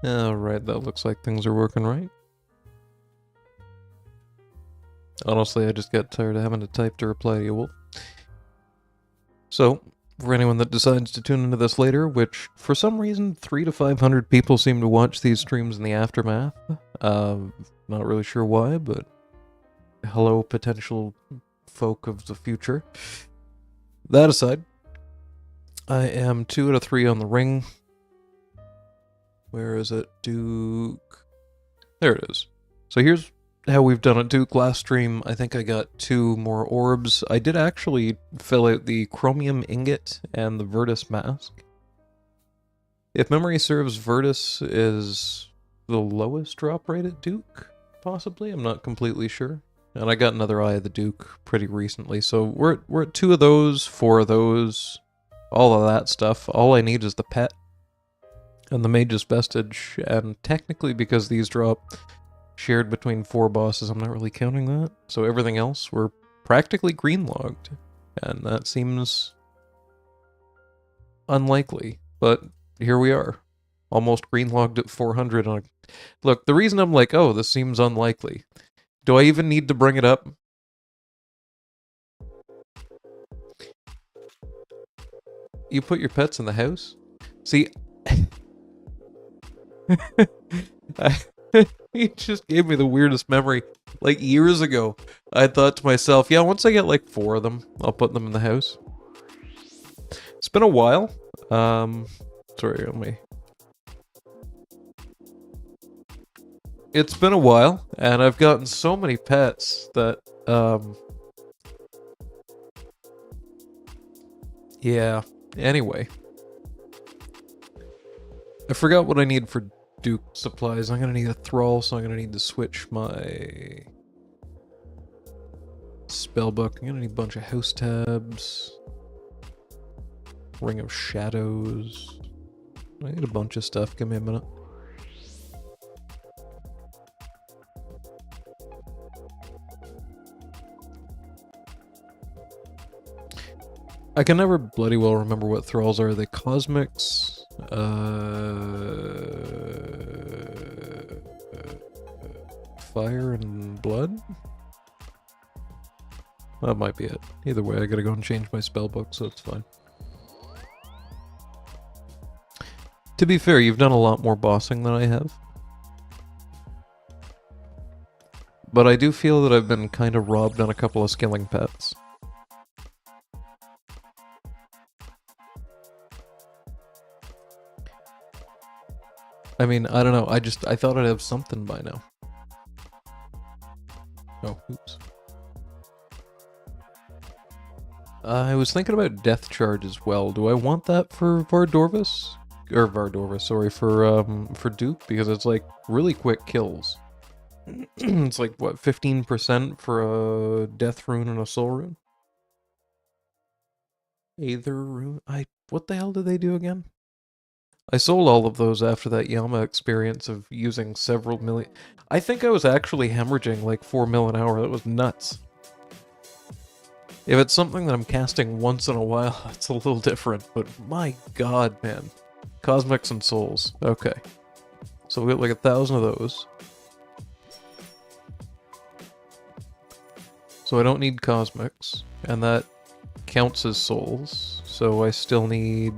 Alright, that looks like things are working right. Honestly, I just got tired of having to type to reply to you, Wolf. So, for anyone that decides to tune into this later, which for some reason 300 to 500 people seem to watch these streams in the aftermath. Not really sure why, but hello, potential folk of the future. That aside, I am 2 out of 3 on the ring. Where is it? Duke. There it is. So here's how we've done it. Duke, last stream, I think I got 2 more orbs. I did actually fill out the chromium ingot and the Virtus mask. If memory serves, Virtus is the lowest drop rate at Duke, possibly? I'm not completely sure. And I got another Eye of the Duke pretty recently, so we're at 2 of those, 4 of those, all of that stuff. All I need is the pet and the Magus Vestige, and technically because these drop shared between 4 bosses, I'm not really counting that. So everything else, we're practically green-logged, and that seems unlikely, but here we are. Almost green-logged at 400 on a... Look, the reason I'm like, oh, this seems unlikely. Do I even need to bring it up? You put your pets in the house? See... He just gave me the weirdest memory. Like, years ago, I thought to myself, yeah, once I get like 4 of them, I'll put them in the house. It's been a while. Sorry, let me... It's been a while, and I've gotten so many pets that, yeah, anyway. I forgot what I need for Duke supplies. I'm gonna need a thrall, so I'm gonna need to switch my spellbook. I'm gonna need a bunch of house tabs. Ring of Shadows. I need a bunch of stuff. Give me a minute. I can never bloody well remember what thralls are. Are they cosmics? Fire and blood? That might be it. Either way, I gotta go and change my spellbook, so it's fine. To be fair, you've done a lot more bossing than I have. But I do feel that I've been kind of robbed on a couple of skilling pets. I mean, I don't know, I thought I'd have something by now. Oh, oops. I was thinking about Death Charge as well. Do I want that for Vardorvis? Or Vardorvis, sorry, for Duke? Because it's like really quick kills. It's like, what, 15% for a Death Rune and a Soul Rune? Aether Rune? What the hell do they do again? I sold all of those after that Yama experience of using several million... I think I was actually hemorrhaging like 4 mil an hour. That was nuts. If it's something that I'm casting once in a while, it's a little different. But my god, man. Cosmics and Souls. Okay. So we got like 1,000 of those. So I don't need Cosmics. And that counts as Souls. So I still need...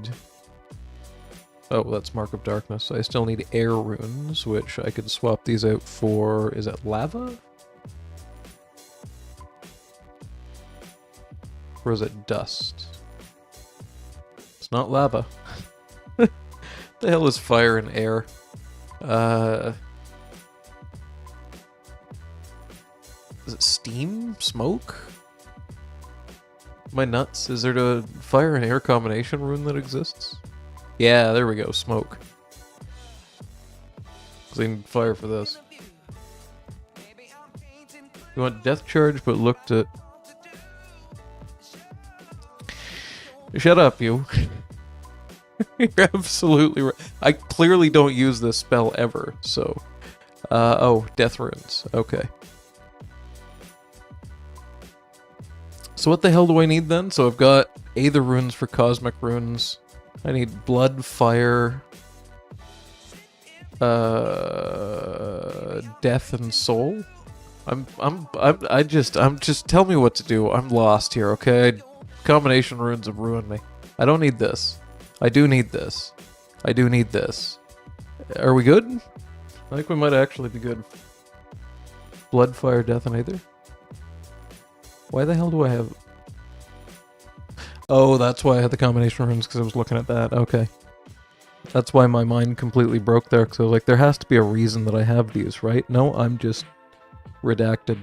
Oh, that's Mark of Darkness. I still need Air Runes, which I could swap these out for... Is it Lava? Or is it Dust? It's not Lava. The hell is Fire and Air? Is it Steam? Smoke? Am I nuts? Is there a Fire and Air combination rune that exists? Yeah, there we go, Smoke. Because I need fire for this. You want Death Charge, but looked at... Shut up, you. You're absolutely right. I clearly don't use this spell ever, so... oh, Death Runes. Okay. So what the hell do I need then? So I've got Aether Runes for Cosmic Runes. I need Blood, Fire, Death and Soul. I'm just tell me what to do. I'm lost here, okay? Combination runes have ruined me. I don't need this. I do need this. I do need this. Are we good? I think we might actually be good. Blood, Fire, Death, and Aether. Why the hell do I have... Oh, that's why I had the combination runes, because I was looking at that. Okay. That's why my mind completely broke there, because I was like, there has to be a reason that I have these, right? No, I'm just redacted.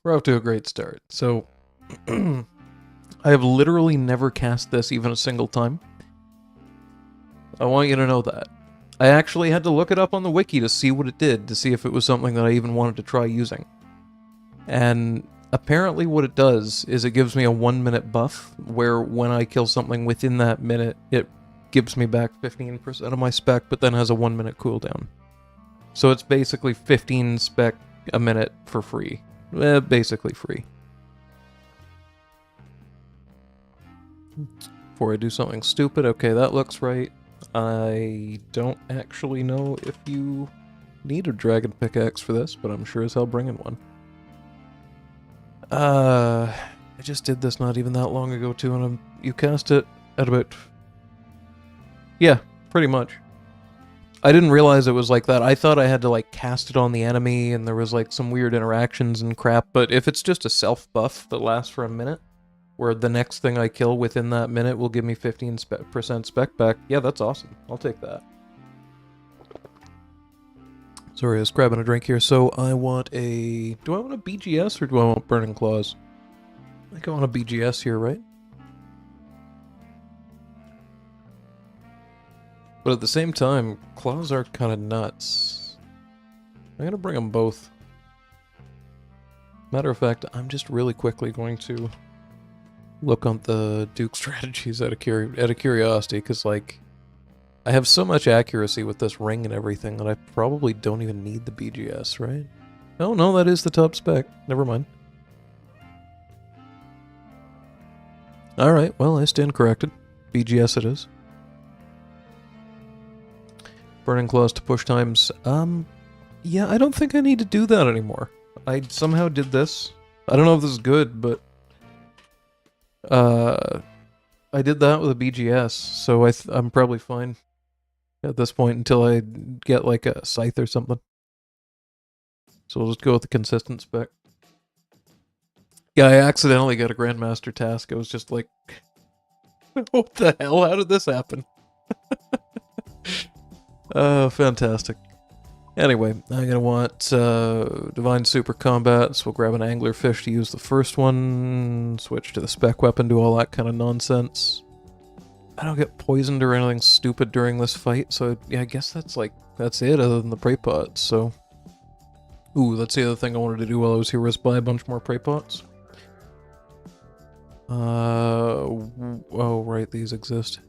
We're off to a great start. So, I have literally never cast this even a single time. I want you to know that. I actually had to look it up on the wiki to see what it did, to see if it was something that I even wanted to try using. And apparently what it does is it gives me a 1-minute buff, where when I kill something within that minute, it gives me back 15% of my spec, but then has a 1-minute cooldown. So it's basically 15 spec a minute for free. Basically free. Before I do something stupid, okay, that looks right. I don't actually know if you need a dragon pickaxe for this, but I'm sure as hell bringing one. I just did this not even that long ago too, and you cast it at about... Yeah, pretty much. I didn't realize it was like that. I thought I had to like cast it on the enemy and there was like some weird interactions and crap, but if it's just a self buff that lasts for a minute, where the next thing I kill within that minute will give me 15% spec back, yeah, that's awesome. I'll take that. Sorry, I was grabbing a drink here. So I want a... Do I want a BGS or do I want Burning Claws? I think I want a BGS here, right? But at the same time, claws are kind of nuts. I'm going to bring them both. Matter of fact, I'm just really quickly going to look on the Duke strategies out of curiosity, because, like, I have so much accuracy with this ring and everything that I probably don't even need the BGS, right? Oh, no, that is the top spec. Never mind. Alright, well, I stand corrected. BGS it is. Burning Claws to push times. Yeah, I don't think I need to do that anymore. I somehow did this. I don't know if this is good, but... I did that with a BGS, so I'm probably fine at this point until I get, like, a scythe or something. So we'll just go with the consistent spec. Yeah, I accidentally got a Grandmaster task. I was just like... What the hell? How did this happen? Fantastic. Anyway, I'm gonna want Divine Super Combat, so we'll grab an Anglerfish to use the first one, switch to the spec weapon, do all that kind of nonsense. I don't get poisoned or anything stupid during this fight, so yeah, I guess that's it other than the prey pots, so... Ooh, that's the other thing I wanted to do while I was here, was buy a bunch more prey pots. Oh, right, these exist.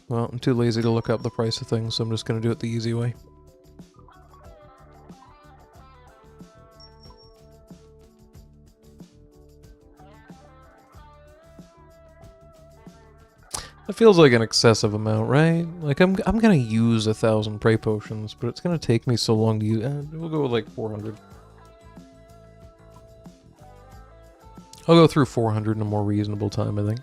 Well, I'm too lazy to look up the price of things, so I'm just gonna do it the easy way. That feels like an excessive amount, right? Like, I'm gonna use 1,000 prey potions, but it's gonna take me so long to use... we'll go with like 400. I'll go through 400 in a more reasonable time, I think.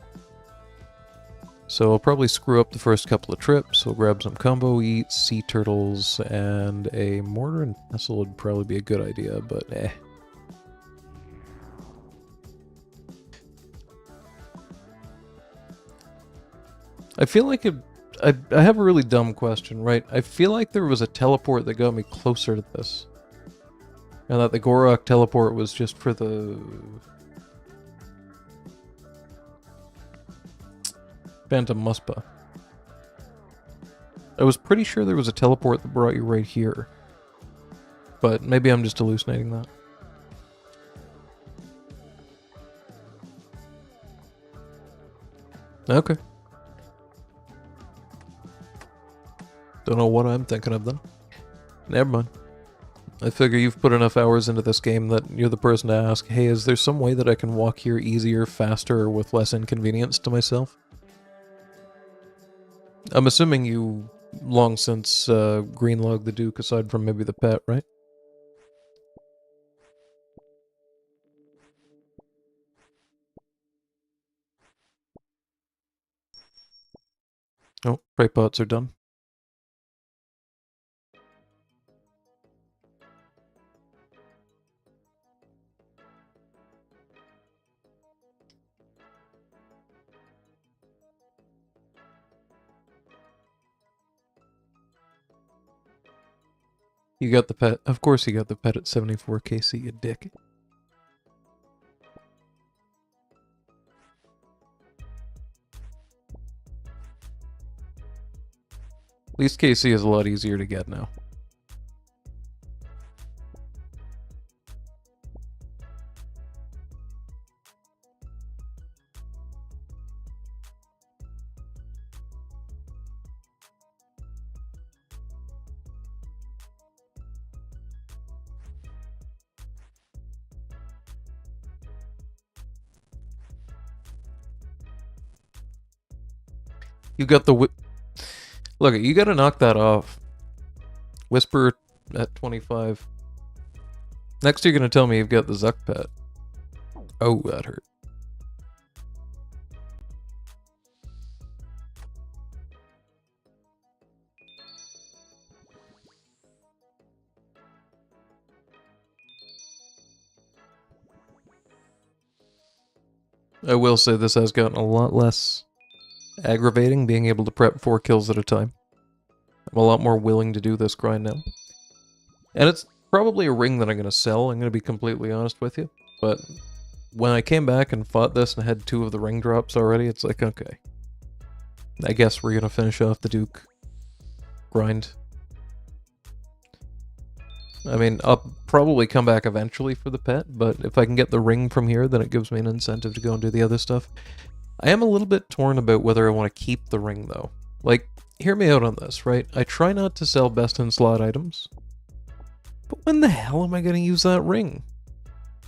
So I'll probably screw up the first couple of trips. We'll grab some combo eats, sea turtles, and a mortar and pestle would probably be a good idea, but eh. I feel like I have a really dumb question, right? I feel like there was a teleport that got me closer to this. And that the Gorok teleport was just for the... Phantom Muspa. I was pretty sure there was a teleport that brought you right here. But maybe I'm just hallucinating that. Okay. Don't know what I'm thinking of then. Never mind. I figure you've put enough hours into this game that you're the person to ask, hey, is there some way that I can walk here easier, faster, or with less inconvenience to myself? I'm assuming you long since greenlogged the Duke aside from maybe the pet, right? Oh, prey pots are done. You got the pet. Of course you got the pet at 74 KC, you dick. At least KC is a lot easier to get now. You got the Look, you gotta knock that off. Whisper at 25. Next you're gonna tell me you've got the Zuck pet. Oh, that hurt. I will say this has gotten a lot less aggravating, being able to prep 4 kills at a time. I'm a lot more willing to do this grind now. And it's probably a ring that I'm going to sell, I'm going to be completely honest with you. But when I came back and fought this and had 2 of the ring drops already, it's like, okay. I guess we're going to finish off the Duke grind. I mean, I'll probably come back eventually for the pet, but if I can get the ring from here, then it gives me an incentive to go and do the other stuff. I am a little bit torn about whether I want to keep the ring, though. Like, hear me out on this, right? I try not to sell best-in-slot items, but when the hell am I going to use that ring?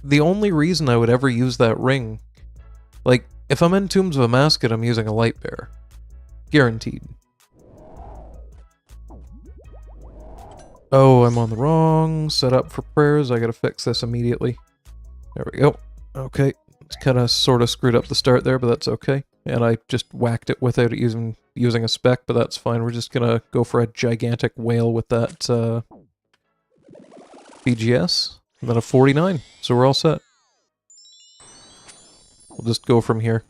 The only reason I would ever use that ring, like, if I'm in Tombs of Amascut, I'm using a light bear. Guaranteed. Oh, I'm on the wrong setup for prayers. I gotta fix this immediately. There we go. Okay. It's kind of sort of screwed up the start there, but that's okay. And I just whacked it without using a spec, but that's fine. We're just gonna go for a gigantic whale with that BGS. And then a 49. So we're all set. We'll just go from here.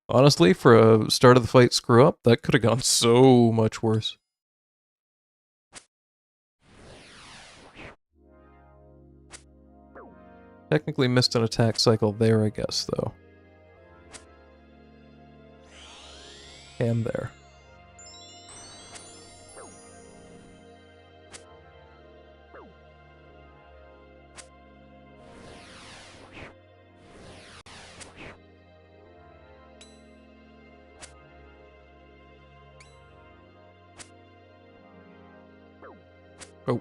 Honestly, for a start of the fight screw up, that could have gone so much worse. Technically missed an attack cycle there, I guess, though. And there. Oh,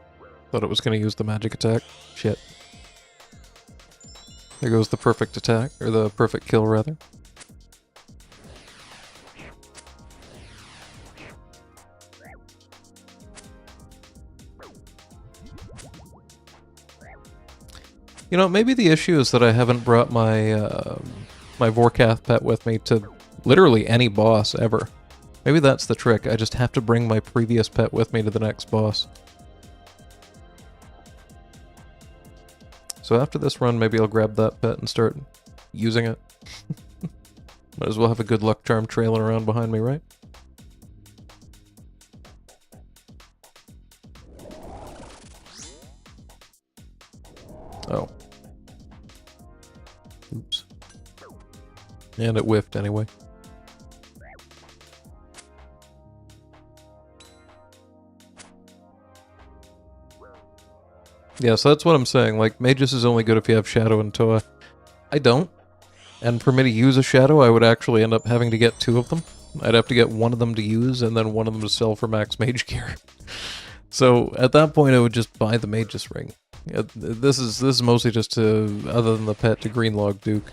thought it was going to use the magic attack. Shit. There goes the perfect attack, or the perfect kill, rather. You know, maybe the issue is that I haven't brought my my Vorkath pet with me to literally any boss ever. Maybe that's the trick. I just have to bring my previous pet with me to the next boss. So after this run, maybe I'll grab that pet and start using it. Might as well have a good luck charm trailing around behind me, right? Oh. Oops. And it whiffed anyway. Yeah, so that's what I'm saying. Like, Magus is only good if you have Shadow and Toa. I don't. And for me to use a Shadow, I would actually end up having to get 2 of them. I'd have to get one of them to use and then one of them to sell for max mage gear. So at that point, I would just buy the Magus Ring. This is mostly just to, other than the pet, to Greenlog Duke.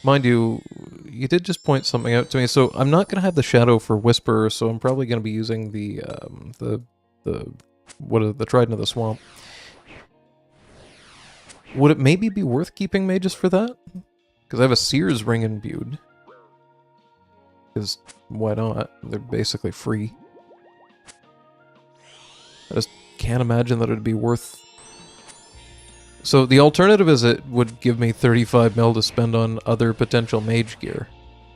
Mind you, you did just point something out to me. So I'm not gonna have the shadow for Whisperer, so I'm probably gonna be using the Trident of the Swamp. Would it maybe be worth keeping Magus for that? Because I have a Seer's Ring imbued. Because why not? They're basically free. I just can't imagine that it'd be worth... So the alternative is it would give me 35 mil to spend on other potential mage gear.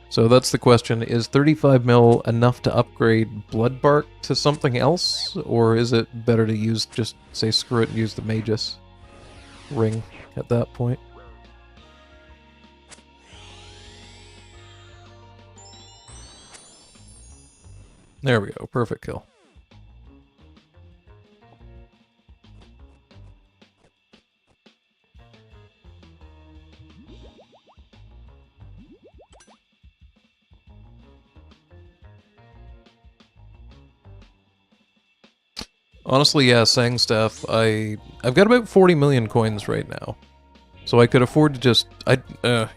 So that's the question, is 35 mil enough to upgrade Bloodbark to something else? Or is it better to use, just say screw it and use the Magus Ring at that point? There we go, perfect kill. Honestly, yeah, Sang Staff, I've got about 40 million coins right now. So I could afford to just...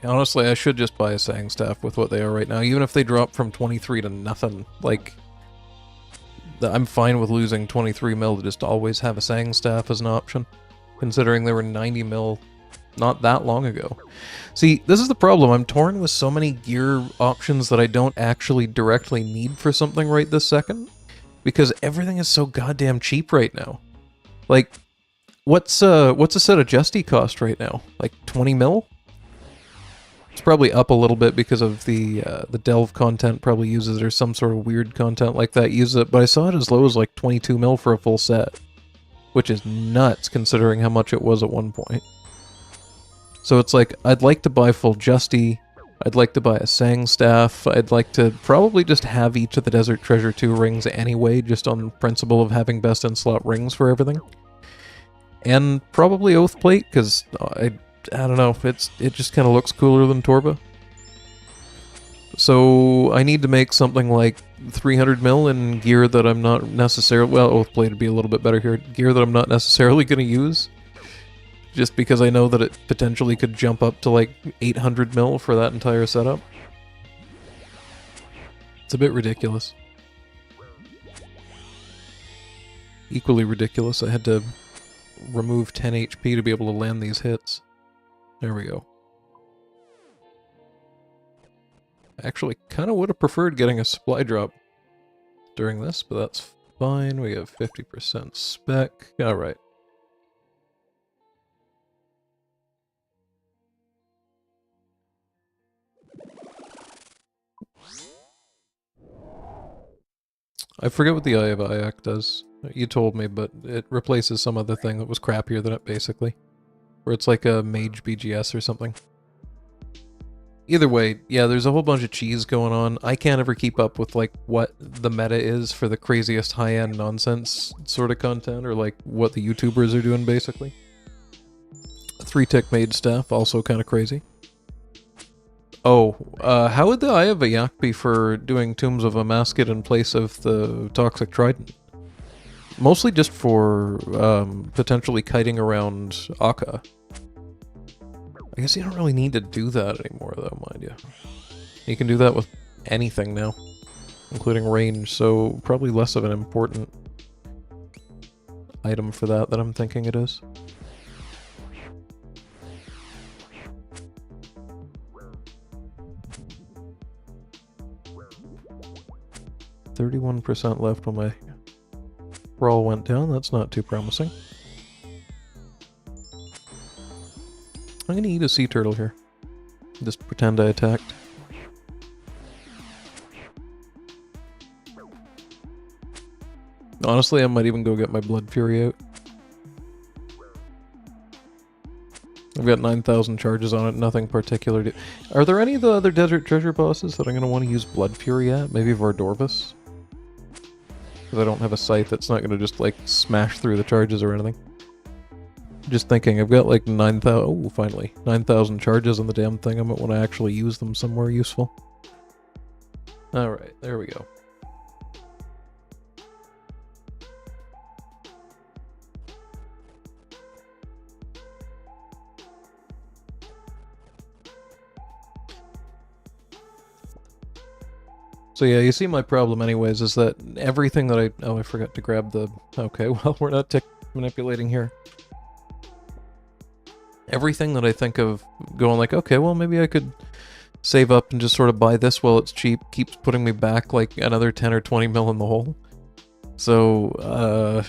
honestly, I should just buy a Sang Staff with what they are right now, even if they drop from 23 to nothing. Like, I'm fine with losing 23 mil to just always have a Sang Staff as an option, considering they were 90 mil not that long ago. See, this is the problem. I'm torn with so many gear options that I don't actually directly need for something right this second. Because everything is so goddamn cheap right now. Like, what's a set of Justy cost right now? Like 20 mil? It's probably up a little bit because of the Delve content probably uses it, or some sort of weird content like that uses it, but I saw it as low as like 22 mil for a full set. Which is nuts considering how much it was at one point. So it's like, I'd like to buy full Justy, I'd like to buy a Sang Staff, I'd like to probably just have each of the Desert Treasure 2 rings anyway, just on principle of having best in slot rings for everything. And probably Oath Plate, because I don't know, it just kind of looks cooler than Torba. So I need to make something like 300 mil in gear that I'm not necessarily, well, Oath Plate would be a little bit better here, gear that I'm not necessarily going to use. Just because I know that it potentially could jump up to like 800 mil for that entire setup. It's a bit ridiculous. Equally ridiculous, I had to remove 10 HP to be able to land these hits. There we go. I actually kind of would have preferred getting a supply drop during this, but that's fine. We have 50% spec. Alright. I forget what the Eye of Ayak does. You told me, but it replaces some other thing that was crappier than it, basically. Where it's like a mage BGS or something. Either way, yeah, there's a whole bunch of cheese going on. I can't ever keep up with, like, what the meta is for the craziest high-end nonsense sort of content, or, like, what the YouTubers are doing, basically. 3-tick mage staff, also kind of crazy. Oh, how would the Eye of Ayak be for doing Tombs of Amasket in place of the Toxic Trident? Mostly just for potentially kiting around Akka. I guess you don't really need to do that anymore, though, mind you. You can do that with anything now, including range, so probably less of an important item for that than I'm thinking it is. 31% left when my brawl went down. That's not too promising. I'm gonna eat a sea turtle here. Just pretend I attacked. Honestly, I might even go get my Blood Fury out. I've got 9,000 charges on it, nothing particular to... Are there any of the other Desert Treasure bosses that I'm going to want to use Blood Fury at? Maybe Vardorvis? Because I don't have a scythe that's not going to just, like, smash through the charges or anything. Just thinking, I've got like 9,000, oh, finally, 9,000 charges on the damn thing. I might want to actually use them somewhere useful. Alright, there we go. So yeah, you see my problem anyways, is that everything that I forgot to grab the, okay, well, we're not tick manipulating here. Everything that I think of going like, okay, well, maybe I could save up and just sort of buy this while it's cheap, keeps putting me back like another 10 or 20 mil in the hole. So,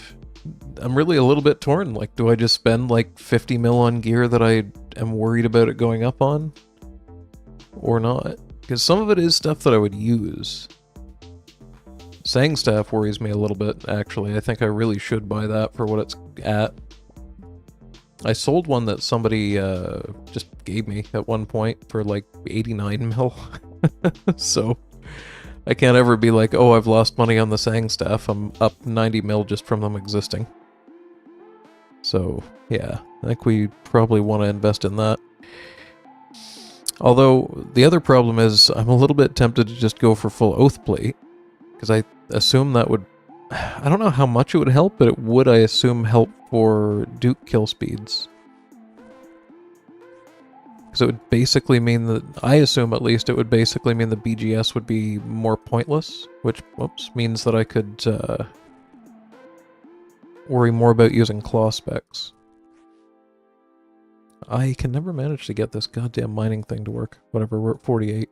I'm really a little bit torn. Like, do I just spend like 50 mil on gear that I am worried about it going up on? Or not? Because some of it is stuff that I would use. Sang Staff worries me a little bit, actually. I think I really should buy that for what it's at. I sold one that somebody just gave me at one point for like 89 mil. So I can't ever be like, oh, I've lost money on the Sang Staff. I'm up 90 mil just from them existing. So yeah, I think we probably want to invest in that. Although, the other problem is, I'm a little bit tempted to just go for full Oath Plate, because I assume that would... I don't know how much it would help, but it would, I assume, help for Duke kill speeds. Because it would basically mean that... I assume, at least, it would basically mean the BGS would be more pointless, which, whoops, means that I could worry more about using claw specs. I can never manage to get this goddamn mining thing to work. Whatever, we're at 48.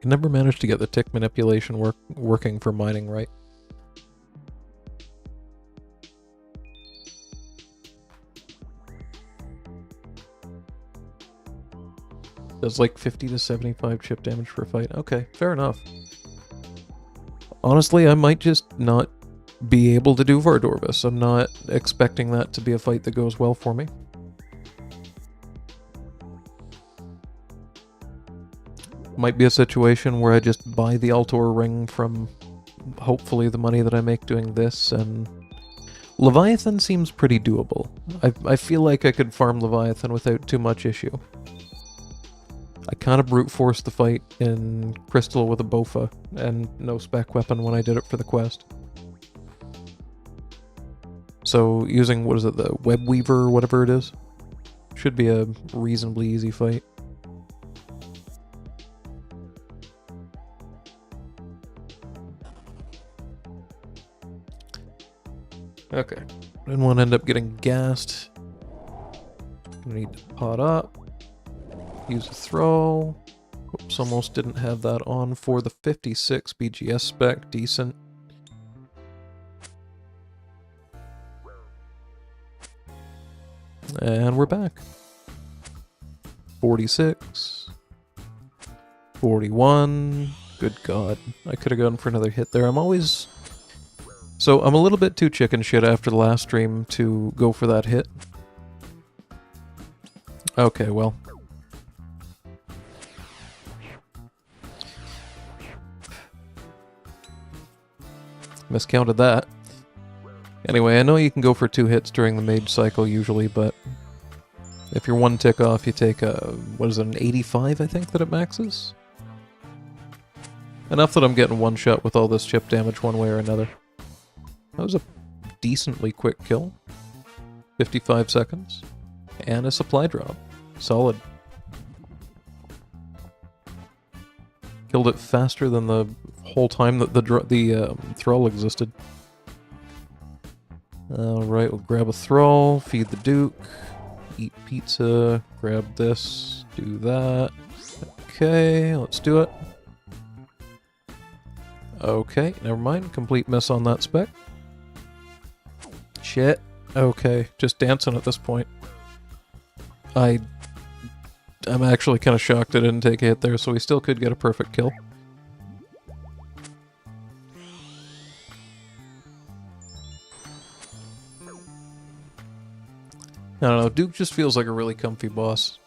Can never manage to get the tick manipulation working for mining right. Does like 50 to 75 chip damage per fight. Okay, fair enough. Honestly, I might just not be able to do Vardorvis. I'm not expecting that to be a fight that goes well for me. Might be a situation where I just buy the Altor ring from, hopefully, the money that I make doing this, and... Leviathan seems pretty doable. I feel like I could farm Leviathan without too much issue. I kind of brute forced the fight in Crystal with a Bofa, and no spec weapon when I did it for the quest. So, using, what is it, the Web Weaver or whatever it is? Should be a reasonably easy fight. Okay, didn't want to end up getting gassed. Gonna need to pot up. Use a throw. Oops, almost didn't have that on for the 56 BGS spec. Decent. And we're back. 46. 41. Good God. I could have gone for another hit there. So I'm a little bit too chicken shit after the last stream to go for that hit. Okay, well. Miscounted that. Anyway, I know you can go for 2 hits during the mage cycle usually, but if you're 1 tick off, you take a, what is it, an 85 I think that it maxes? Enough that I'm getting 1 shot with all this chip damage one way or another. That was a decently quick kill. 55 seconds. And a supply drop. Solid. Killed it faster than the whole time that the thrall existed. Alright, we'll grab a thrall, feed the Duke, eat pizza, grab this, do that. Okay, let's do it. Okay, never mind. Complete miss on that spec. Shit. Okay, just dancing at this point. I'm actually kind of shocked I didn't take a hit there, so we still could get a perfect kill. I don't know, Duke just feels like a really comfy boss.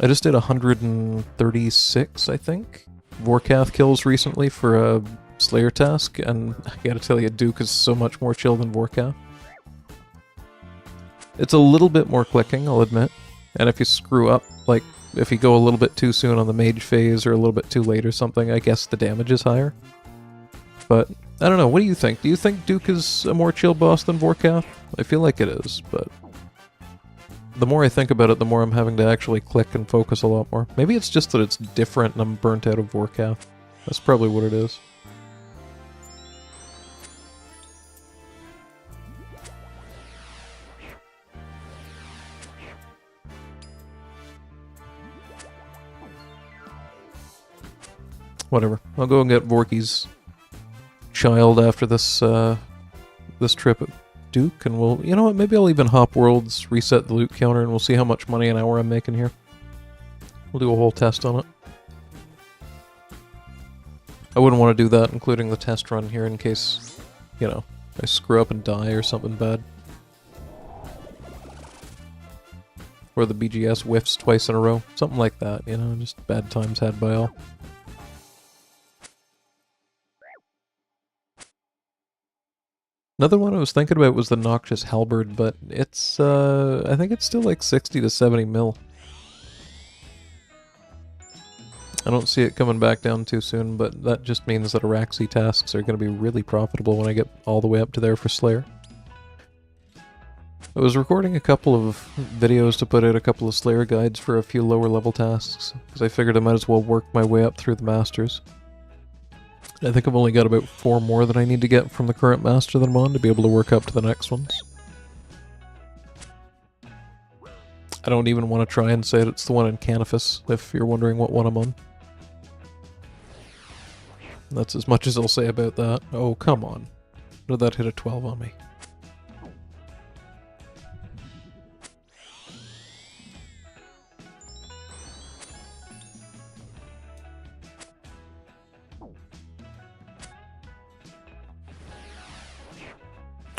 I just did 136, I think, Vorkath kills recently for a Slayer task, and I gotta tell you, Duke is so much more chill than Vorkath. It's a little bit more clicking, I'll admit. And if you screw up, like, if you go a little bit too soon on the mage phase or a little bit too late or something, I guess the damage is higher. But, I don't know, what do you think? Do you think Duke is a more chill boss than Vorkath? I feel like it is, but... the more I think about it, the more I'm having to actually click and focus a lot more. Maybe it's just that it's different and I'm burnt out of Vorkath. That's probably what it is. Whatever. I'll go and get Vorky's child after this this trip at Duke, and we'll... you know what, maybe I'll even hop worlds, reset the loot counter, and we'll see how much money an hour I'm making here. We'll do a whole test on it. I wouldn't want to do that, including the test run here, in case, you know, I screw up and die or something bad. Or the BGS whiffs twice in a row. Something like that, you know, just bad times had by all. Another one I was thinking about was the Noxious Halberd, but it's, I think it's still like 60 to 70 mil. I don't see it coming back down too soon, but that just means that Araxi tasks are going to be really profitable when I get all the way up to there for Slayer. I was recording a couple of videos to put out a couple of Slayer guides for a few lower level tasks, because I figured I might as well work my way up through the Masters. I think I've only got about 4 more that I need to get from the current Master that I'm on to be able to work up to the next ones. I don't even want to try and say it's the one in Canifus, if you're wondering what one I'm on. That's as much as I'll say about that. Oh, come on. Did that hit a 12 on me?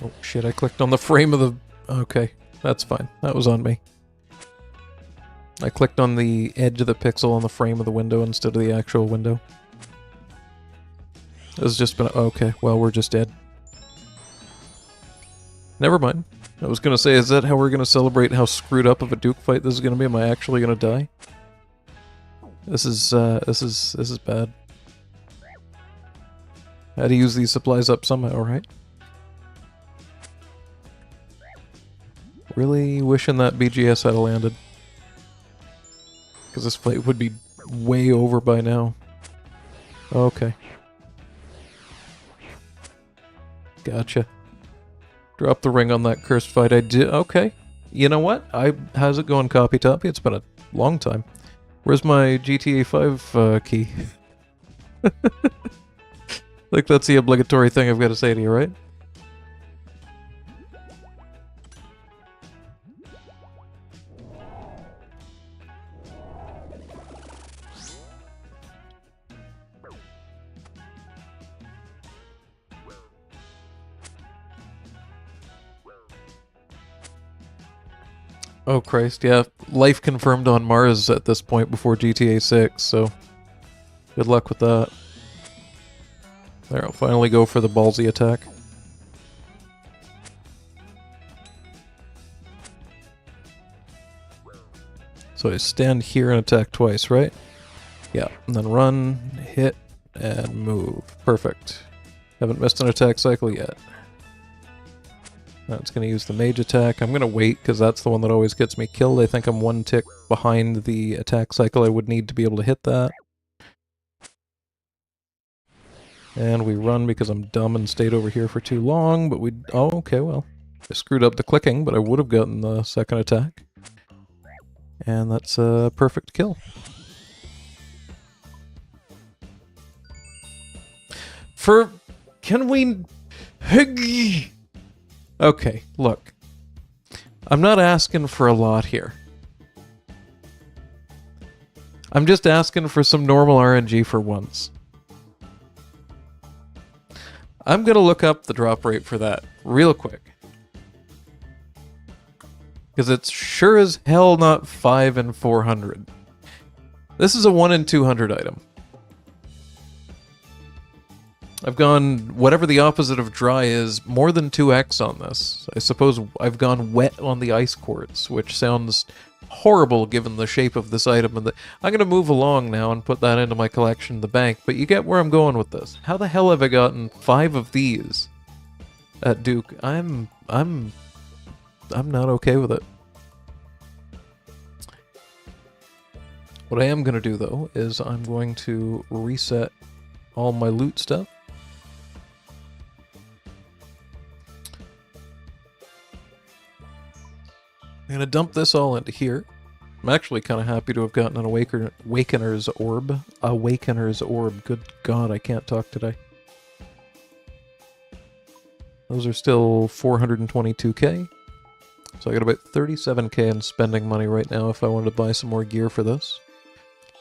Oh shit, I clicked on the frame of the... okay, that's fine. That was on me. I clicked on the edge of the pixel on the frame of the window instead of the actual window. It's just been... okay, well, we're just dead. Never mind. I was gonna say, is that how we're gonna celebrate how screwed up of a Duke fight this is gonna be? Am I actually gonna die? This is bad. I had to use these supplies up somehow, right? Really wishing that BGS had landed. Because this fight would be way over by now. Okay. Gotcha. Drop the ring on that cursed fight I did. Okay. You know what? How's it going, Copy Toppy? It's been a long time. Where's my GTA 5 key? Like, that's the obligatory thing I've got to say to you, right? Oh Christ, yeah. Life confirmed on Mars at this point before GTA 6, so good luck with that. There, I'll finally go for the ballsy attack. So I stand here and attack twice, right? Yeah, and then run, hit, and move. Perfect. Haven't missed an attack cycle yet. That's going to use the mage attack. I'm going to wait, because that's the one that always gets me killed. I think I'm one tick behind the attack cycle I would need to be able to hit that. And we run because I'm dumb and stayed over here for too long, but we... oh, okay, well. I screwed up the clicking, but I would have gotten the second attack. And that's a perfect kill. For... can we... okay, look. I'm not asking for a lot here. I'm just asking for some normal RNG for once. I'm gonna look up the drop rate for that real quick. Because it's sure as hell not 5 in 400. This is a 1 in 200 item. I've gone whatever the opposite of dry is, more than 2x on this. I suppose I've gone wet on the ice quartz, which sounds horrible given the shape of this item. And I'm going to move along now and put that into my collection in the bank, but you get where I'm going with this. How the hell have I gotten 5 of these at Duke? I'm not okay with it. What I am going to do, though, is I'm going to reset all my loot stuff. I'm going to dump this all into here. I'm actually kind of happy to have gotten an Awakener's Orb. Awakener's Orb. Good God, I can't talk today. Those are still 422k. So I got about 37k in spending money right now if I wanted to buy some more gear for this.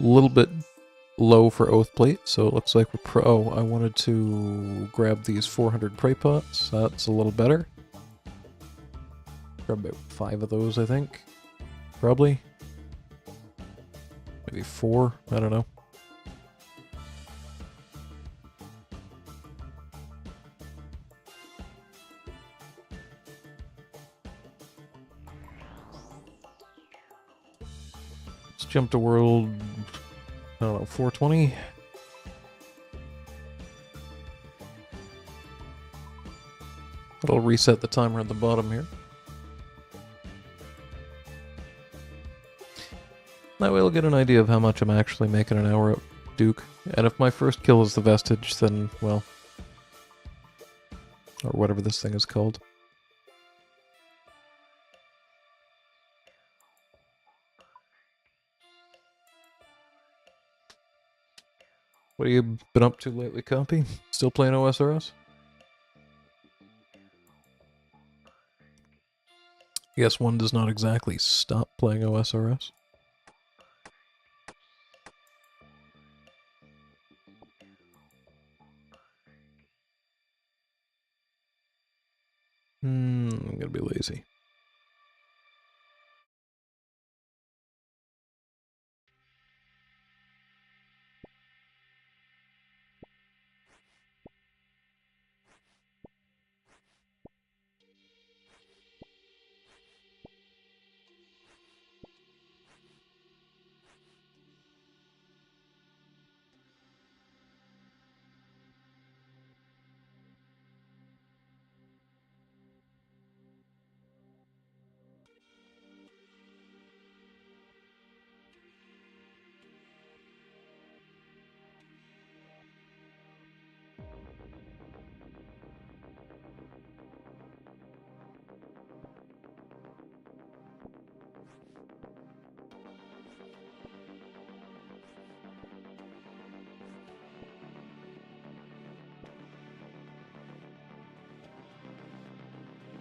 A little bit low for Oath Plate, so it looks like we're oh, I wanted to grab these 400 prey pots. That's a little better. Grab about 5 of those, I think. Probably. Maybe 4, I don't know. Let's jump to world, I don't know, 420? It'll reset the timer at the bottom here. That way I'll get an idea of how much I'm actually making an hour at Duke. And if my first kill is the Vestige, then, well... or whatever this thing is called. What have you been up to lately, Compy? Still playing OSRS? I guess one does not exactly stop playing OSRS. I'm gonna be lazy.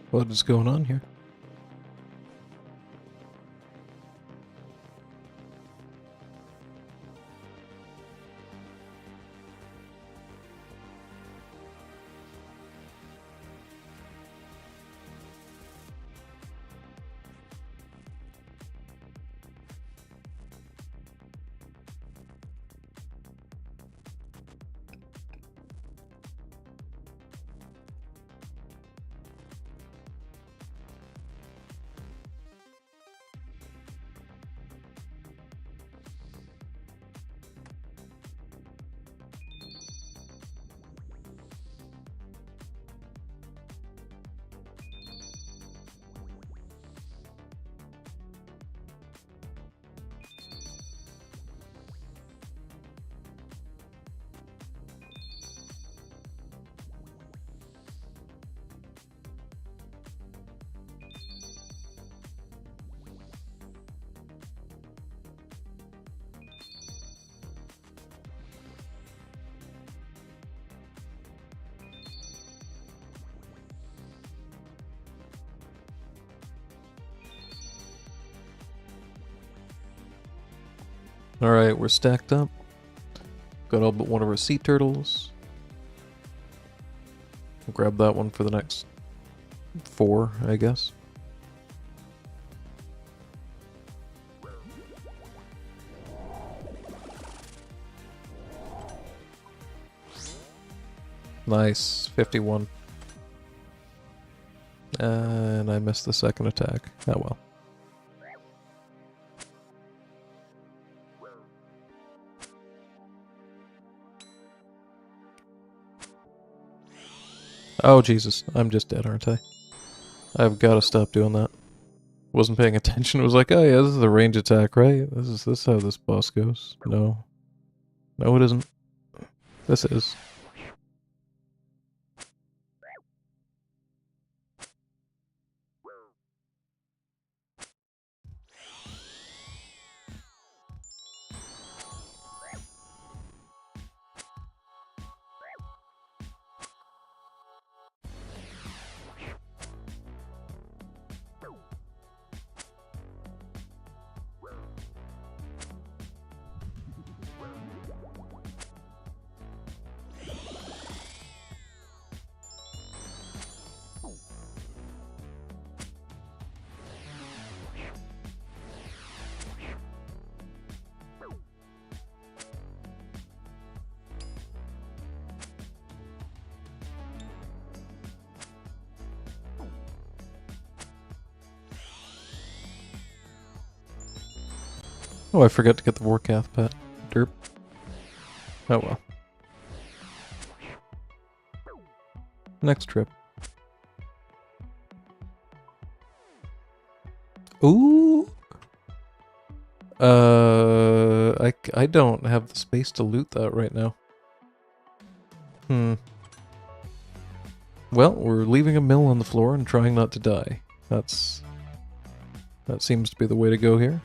What is going on here? Alright, we're stacked up. Got all but one of our sea turtles. I'll grab that one for the next 4, I guess. Nice. 51. And I missed the second attack. Oh well. Oh Jesus, I'm just dead, aren't I? I've got to stop doing that. Wasn't paying attention. It was like, oh yeah, this is a range attack, right? This is how this boss goes. No. No, it isn't. This is. Oh, I forgot to get the Warcath pet. Derp. Oh well. Next trip. Ooh! I don't have the space to loot that right now. Well, we're leaving a mill on the floor and trying not to die. That seems to be the way to go here.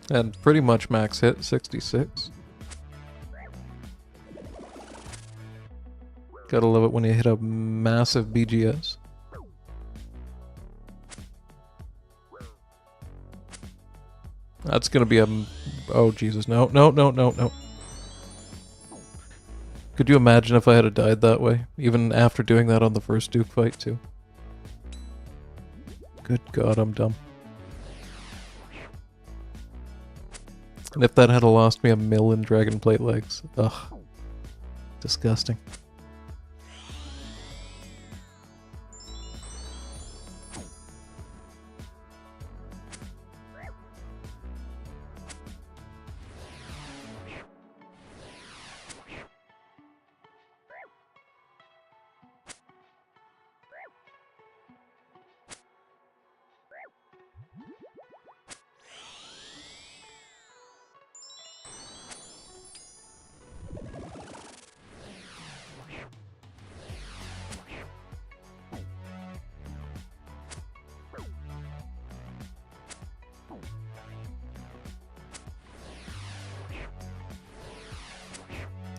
And pretty much max hit, 66. Gotta love it when you hit a massive BGS. That's gonna be a... Oh Jesus, no, no, no, no, no. Could you imagine if I had died that way? Even after doing that on the first Duke fight too. Good God, I'm dumb. And if that had lost me a mill in dragon plate legs. Ugh. Disgusting.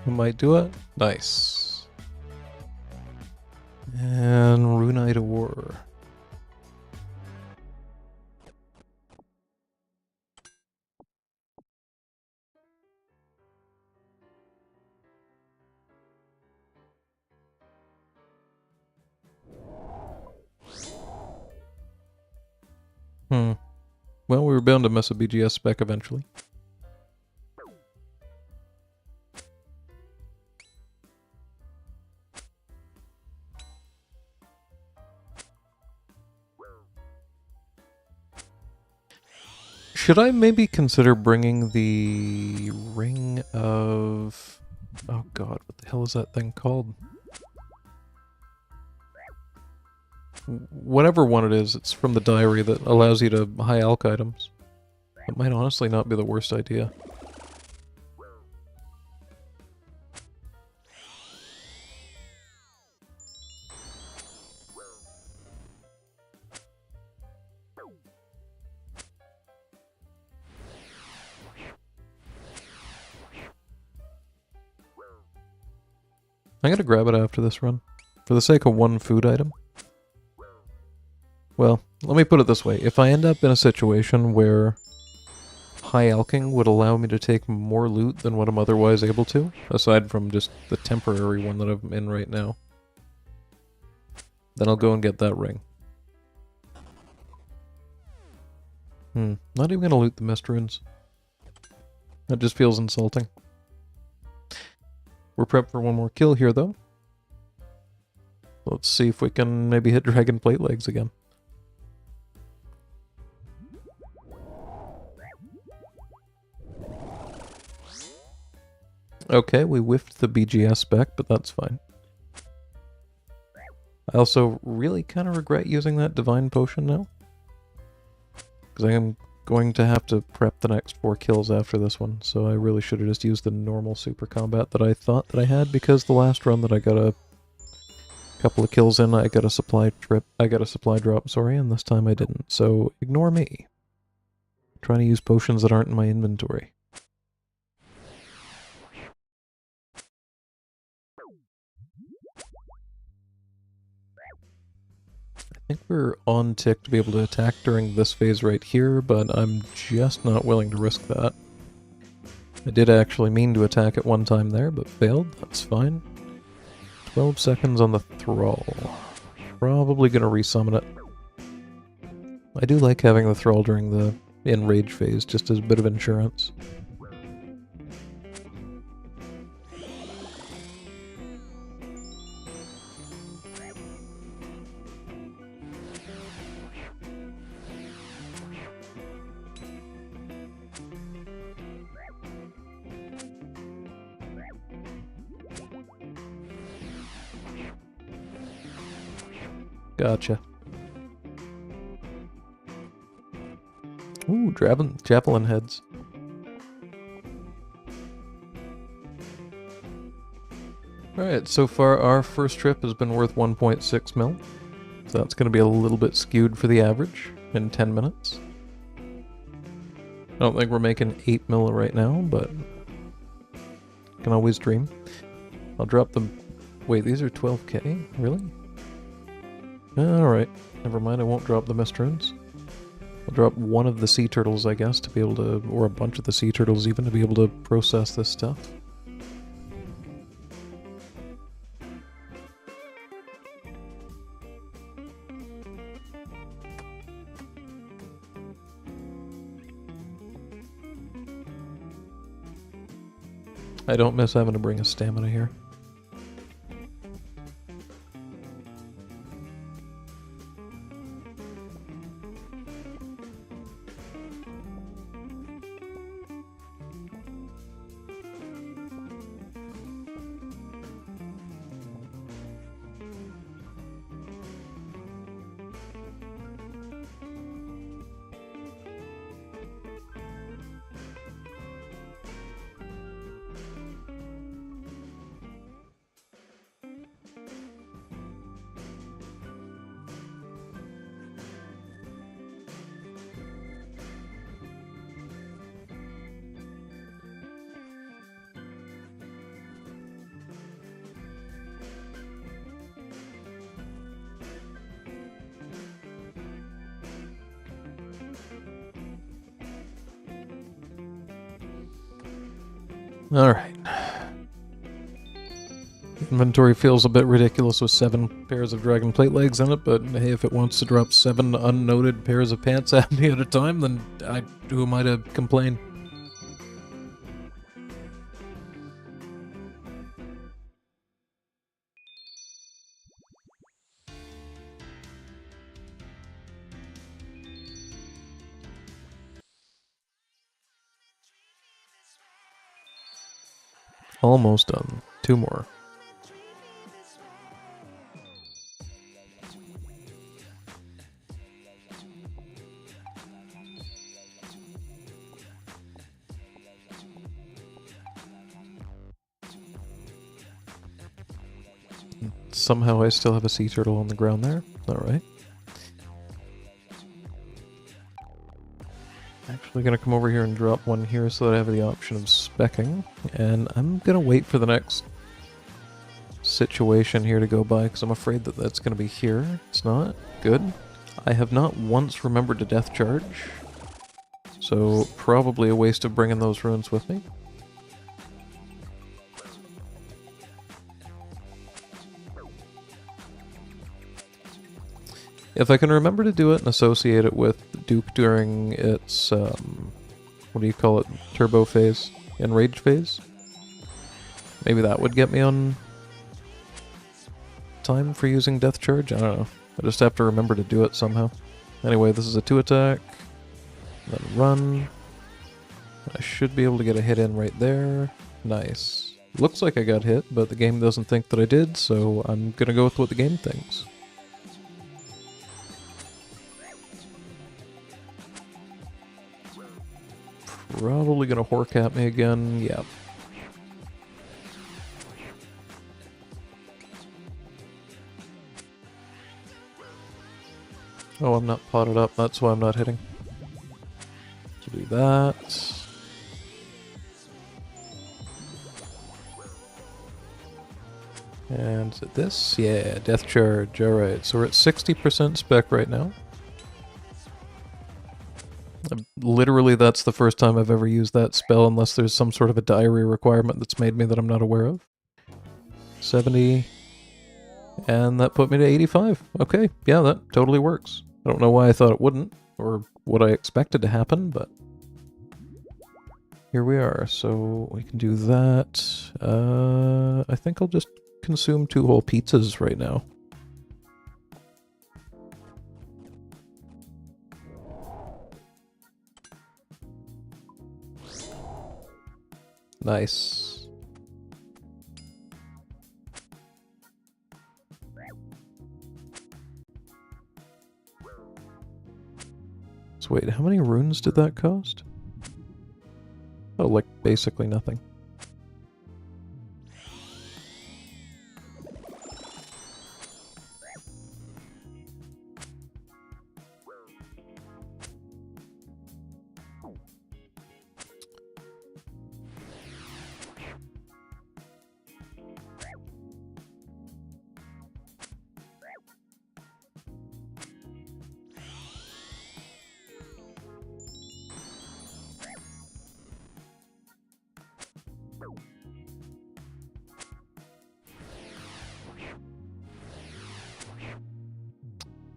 I might do it. Nice. And Runite Ore. Well, we were bound to miss a BGS spec eventually. Should I maybe consider bringing the Ring of... Oh god, what the hell is that thing called? Whatever one it is, it's from the diary that allows you to high alch items. It might honestly not be the worst idea. I'm gonna grab it after this run, for the sake of one food item. Well, let me put it this way. If I end up in a situation where high alching would allow me to take more loot than what I'm otherwise able to, aside from just the temporary one that I'm in right now, then I'll go and get that ring. Not even gonna loot the mist runes. That just feels insulting. We're prepped for one more kill here, though. Let's see if we can maybe hit Dragon Plate Legs again. Okay, we whiffed the BGS spec, but that's fine. I also really kind of regret using that Divine Potion now. Because I am going to have to prep the next 4 kills after this one, so I really should have just used the normal super combat that I thought that I had, because the last run that I got a couple of kills in, I got a supply drop, sorry, and this time I didn't, so ignore me. I'm trying to use potions that aren't in my inventory. I think we're on tick to be able to attack during this phase right here, but I'm just not willing to risk that. I did actually mean to attack at one time there, but failed. That's fine. 12 seconds on the Thrall. Probably gonna resummon it. I do like having the Thrall during the Enrage phase, just as a bit of insurance. Gotcha. Ooh, javelin heads. Alright, so far our first trip has been worth 1.6 mil. So that's going to be a little bit skewed for the average in 10 minutes. I don't think we're making 8 mil right now, but can always dream. I'll drop them. Wait, these are 12k? Really? Alright, never mind, I won't drop the mist runes. I'll drop one of the sea turtles, I guess, to be able to, or a bunch of the sea turtles even, to be able to process this stuff. I don't miss having to bring a stamina here. Alright. Inventory feels a bit ridiculous with 7 pairs of dragon plate legs in it, but hey, if it wants to drop 7 unnoted pairs of pants at me at a time, then who am I to complain? Almost done. 2 more. Somehow I still have a sea turtle on the ground there. Alright. Actually gonna come over here and drop one here so that I have the option of speccing. And I'm gonna wait for the next situation here to go by, because I'm afraid that that's gonna be here. It's not. Good. I have not once remembered to death charge. So probably a waste of bringing those runes with me. If I can remember to do it and associate it with Duke during its, what do you call it, turbo phase? Enrage phase? Maybe that would get me on time for using Death Charge? I don't know. I just have to remember to do it somehow. Anyway, this is a 2 attack. Then run. I should be able to get a hit in right there. Nice. Looks like I got hit, but the game doesn't think that I did, so I'm gonna go with what the game thinks. Probably gonna hork at me again, yeah. Oh, I'm not potted up, that's why I'm not hitting. So do that. And is it this? Yeah, Death Charge, alright. So we're at 60% spec right now. Literally, that's the first time I've ever used that spell, unless there's some sort of a diary requirement that's made me that I'm not aware of. 70. And that put me to 85. Okay, yeah, that totally works. I don't know why I thought it wouldn't, or what I expected to happen, but here we are. So we can do that. I think I'll just consume 2 whole pizzas right now. Nice. So wait, how many runes did that cost? Oh, like basically nothing.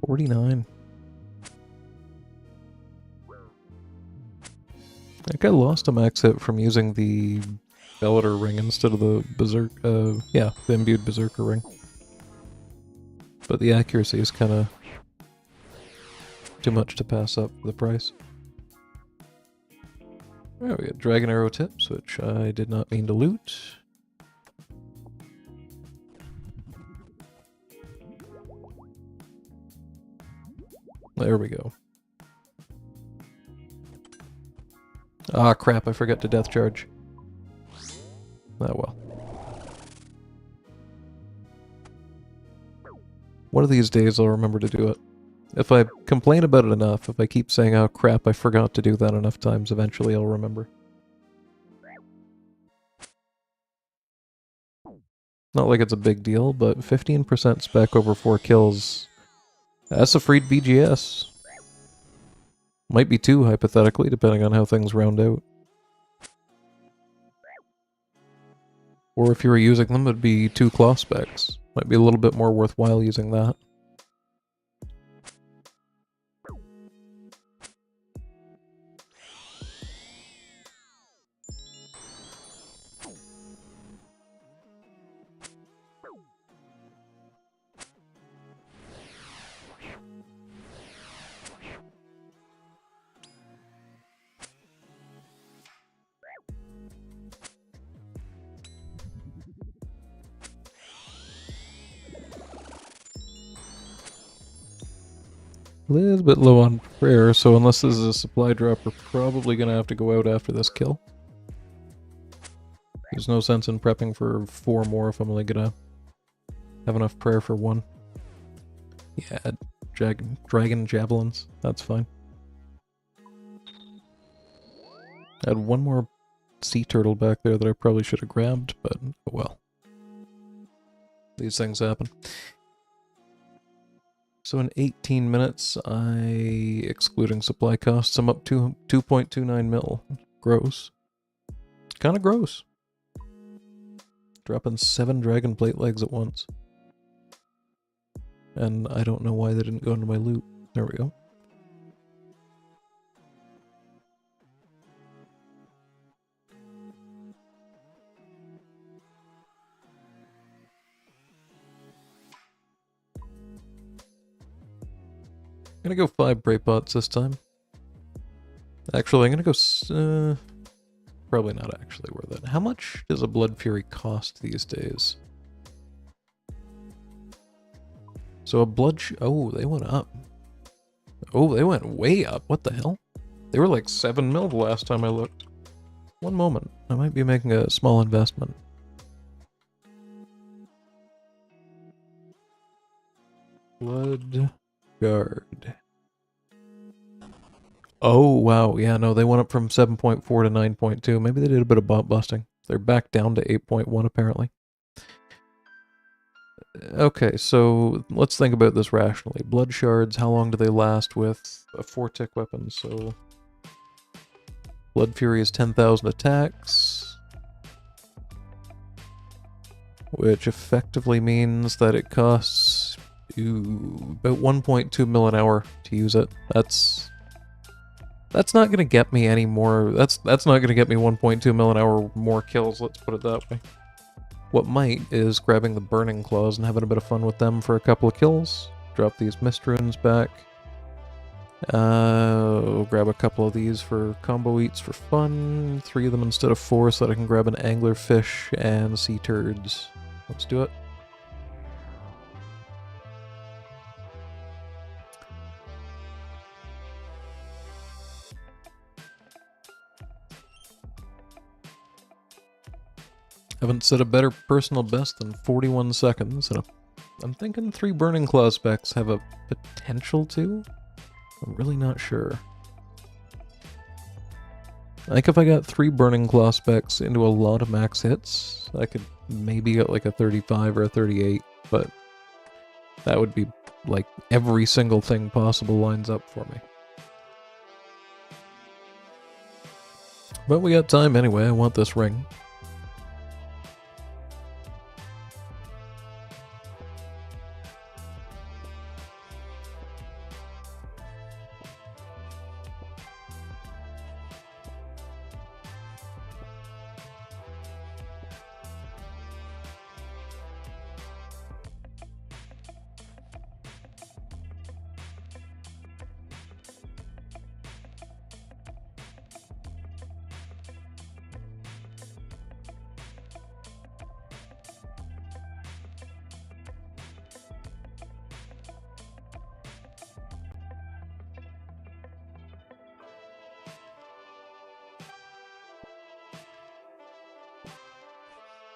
$49. I think I lost a max hit from using the Bellator ring instead of the the imbued Berserker ring. But the accuracy is kind of too much to pass up for the price. Alright, we got Dragon Arrow tips, which I did not mean to loot. There we go. Ah, crap, I forgot to Death Charge. Oh well. One of these days I'll remember to do it. If I complain about it enough, if I keep saying, oh crap, I forgot to do that enough times, eventually I'll remember. Not like it's a big deal, but 15% spec over 4 kills. That's a freed BGS. Might be 2, hypothetically, depending on how things round out. Or if you were using them, it'd be 2 claw specs. Might be a little bit more worthwhile using that. A little bit low on prayer, so unless this is a supply drop, we're probably going to have to go out after this kill. There's no sense in prepping for 4 more if I'm only going to have enough prayer for 1. Yeah, dragon javelins, that's fine. I had 1 more sea turtle back there that I probably should have grabbed, but oh well. These things happen. So in 18 minutes, excluding supply costs, I'm up to 2.29 mil. Gross. Kind of gross. Dropping 7 dragon plate legs at once. And I don't know why they didn't go into my loot. There we go. gonna go 5 Brave Pots this time. Actually, I'm gonna go... probably not actually worth it. How much does a Blood Fury cost these days? So a blood... oh, they went up. Oh, they went way up. What the hell? They were like 7 mil the last time I looked. One moment. I might be making a small investment. Blood Guard. Oh, wow. Yeah, no, they went up from 7.4 to 9.2. Maybe they did a bit of bot busting. They're back down to 8.1 apparently. Okay, so let's think about this rationally. Blood shards, how long do they last with a 4-tick weapon? So Blood Fury is 10,000 attacks, which effectively means that it costs about 1.2 mil an hour to use it. That's not going to get me any more. That's not going to get me 1.2 mil an hour more kills, let's put it that way. What might is grabbing the Burning Claws and having a bit of fun with them for a couple of kills. Drop these Mist Runes back. We'll grab a couple of these for combo eats for fun. 3 of them instead of 4 so that I can grab an Anglerfish and Sea Turds. Let's do it. Haven't set a better personal best than 41 seconds, and I'm thinking 3 Burning Claw specs have a potential to. I'm really not sure. I think if I got 3 Burning Claw specs into a lot of max hits, I could maybe get like a 35 or a 38, but that would be like every single thing possible lines up for me. But we got time anyway, I want this ring.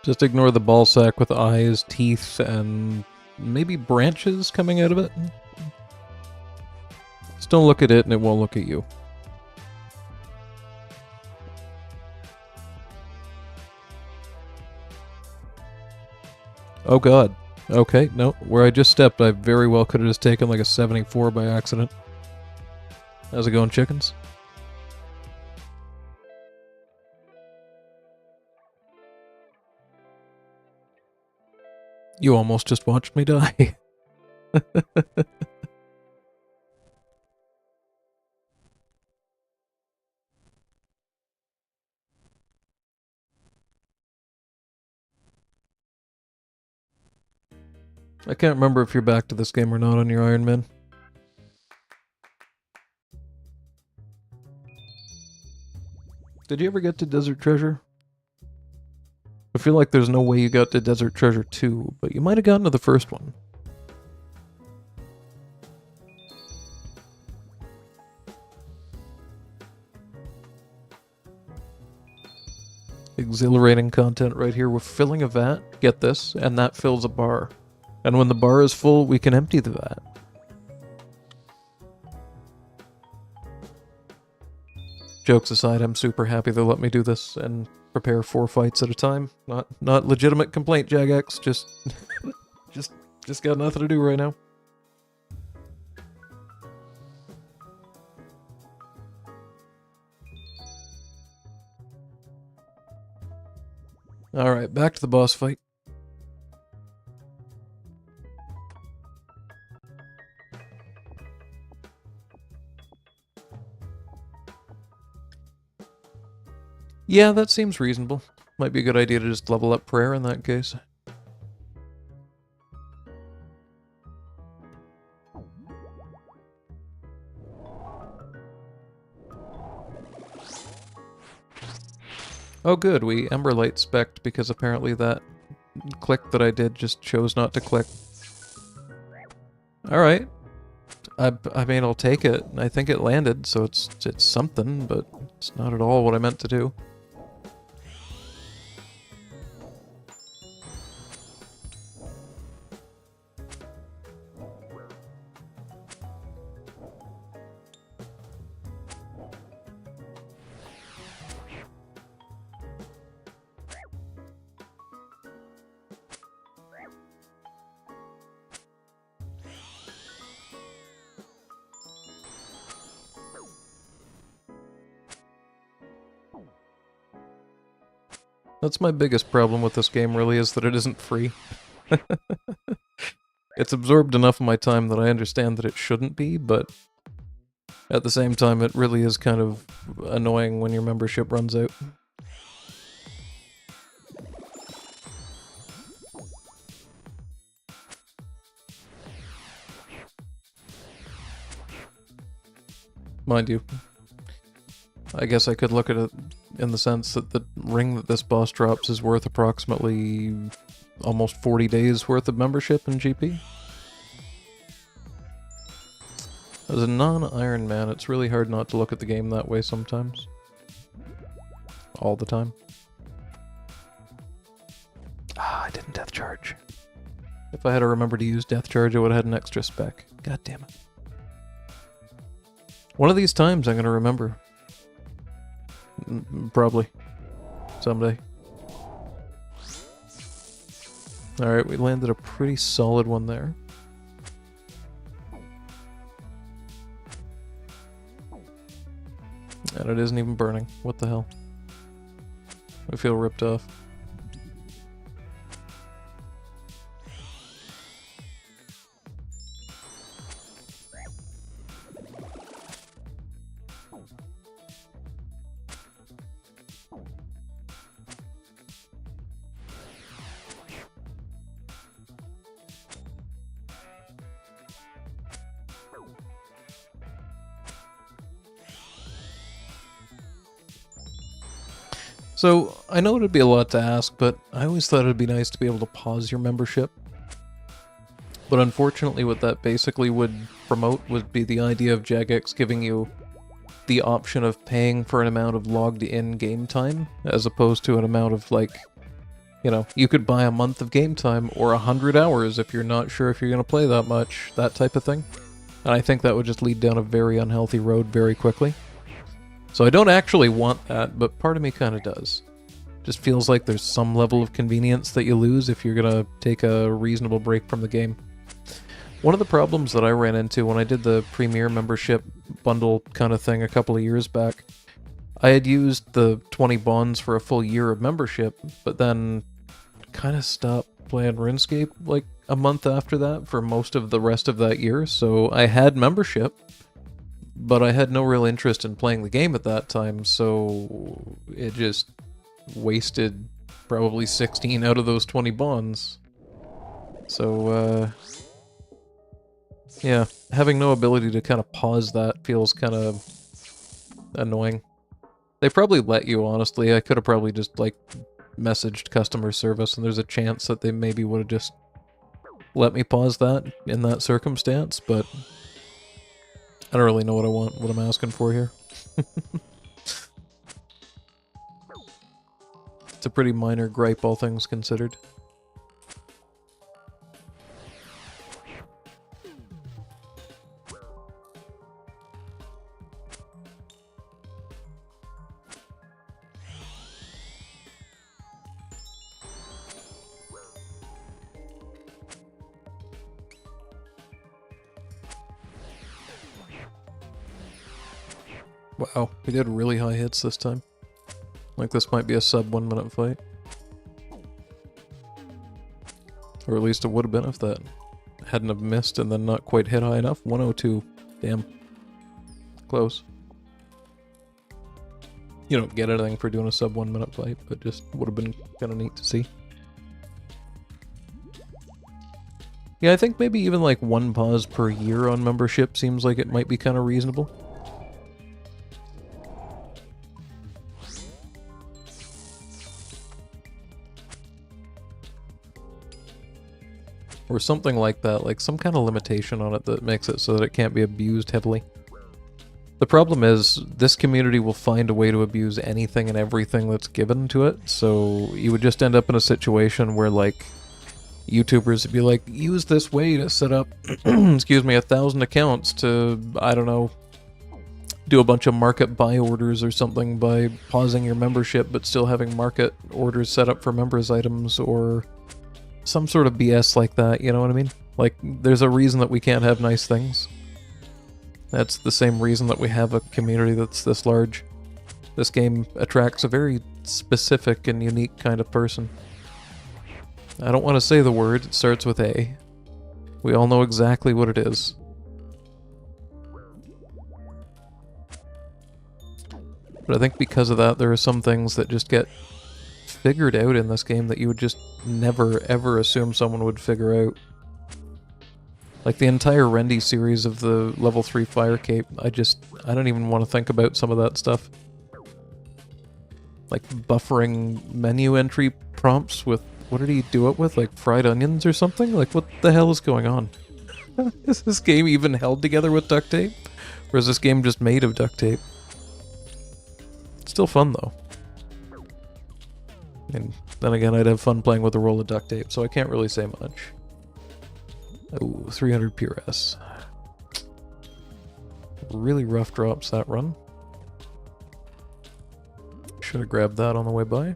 Just ignore the ball sack with eyes, teeth, and maybe branches coming out of it. Just don't look at it and it won't look at you. Oh god. Okay, no, where I just stepped I very well could have just taken like a 74 by accident. How's it going, chickens? You almost just watched me die. I can't remember if you're back to this game or not on your Iron Man. Did you ever get to Desert Treasure? I feel like there's no way you got to Desert Treasure 2, but you might have gotten to the first one. Exhilarating content right here. We're filling a vat, get this, and that fills a bar. And when the bar is full, we can empty the vat. Jokes aside, I'm super happy they let me do this and prepare 4 fights at a time. Not legitimate complaint, Jagex. Just just got nothing to do right now. Alright, back to the boss fight. Yeah, that seems reasonable. Might be a good idea to just level up prayer in that case. Oh good, we Emberlight spec'd because apparently that click that I did just chose not to click. Alright. I mean, I'll take it. I think it landed, so it's something, but it's not at all what I meant to do. That's my biggest problem with this game, really, is that it isn't free. It's absorbed enough of my time that I understand that it shouldn't be, but at the same time, it really is kind of annoying when your membership runs out. Mind you, I guess I could look at it in the sense that the ring that this boss drops is worth approximately almost 40 days worth of membership in GP. As a non-Iron Man, it's really hard not to look at the game that way sometimes. All the time. Ah, I didn't death charge. If I had to remember to use death charge, I would have had an extra spec. God damn it. One of these times I'm going to remember. Probably. Someday. Alright, we landed a pretty solid one there. And it isn't even burning. What the hell? I feel ripped off. So, I know it'd be a lot to ask, but I always thought it'd be nice to be able to pause your membership. But unfortunately what that basically would promote would be the idea of Jagex giving you the option of paying for an amount of logged in game time, as opposed to an amount of, like, you know, you could buy a month of game time or 100 hours if you're not sure if you're going to play that much, that type of thing. And I think that would just lead down a very unhealthy road very quickly. So I don't actually want that, but part of me kind of does. Just feels like there's some level of convenience that you lose if you're gonna take a reasonable break from the game. One of the problems that I ran into when I did the Premier membership bundle kind of thing a couple of years back, I had used the 20 bonds for a full year of membership, but then kind of stopped playing RuneScape like a month after that for most of the rest of that year, so I had membership, but I had no real interest in playing the game at that time, so it just wasted probably 16 out of those 20 bonds. So, yeah, having no ability to kind of pause that feels kind of annoying. They probably let you, honestly. I could have probably just, like, messaged customer service, and there's a chance that they maybe would have just let me pause that in that circumstance, but I don't really know what I want, what I'm asking for here. It's a pretty minor gripe, all things considered. Wow, we did really high hits this time. Like this might be a sub 1 minute fight. Or at least it would have been if that hadn't have missed and then not quite hit high enough. 102. Damn. Close. You don't get anything for doing a sub 1 minute fight, but just would have been kind of neat to see. Yeah, I think maybe even like 1 pause per year on membership seems like it might be kind of reasonable. Or something like that, like some kind of limitation on it that makes it so that it can't be abused heavily. The problem is, this community will find a way to abuse anything and everything that's given to it, so you would just end up in a situation where, like, YouTubers would be like, use this way to set up, excuse me, 1,000 accounts to, I don't know, do a bunch of market buy orders or something by pausing your membership but still having market orders set up for members items, or some sort of BS like that, you know what I mean? Like, there's a reason that we can't have nice things. That's the same reason that we have a community that's this large. This game attracts a very specific and unique kind of person. I don't want to say the word, it starts with A. We all know exactly what it is. But I think because of that, there are some things that just get figured out in this game that you would just never, ever assume someone would figure out. Like the entire Rendy series of the level 3 Fire Cape, I don't even want to think about some of that stuff. Like buffering menu entry prompts with, what did he do it with? Like fried onions or something? Like what the hell is going on? Is this game even held together with duct tape? Or is this game just made of duct tape? It's still fun though. And then again, I'd have fun playing with a roll of duct tape, so I can't really say much. Oh, 300 PRS. Really rough drops that run. Should have grabbed that on the way by.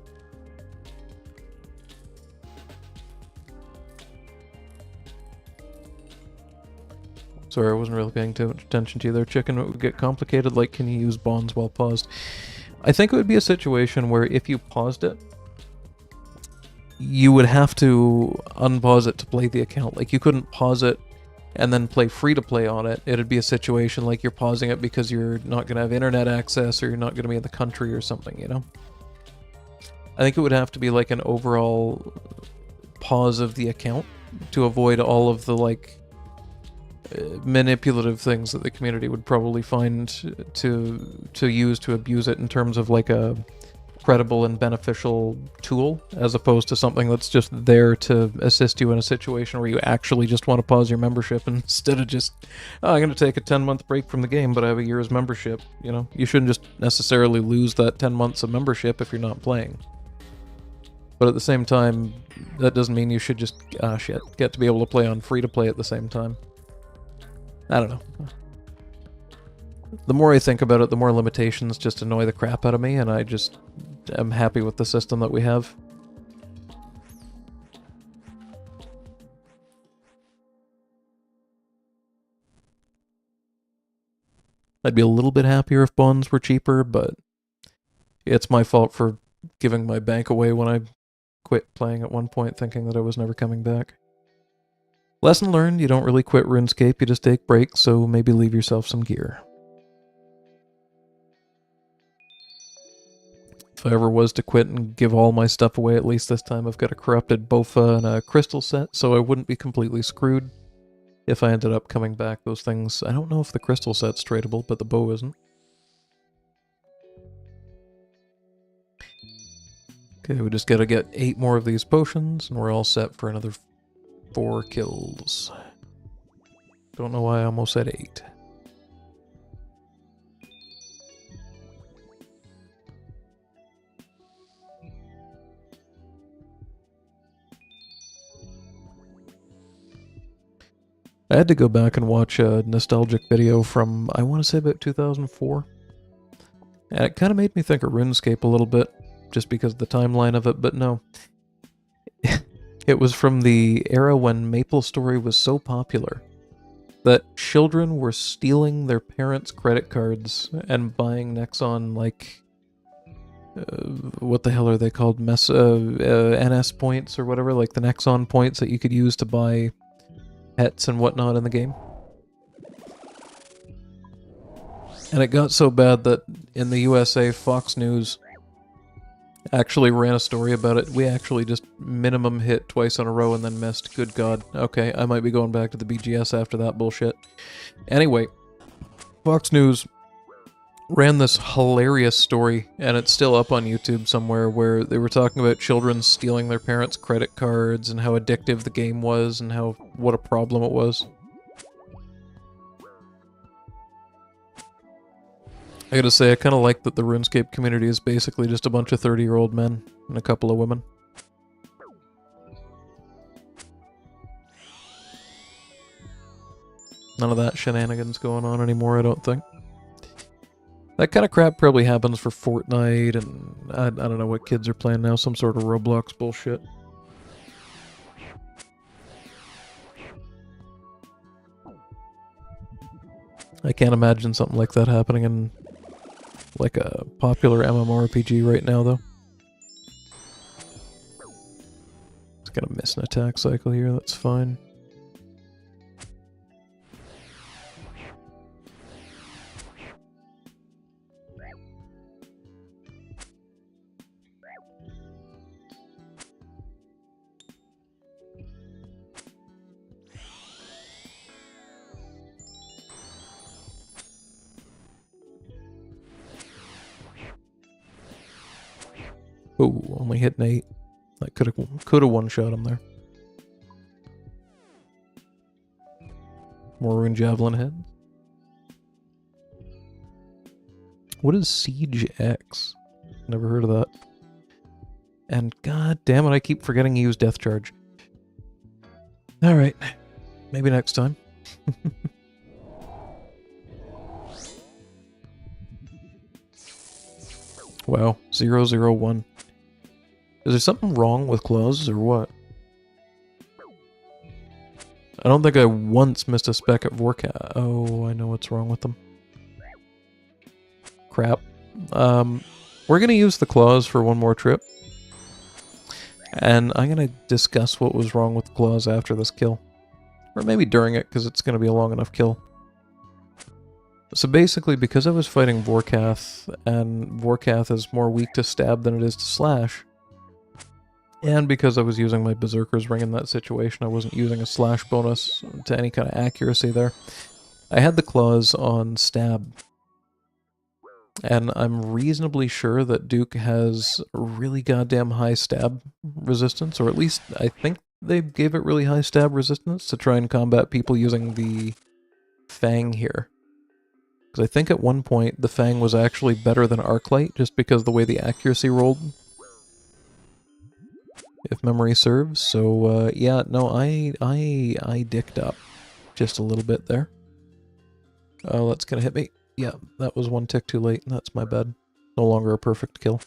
Sorry, I wasn't really paying too much attention to you there, chicken. It would get complicated, like can you use bonds while paused? I think it would be a situation where if you paused it, you would have to unpause it to play the account. Like, you couldn't pause it and then play free-to-play on it. It'd be a situation like you're pausing it because you're not going to have internet access or you're not going to be in the country or something, you know? I think it would have to be like an overall pause of the account to avoid all of the, like, manipulative things that the community would probably find to use to abuse it in terms of, like, a credible and beneficial tool, as opposed to something that's just there to assist you in a situation where you actually just want to pause your membership instead of just, oh, I'm going to take a 10-month break from the game, but I have a year's membership, you know? You shouldn't just necessarily lose that 10 months of membership if you're not playing. But at the same time, that doesn't mean you should just, get to be able to play on free-to-play at the same time. I don't know. The more I think about it, the more limitations just annoy the crap out of me, and I just am happy with the system that we have. I'd be a little bit happier if bonds were cheaper, but it's my fault for giving my bank away when I quit playing at one point, thinking that I was never coming back. Lesson learned, you don't really quit RuneScape, you just take breaks, so maybe leave yourself some gear. If I ever was to quit and give all my stuff away, at least this time I've got a corrupted Bofa and a crystal set, so I wouldn't be completely screwed if I ended up coming back. Those things, I don't know if the crystal set's tradable, but the bow isn't. Okay, we just gotta get 8 more of these potions, and we're all set for another 4 kills. Don't know why I almost said 8. I had to go back and watch a nostalgic video from, I want to say about 2004. And it kind of made me think of RuneScape a little bit, just because of the timeline of it, but no. It was from the era when MapleStory was so popular that children were stealing their parents' credit cards and buying Nexon, like, what the hell are they called? NS points or whatever, like the Nexon points that you could use to buy pets and whatnot in the game. And it got so bad that in the USA, Fox News actually ran a story about it. We actually just minimum hit twice in a row and then missed. Good God. Okay, I might be going back to the BGS after that bullshit. Anyway, Fox News ran this hilarious story, and it's still up on YouTube somewhere, where they were talking about children stealing their parents' credit cards and how addictive the game was and what a problem it was. I gotta say, I kind of like that the RuneScape community is basically just a bunch of 30-year-old men and a couple of women. None of that shenanigans going on anymore, I don't think. That kind of crap probably happens for Fortnite, and I don't know what kids are playing now, some sort of Roblox bullshit. I can't imagine something like that happening in like a popular MMORPG right now, though. It's gonna miss an attack cycle here, that's fine. Oh, only hit an 8. That could have one-shot him there. More rune javelin heads. What is Siege X? Never heard of that. And god damn it, I keep forgetting to use Death Charge. Alright. Maybe next time. Wow. 001. Is there something wrong with claws, or what? I don't think I once missed a spec at Vorcat. Oh, I know what's wrong with them. Crap. We're gonna use the claws for one more trip. And I'm gonna discuss what was wrong with the claws after this kill. Or maybe during it, because it's gonna be a long enough kill. So basically, because I was fighting Vorkath, and Vorkath is more weak to stab than it is to slash, and because I was using my Berserker's Ring in that situation, I wasn't using a slash bonus to any kind of accuracy there. I had the claws on stab. And I'm reasonably sure that Duke has really goddamn high stab resistance, or at least I think they gave it really high stab resistance to try and combat people using the Fang here. Because I think at one point the Fang was actually better than Arclight, just because of the way the accuracy rolled. If memory serves. So yeah, no, I dicked up just a little bit there. Oh, that's gonna hit me. Yeah, that was one tick too late. That's my bad. No longer a perfect kill.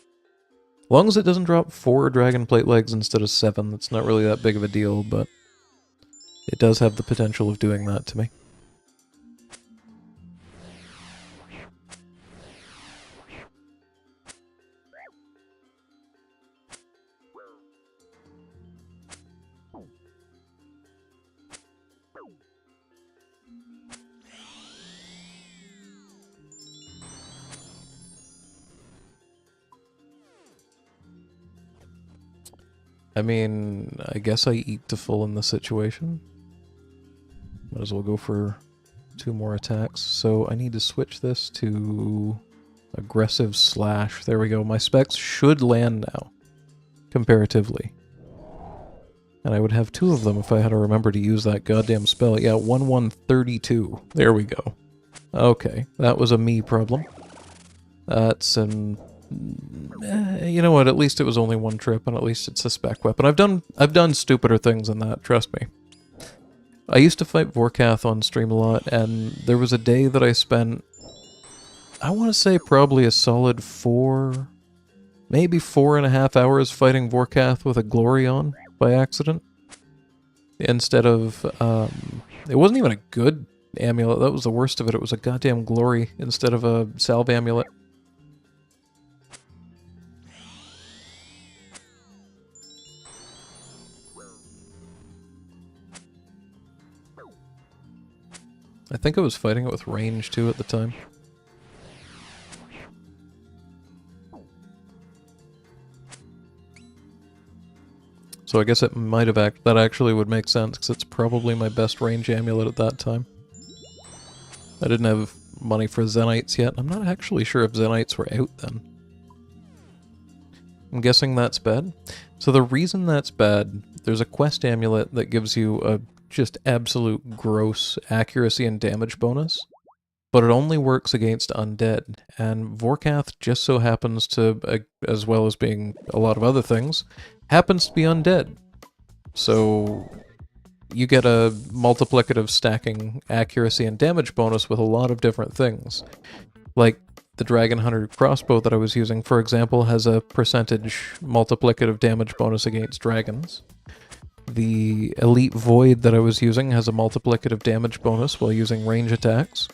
As long as it doesn't drop 4 dragon plate legs instead of 7, that's not really that big of a deal, but it does have the potential of doing that to me. I mean, I guess I eat to full in this situation. Might as well go for 2 more attacks. So I need to switch this to aggressive slash. There we go. My specs should land now, comparatively. And I would have 2 of them if I had to remember to use that goddamn spell. Yeah, 1132. There we go. Okay, that was a me problem. That's an... you know what, at least it was only 1 trip, and at least it's a spec weapon. I've done stupider things than that, trust me. I used to fight Vorkath on stream a lot, and there was a day that I spent, I want to say probably a solid 4, maybe 4.5 hours fighting Vorkath with a glory on, by accident. Instead of, it wasn't even a good amulet, that was the worst of it, it was a goddamn glory instead of a salve amulet. I think I was fighting it with range too at the time. So I guess it might have that actually would make sense, because it's probably my best range amulet at that time. I didn't have money for Zenites yet. I'm not actually sure if Zenites were out then. I'm guessing that's bad. So the reason that's bad, there's a quest amulet that gives you a just absolute gross accuracy and damage bonus, but it only works against undead, and Vorkath just so happens to, as well as being a lot of other things, happens to be undead. So you get a multiplicative stacking accuracy and damage bonus with a lot of different things. Like the Dragon Hunter crossbow that I was using, for example, has a percentage multiplicative damage bonus against dragons. The Elite Void that I was using has a multiplicative damage bonus while using range attacks.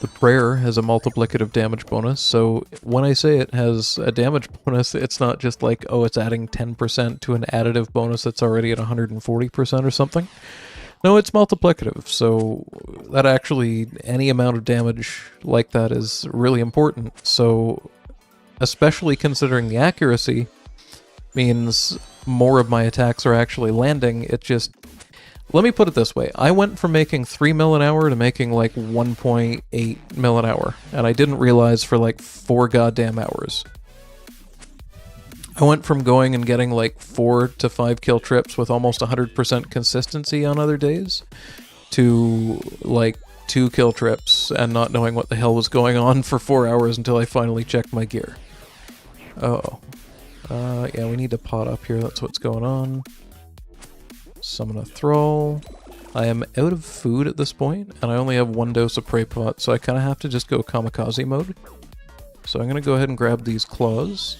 The Prayer has a multiplicative damage bonus, so when I say it has a damage bonus, it's not just like, oh, it's adding 10% to an additive bonus that's already at 140% or something. No, it's multiplicative, so that actually, any amount of damage like that is really important. So, especially considering the accuracy, means more of my attacks are actually landing. It just... Let me put it this way. I went from making 3 mil an hour to making like 1.8 mil an hour, and I didn't realize for like 4 goddamn hours. I went from going and getting like 4 to 5 kill trips with almost 100% consistency on other days to like 2 kill trips and not knowing what the hell was going on for 4 hours until I finally checked my gear. Uh-oh. Yeah, we need to pot up here. That's what's going on. Summon a Thrall. I am out of food at this point, and I only have 1 dose of Prey Pot, so I kind of have to just go kamikaze mode. So I'm going to go ahead and grab these claws.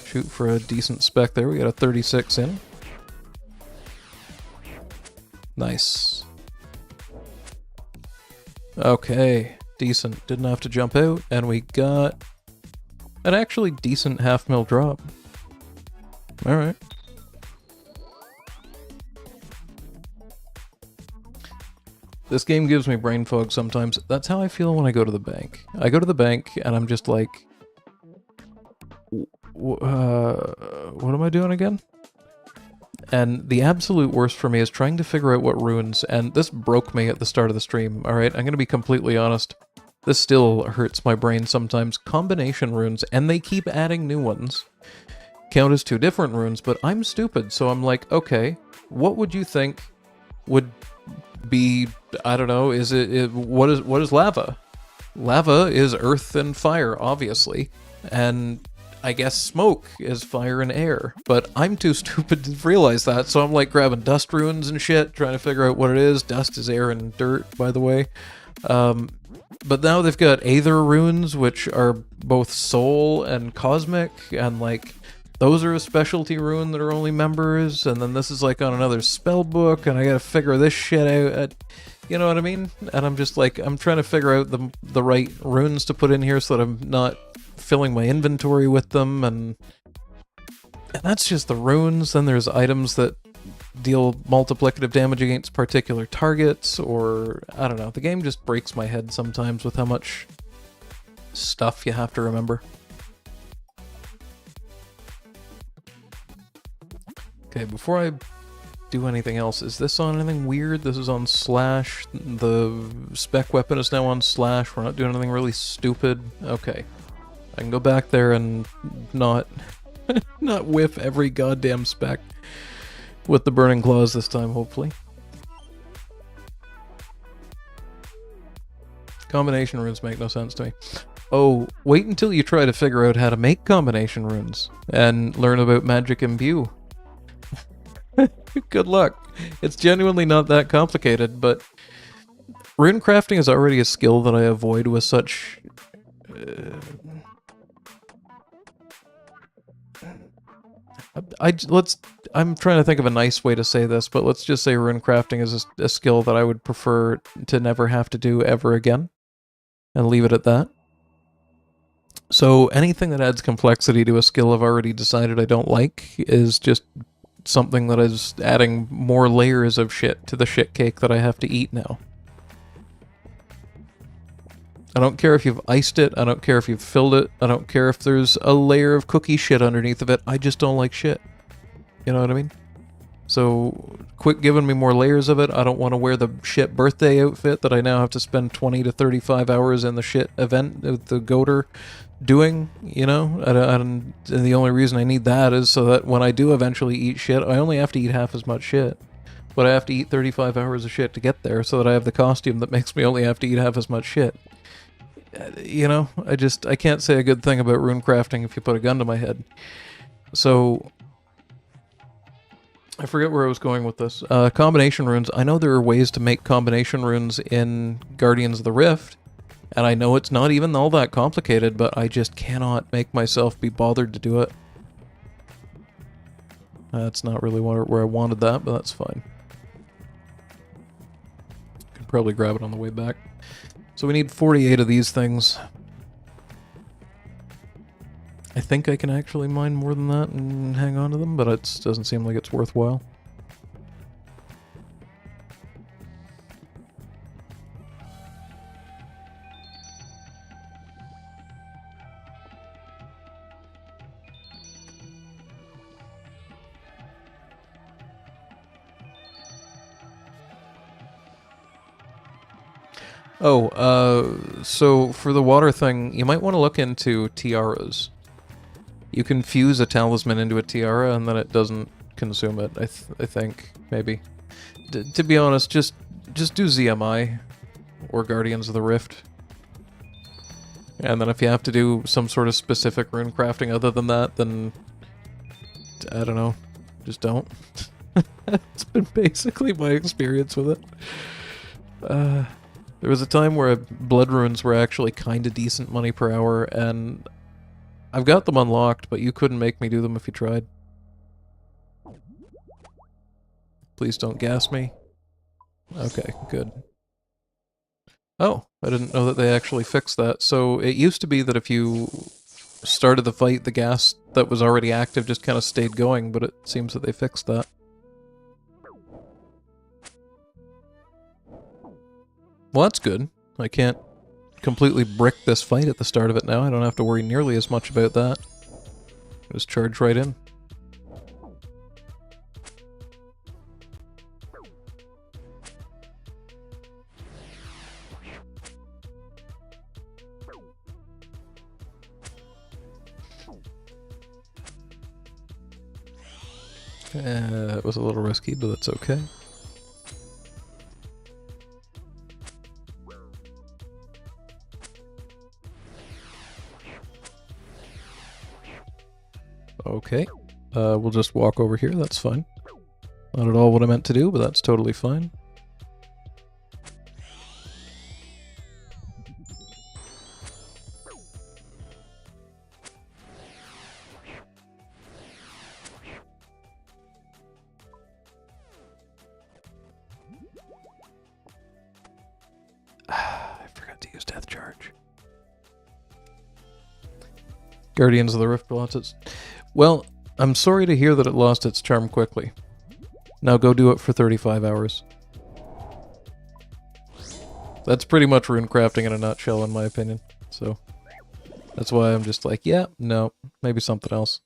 Shoot for a decent spec there. We got a 36 in. Nice. Okay, decent. Didn't have to jump out, and we got an actually decent half-mil drop. Alright. This game gives me brain fog sometimes. That's how I feel when I go to the bank. I go to the bank and I'm just like... what am I doing again? And the absolute worst for me is trying to figure out what runes, and this broke me at the start of the stream, alright? I'm gonna be completely honest. This still hurts my brain sometimes. Combination runes, and they keep adding new ones, count as 2 different runes, but I'm stupid, so I'm like, okay, what would you think would be, I don't know, what is lava? Lava is earth and fire, obviously, and I guess smoke is fire and air, but I'm too stupid to realize that, so I'm like grabbing dust runes and shit, trying to figure out what it is. Dust is air and dirt, by the way. But now they've got Aether runes, which are both soul and cosmic, and like, those are a specialty rune that are only members, and then this is like on another spell book, and I gotta figure this shit out. You know what I mean? And I'm just like, I'm trying to figure out the right runes to put in here so that I'm not filling my inventory with them, and that's just the runes. Then there's items that deal multiplicative damage against particular targets, or I don't know. The game just breaks my head sometimes with how much stuff you have to remember. Okay, before I do anything else, is this on anything weird? This is on slash. The spec weapon is now on slash. We're not doing anything really stupid. Okay. I can go back there and not not whiff every goddamn spec with the burning claws this time, hopefully. Combination runes make no sense to me. Oh, wait until you try to figure out how to make combination runes and learn about magic imbue. Good luck. It's genuinely not that complicated, but rune crafting is already a skill that I avoid with such... I'm trying to think of a nice way to say this, but let's just say rune crafting is a skill that I would prefer to never have to do ever again, and leave it at that. So anything that adds complexity to a skill I've already decided I don't like is just something that is adding more layers of shit to the shit cake that I have to eat now. I don't care if you've iced it, I don't care if you've filled it, I don't care if there's a layer of cookie shit underneath of it, I just don't like shit. You know what I mean? So, quit giving me more layers of it. I don't want to wear the shit birthday outfit that I now have to spend 20 to 35 hours in the shit event with the goater doing, you know? And the only reason I need that is so that when I do eventually eat shit, I only have to eat half as much shit. But I have to eat 35 hours of shit to get there so that I have the costume that makes me only have to eat half as much shit. You know, I can't say a good thing about rune crafting if you put a gun to my head. So, I forget where I was going with this. Combination runes. I know there are ways to make combination runes in Guardians of the Rift, and I know it's not even all that complicated, but I just cannot make myself be bothered to do it. That's not really where I wanted that, but that's fine. Could probably grab it on the way back. So we need 48 of these things. I think I can actually mine more than that and hang on to them, but it doesn't seem like it's worthwhile. So for the water thing, you might want to look into tiaras. You can fuse a talisman into a tiara and then it doesn't consume it, I think, maybe. To be honest, just do ZMI or Guardians of the Rift. And then if you have to do some sort of specific rune crafting other than that, then I don't know, just don't. It's been basically my experience with it. There was a time where blood runes were actually kind of decent money per hour, and I've got them unlocked, but you couldn't make me do them if you tried. Please don't gas me. Okay, good. Oh, I didn't know that they actually fixed that. So it used to be that if you started the fight, the gas that was already active just kind of stayed going, but it seems that they fixed that. Well, that's good. I can't completely brick this fight at the start of it now. I don't have to worry nearly as much about that. Just charge right in. It was a little risky, but that's okay. Okay, we'll just walk over here, that's fine. Not at all what I meant to do, but that's totally fine. I forgot to use Death Charge. Guardians of the Rift lost its... Well, I'm sorry to hear that it lost its charm quickly. Now go do it for 35 hours. That's pretty much rune crafting in a nutshell, in my opinion. So, that's why I'm just like, yeah, no, maybe something else.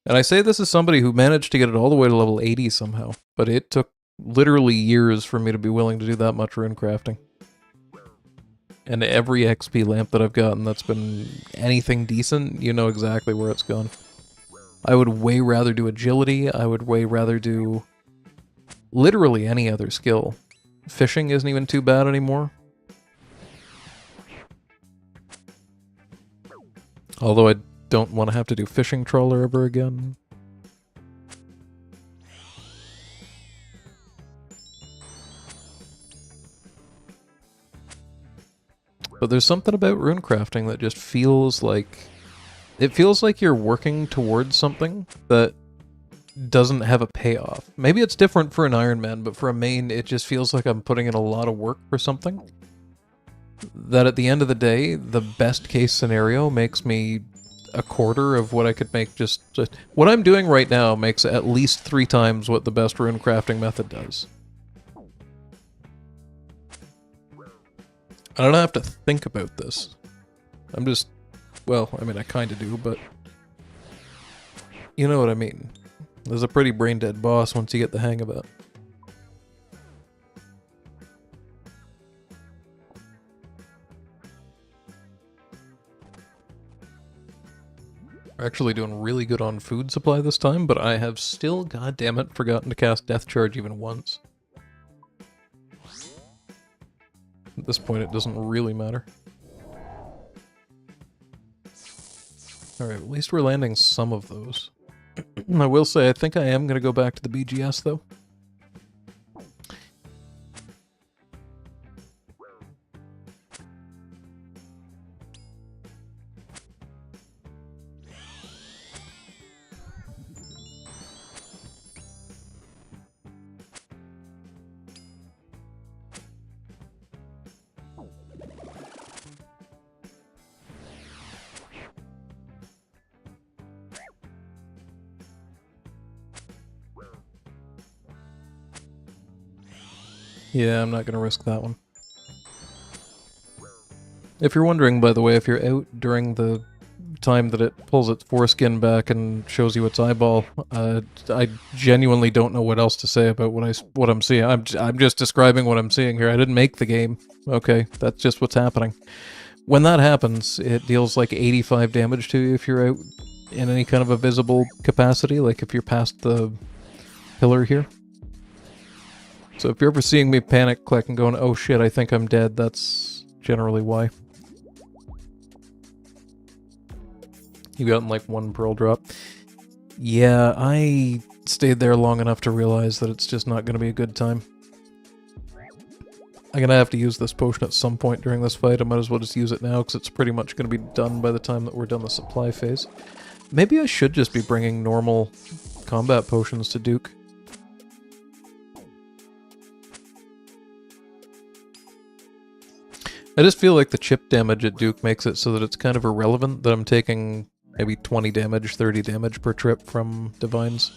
And I say this as somebody who managed to get it all the way to level 80 somehow, but it took literally years for me to be willing to do that much rune crafting. And every XP lamp that I've gotten that's been anything decent, you know exactly where it's gone. I would way rather do agility, I would way rather do literally any other skill. Fishing isn't even too bad anymore. Although I don't want to have to do fishing trawler ever again. But there's something about rune crafting that just feels like... It feels like you're working towards something that doesn't have a payoff. Maybe it's different for an Iron Man, but for a main, it just feels like I'm putting in a lot of work for something. That at the end of the day, the best case scenario makes me a quarter of what I could make just... What I'm doing right now makes at least 3 times what the best rune crafting method does. I don't have to think about this. I'm just... Well, I mean, I kind of do, but... You know what I mean. There's a pretty brain-dead boss once you get the hang of it. We're actually doing really good on food supply this time, but I have still, goddammit, forgotten to cast Death Charge even once. At this point, it doesn't really matter. Alright, at least we're landing some of those. I will say, I think I am going to go back to the BGS, though. Yeah, I'm not going to risk that one. If you're wondering, by the way, if you're out during the time that it pulls its foreskin back and shows you its eyeball, I genuinely don't know what else to say about what I'm seeing. I'm just describing what I'm seeing here. I didn't make the game. Okay, that's just what's happening. When that happens, it deals like 85 damage to you if you're out in any kind of a visible capacity, like if you're past the pillar here. So if you're ever seeing me panic click and going, oh shit, I think I'm dead, that's generally why. You got like one pearl drop. Yeah, I stayed there long enough to realize that it's just not going to be a good time. I'm going to have to use this potion at some point during this fight. I might as well just use it now because it's pretty much going to be done by the time that we're done the supply phase. Maybe I should just be bringing normal combat potions to Duke. I just feel like the chip damage at Duke makes it so that it's kind of irrelevant that I'm taking maybe 20 damage, 30 damage per trip from Divines.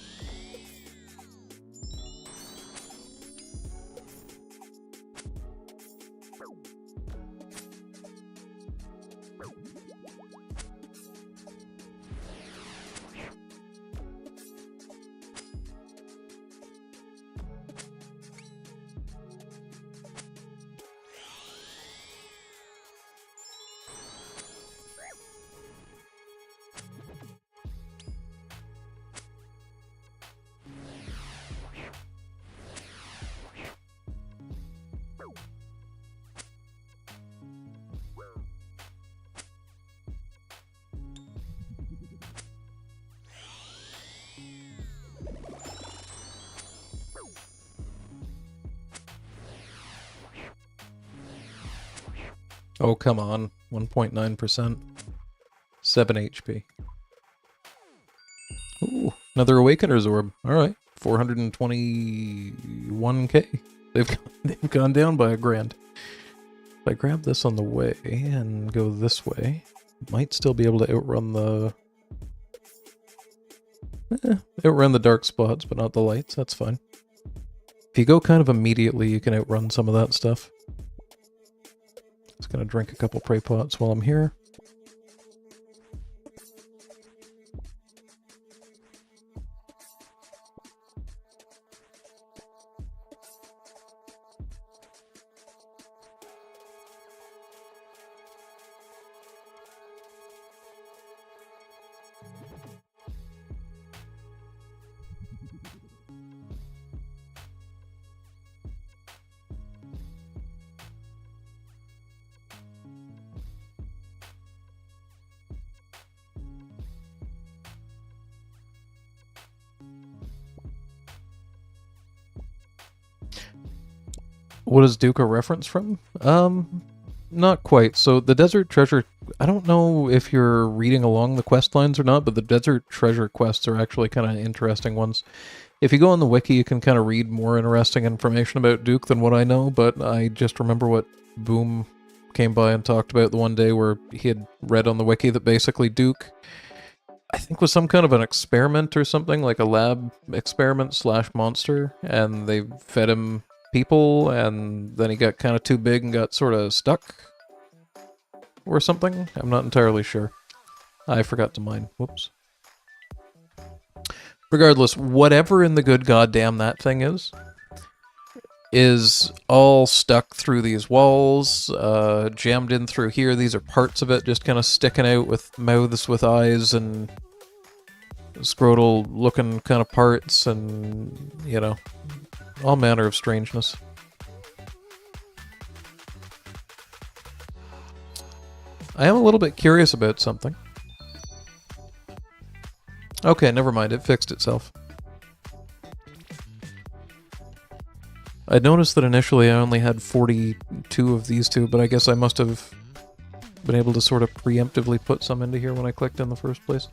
Oh, come on. 1.9%. 7 HP. Ooh, another Awakener's Orb. Alright. 421k. They've gone down by $1,000. If I grab this on the way and go this way, might still be able to outrun the... outrun the dark spots, but not the lights. That's fine. If you go kind of immediately, you can outrun some of that stuff. Just gonna drink a couple prey pots while I'm here. What is Duke a reference from? Not quite. So the Desert Treasure, I don't know if you're reading along the quest lines or not, but the Desert Treasure quests are actually kind of interesting ones. If you go on the wiki, you can kind of read more interesting information about Duke than what I know, but I just remember what Boom came by and talked about the one day where he had read on the wiki that basically Duke, I think, was some kind of an experiment or something, like a lab experiment / monster, and they fed him people, and then he got kind of too big and got sort of stuck or something. I'm not entirely sure. I forgot to mine. Whoops. Regardless, whatever in the good goddamn that thing is all stuck through these walls, jammed in through here. These are parts of it just kind of sticking out with mouths with eyes and scrotal looking kind of parts and, you know, all manner of strangeness. I am a little bit curious about something. Okay, never mind, it fixed itself. I noticed that initially I only had 42 of these two, but I guess I must have been able to sort of preemptively put some into here when I clicked in the first place.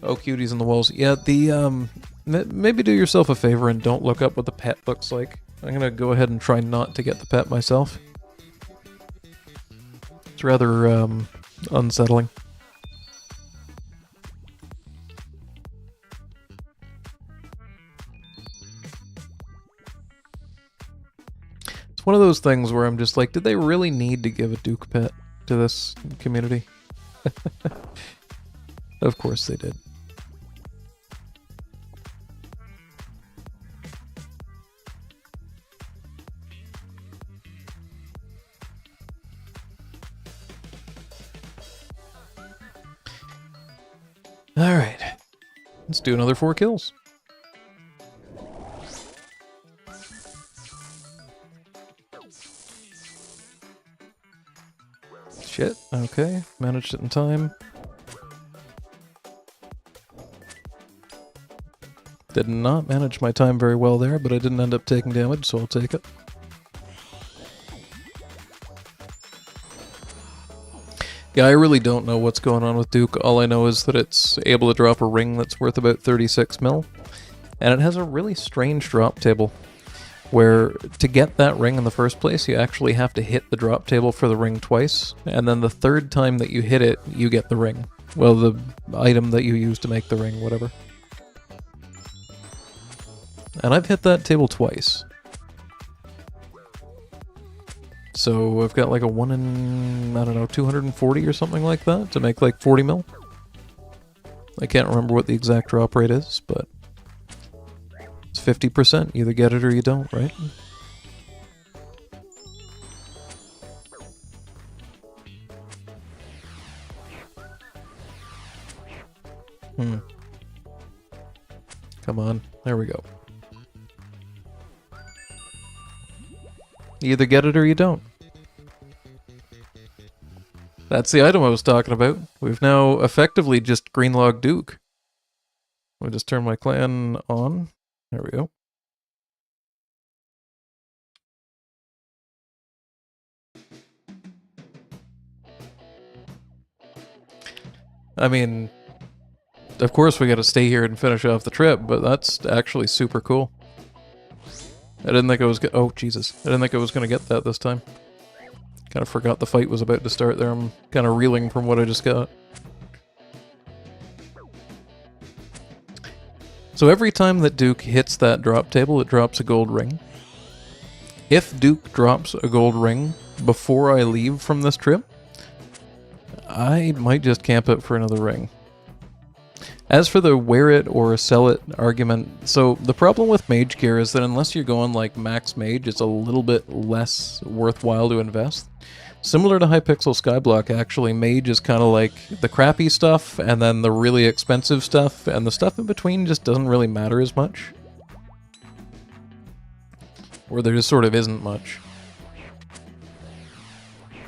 Oh, cuties in the walls. Yeah, the, maybe do yourself a favor and don't look up what the pet looks like. I'm gonna go ahead and try not to get the pet myself. It's rather, unsettling. It's one of those things where I'm just like, did they really need to give a Duke pet to this community? Of course they did. Alright. Let's do another 4 kills. Shit, okay. Managed it in time. Did not manage my time very well there, but I didn't end up taking damage, so I'll take it. Yeah, I really don't know what's going on with Duke. All I know is that it's able to drop a ring that's worth about 36 mil, and it has a really strange drop table, where to get that ring in the first place, you actually have to hit the drop table for the ring twice, and then the third time that you hit it, you get the ring. Well, the item that you use to make the ring, whatever. And I've hit that table twice. So I've got like a 1 in, I don't know, 240 or something like that to make like 40 mil. I can't remember what the exact drop rate is, but it's 50%. Either get it or you don't, right? Come on. There we go. You either get it or you don't. That's the item I was talking about. We've now effectively just greenlogged Duke. I'll just turn my clan on. There we go. I mean, of course we gotta stay here and finish off the trip, but that's actually super cool. I didn't think I was oh, Jesus. I didn't think I was gonna get that this time. Kind of forgot the fight was about to start there. I'm kind of reeling from what I just got. So every time that Duke hits that drop table, it drops a gold ring. If Duke drops a gold ring before I leave from this trip, I might just camp it for another ring. As for the wear it or sell it argument, so the problem with mage gear is that unless you're going like max mage, it's a little bit less worthwhile to invest. Similar to Hypixel Skyblock, actually, mage is kind of like the crappy stuff, and then the really expensive stuff, and the stuff in between just doesn't really matter as much. Or there just sort of isn't much.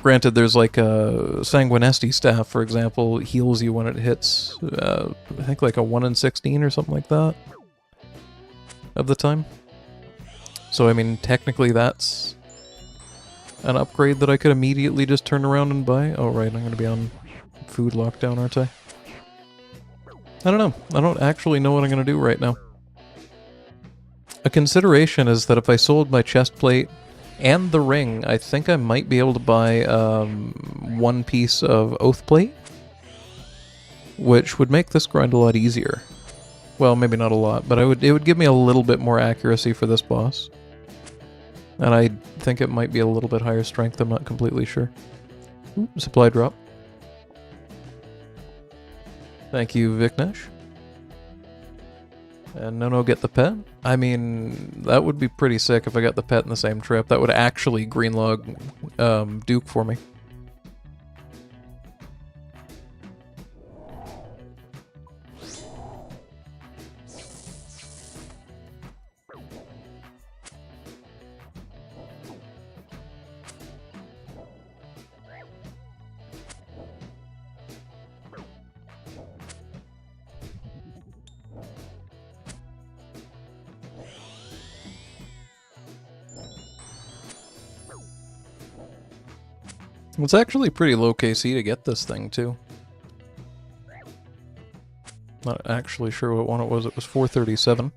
Granted, there's like a Sanguinesti staff, for example, heals you when it hits, I think like a 1 in 16 or something like that of the time. So, I mean, technically that's an upgrade that I could immediately just turn around and buy. Oh, right, I'm going to be on food lockdown, aren't I? I don't know. I don't actually know what I'm going to do right now. A consideration is that if I sold my chest plate and the ring, I think I might be able to buy one piece of oath plate, which would make this grind a lot easier. Well, maybe not a lot, but it would give me a little bit more accuracy for this boss. And I think it might be a little bit higher strength, I'm not completely sure. Ooh, supply drop. Thank you, Viknesh. And no get the pet? I mean, that would be pretty sick if I got the pet in the same trip. That would actually greenlog Duke for me. It's actually pretty low KC to get this thing, too. Not actually sure what one it was. It was 437.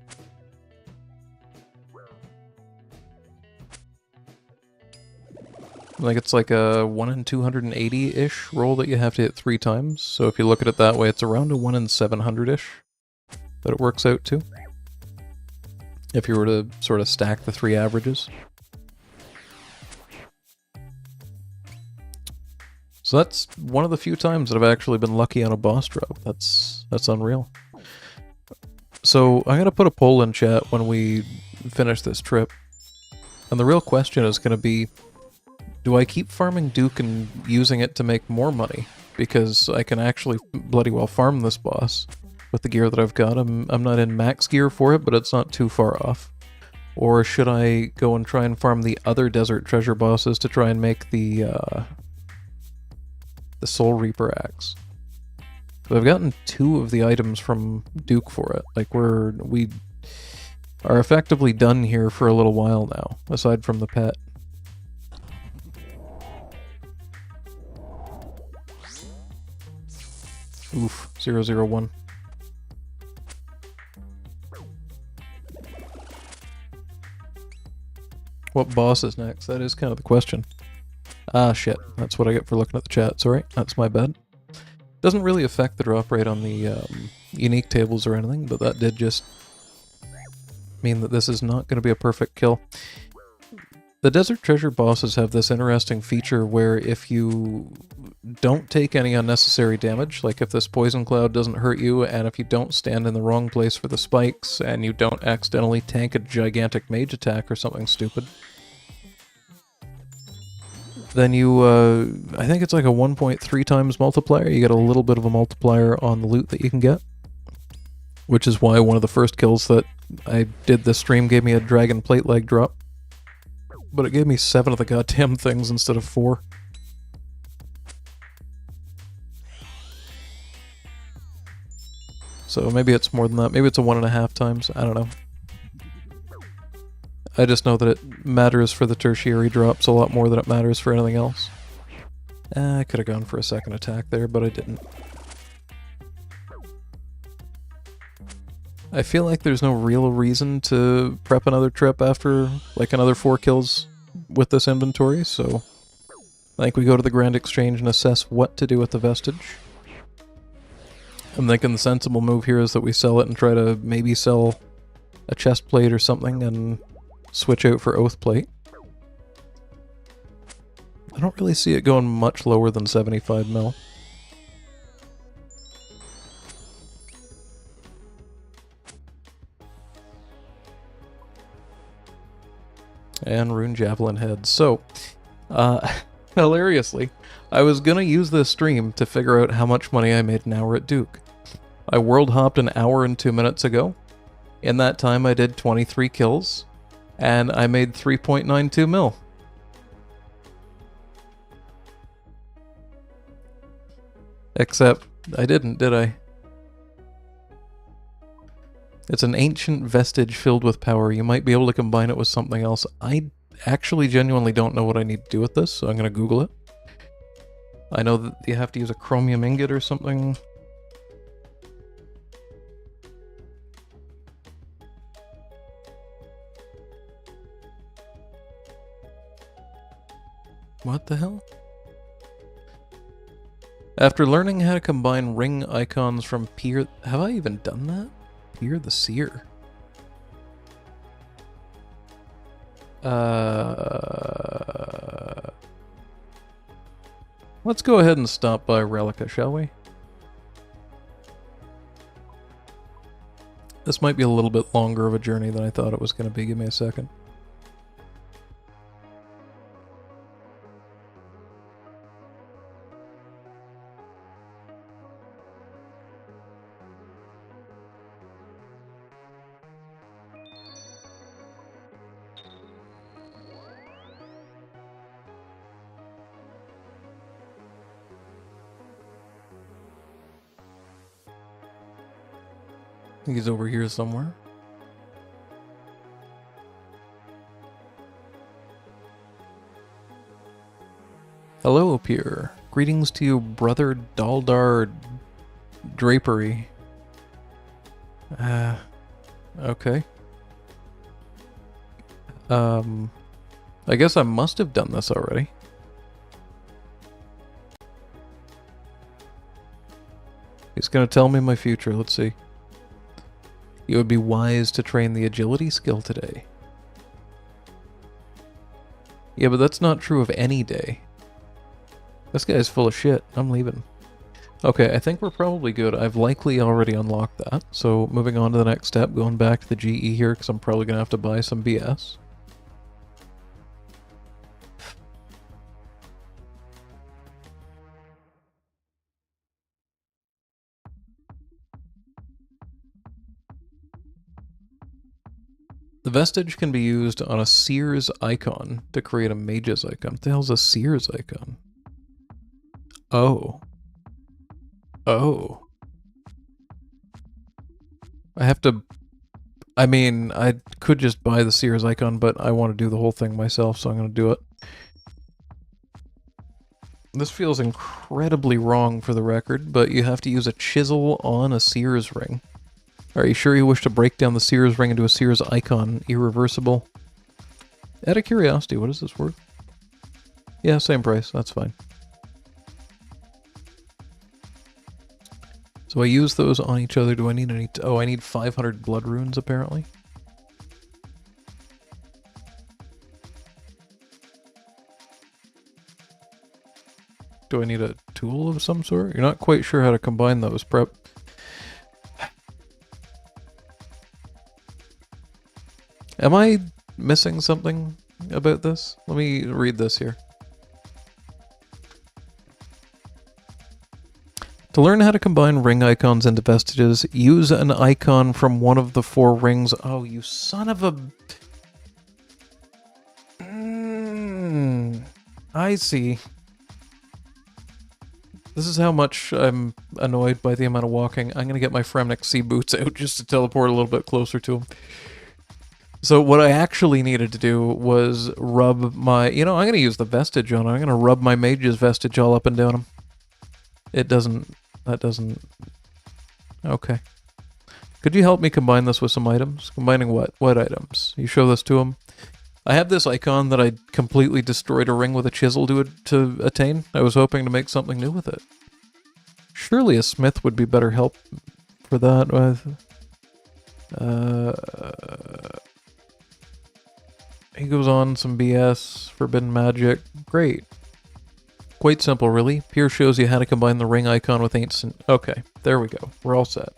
Like, it's like a 1 in 280-ish roll that you have to hit 3 times. So if you look at it that way, it's around a 1 in 700-ish that it works out to. If you were to sort of stack the 3 averages. So that's one of the few times that I've actually been lucky on a boss drop. That's unreal. So I'm going to put a poll in chat when we finish this trip. And the real question is going to be, do I keep farming Duke and using it to make more money? Because I can actually bloody well farm this boss with the gear that I've got. I'm not in max gear for it, but it's not too far off. Or should I go and try and farm the other desert treasure bosses to try and make the Soul Reaper axe? So I've gotten 2 of the items from Duke for it. Like, we are effectively done here for a little while now, aside from the pet. Oof, 001. What boss is next? That is kind of the question. Ah, shit. That's what I get for looking at the chat. Sorry, that's my bad. Doesn't really affect the drop rate on the unique tables or anything, but that did just mean that this is not going to be a perfect kill. The Desert Treasure bosses have this interesting feature where if you don't take any unnecessary damage, like if this poison cloud doesn't hurt you, and if you don't stand in the wrong place for the spikes, and you don't accidentally tank a gigantic mage attack or something stupid, then you, I think it's like a 1.3 times multiplier. You get a little bit of a multiplier on the loot that you can get. Which is why one of the first kills that I did this stream gave me a dragon plate leg drop. But it gave me 7 of the goddamn things instead of 4. So maybe it's more than that. Maybe it's a 1.5 times. I don't know. I just know that it matters for the tertiary drops a lot more than it matters for anything else. I could have gone for a second attack there, but I didn't. I feel like there's no real reason to prep another trip after, like, another 4 kills with this inventory, so I think we go to the Grand Exchange and assess what to do with the Vestige. I'm thinking the sensible move here is that we sell it and try to maybe sell a chest plate or something and switch out for Oath Plate. I don't really see it going much lower than 75 mil. And Rune Javelin Head. So, hilariously, I was gonna use this stream to figure out how much money I made an hour at Duke. I world hopped an hour and 2 minutes ago. In that time I did 23 kills, and I made 3.92 mil. Except, I didn't, did I? It's an ancient vestige filled with power. You might be able to combine it with something else. I actually genuinely don't know what I need to do with this, so I'm going to Google it. I know that you have to use a chromium ingot or something. What the hell? After learning how to combine ring icons from Pier... Have I even done that? Pier the Seer. Let's go ahead and stop by Relica, shall we? This might be a little bit longer of a journey than I thought it was going to be. Give me a second. I think he's over here somewhere. Hello, Pierre. Greetings to you, brother Daldar Drapery. Okay. I guess I must have done this already. He's gonna tell me my future, let's see. It would be wise to train the agility skill today. Yeah, but that's not true of any day. This guy's full of shit. I'm leaving. Okay, I think we're probably good. I've likely already unlocked that. So moving on to the next step, going back to the GE here, because I'm probably going to have to buy some BS. The vestige can be used on a Sears icon to create a Magus icon. What the hell's a Sears icon? Oh. Oh. I have to... I mean, I could just buy the Sears icon, but I want to do the whole thing myself, so I'm going to do it. This feels incredibly wrong for the record, but you have to use a chisel on a Sears ring. Are you sure you wish to break down the Sears ring into a Sears icon? Irreversible. Out of curiosity, what is this worth? Yeah, same price. That's fine. So I use those on each other. Do I need any... Oh, I need 500 blood runes, apparently. Do I need a tool of some sort? You're not quite sure how to combine those, prep. Am I missing something about this? Let me read this here. To learn how to combine ring icons into vestiges, use an icon from one of the 4 rings. Oh, you son of a... I see. This is how much I'm annoyed by the amount of walking. I'm going to get my Fremnik sea boots out just to teleport a little bit closer to him. So what I actually needed to do was rub my... You know, I'm going to use the vestige on it. I'm going to rub my mage's vestige all up and down him. It doesn't... That doesn't... Okay. Could you help me combine this with some items? Combining what? What items? You show this to him. I have this icon that I completely destroyed a ring with a chisel to attain. I was hoping to make something new with it. Surely a smith would be better help for that with... He goes on some BS, forbidden magic. Great. Quite simple, really. Here shows you how to combine the ring icon with ancient... Okay, there we go. We're all set.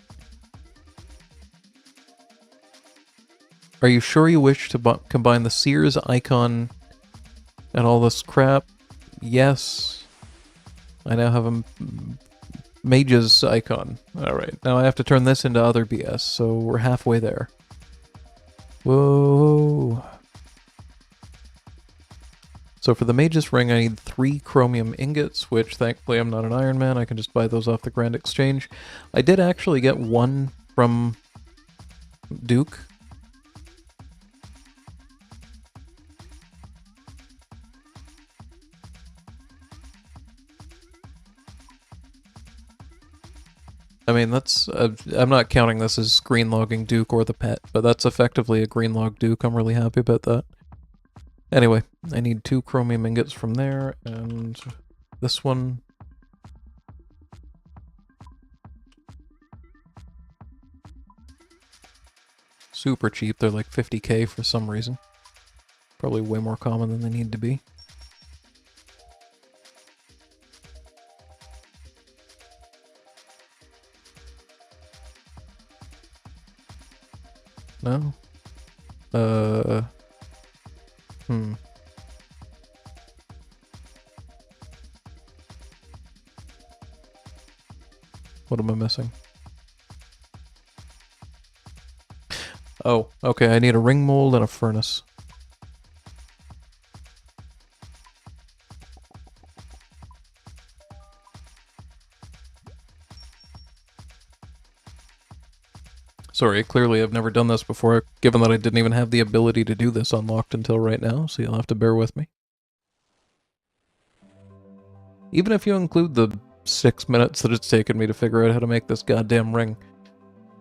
Are you sure you wish to combine the Sears icon and all this crap? Yes. I now have a mage's icon. Alright, now I have to turn this into other BS, so we're halfway there. Whoa. So for the mage's ring, I need 3 chromium ingots, which thankfully I'm not an Iron Man. I can just buy those off the Grand Exchange. I did actually get 1 from Duke. I mean, that's... I'm not counting this as green logging Duke or the pet, but that's effectively a green log Duke. I'm really happy about that. Anyway, I need 2 chromium ingots from there, and this one. Super cheap, they're like 50k for some reason. Probably way more common than they need to be. No? Hmm. What am I missing? Oh, okay, I need a ring mold and a furnace. Sorry, clearly I've never done this before, given that I didn't even have the ability to do this unlocked until right now, so you'll have to bear with me. Even if you include the 6 minutes that it's taken me to figure out how to make this goddamn ring,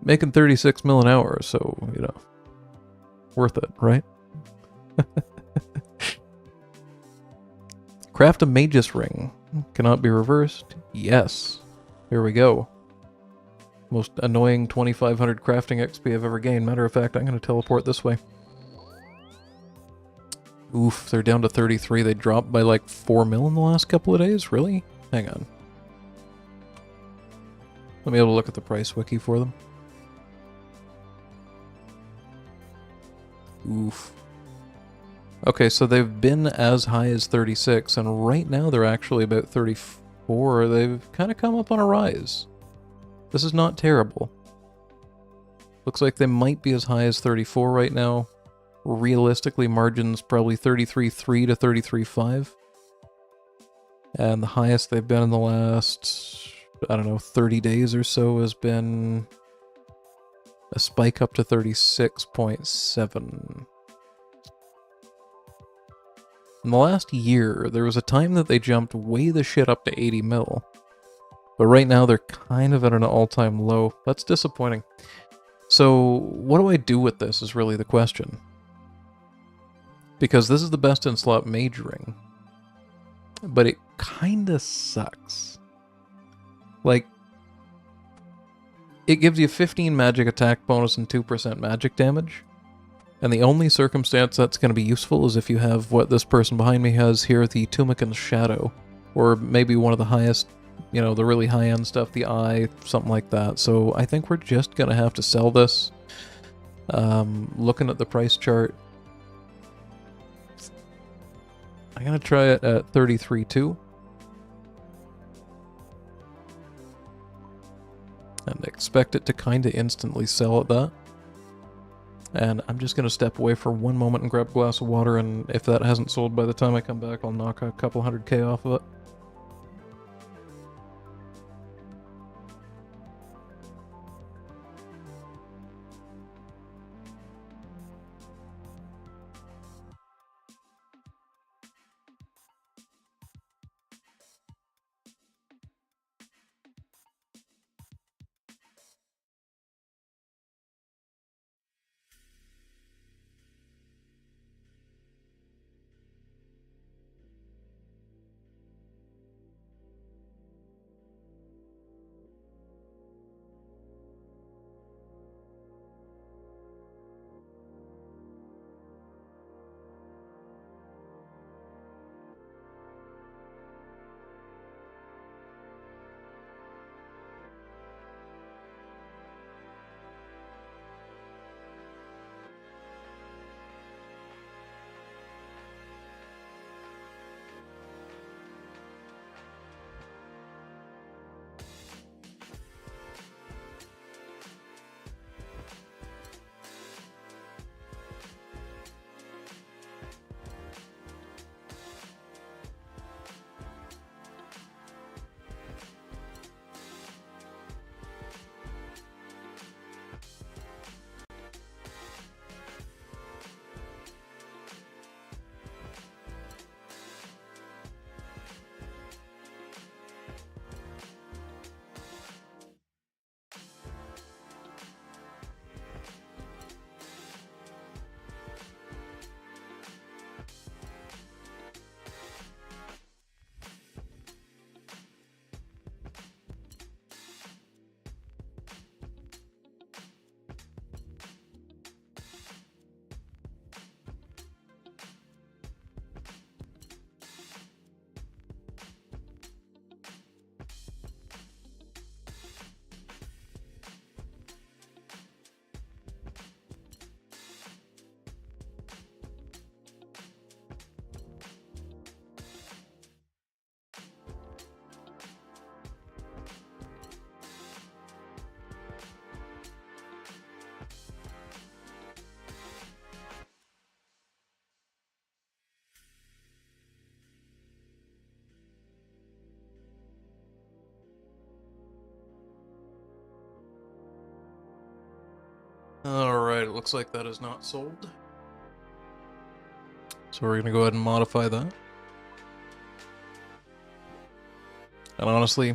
making 36 mil an hour, so, you know, worth it, right? Craft a Magus Ring. Cannot be reversed. Yes. Here we go. Most annoying 2500 crafting XP I've ever gained. Matter of fact, I'm going to teleport this way. Oof, they're down to 33. They dropped by like 4 mil in the last couple of days? Really? Hang on. Let me have a look at the price wiki for them. Oof. Okay, so they've been as high as 36, and right now they're actually about 34. They've kind of come up on a rise. This is not terrible. Looks like they might be as high as 34 right now. Realistically, margins probably 33.3 to 33.5. And the highest they've been in the last, I don't know, 30 days or so has been a spike up to 36.7. In the last year, there was a time that they jumped way the shit up to 80 mil. But right now, they're kind of at an all-time low. That's disappointing. So, what do I do with this is really the question. Because this is the best in slot mage ring. But it kinda sucks. Like, it gives you 15 magic attack bonus and 2% magic damage. And the only circumstance that's going to be useful is if you have what this person behind me has here, the Tumican's Shadow. Or maybe one of the highest, you know, the really high-end stuff, the Eye, something like that. So I think we're just going to have to sell this. Looking at the price chart, I'm going to try it at 33.2. And expect it to kind of instantly sell at that. And I'm just going to step away for one moment and grab a glass of water, and if that hasn't sold by the time I come back, I'll knock a couple 100k off of it. Alright, it looks like that is not sold. So we're gonna go ahead and modify that. And honestly,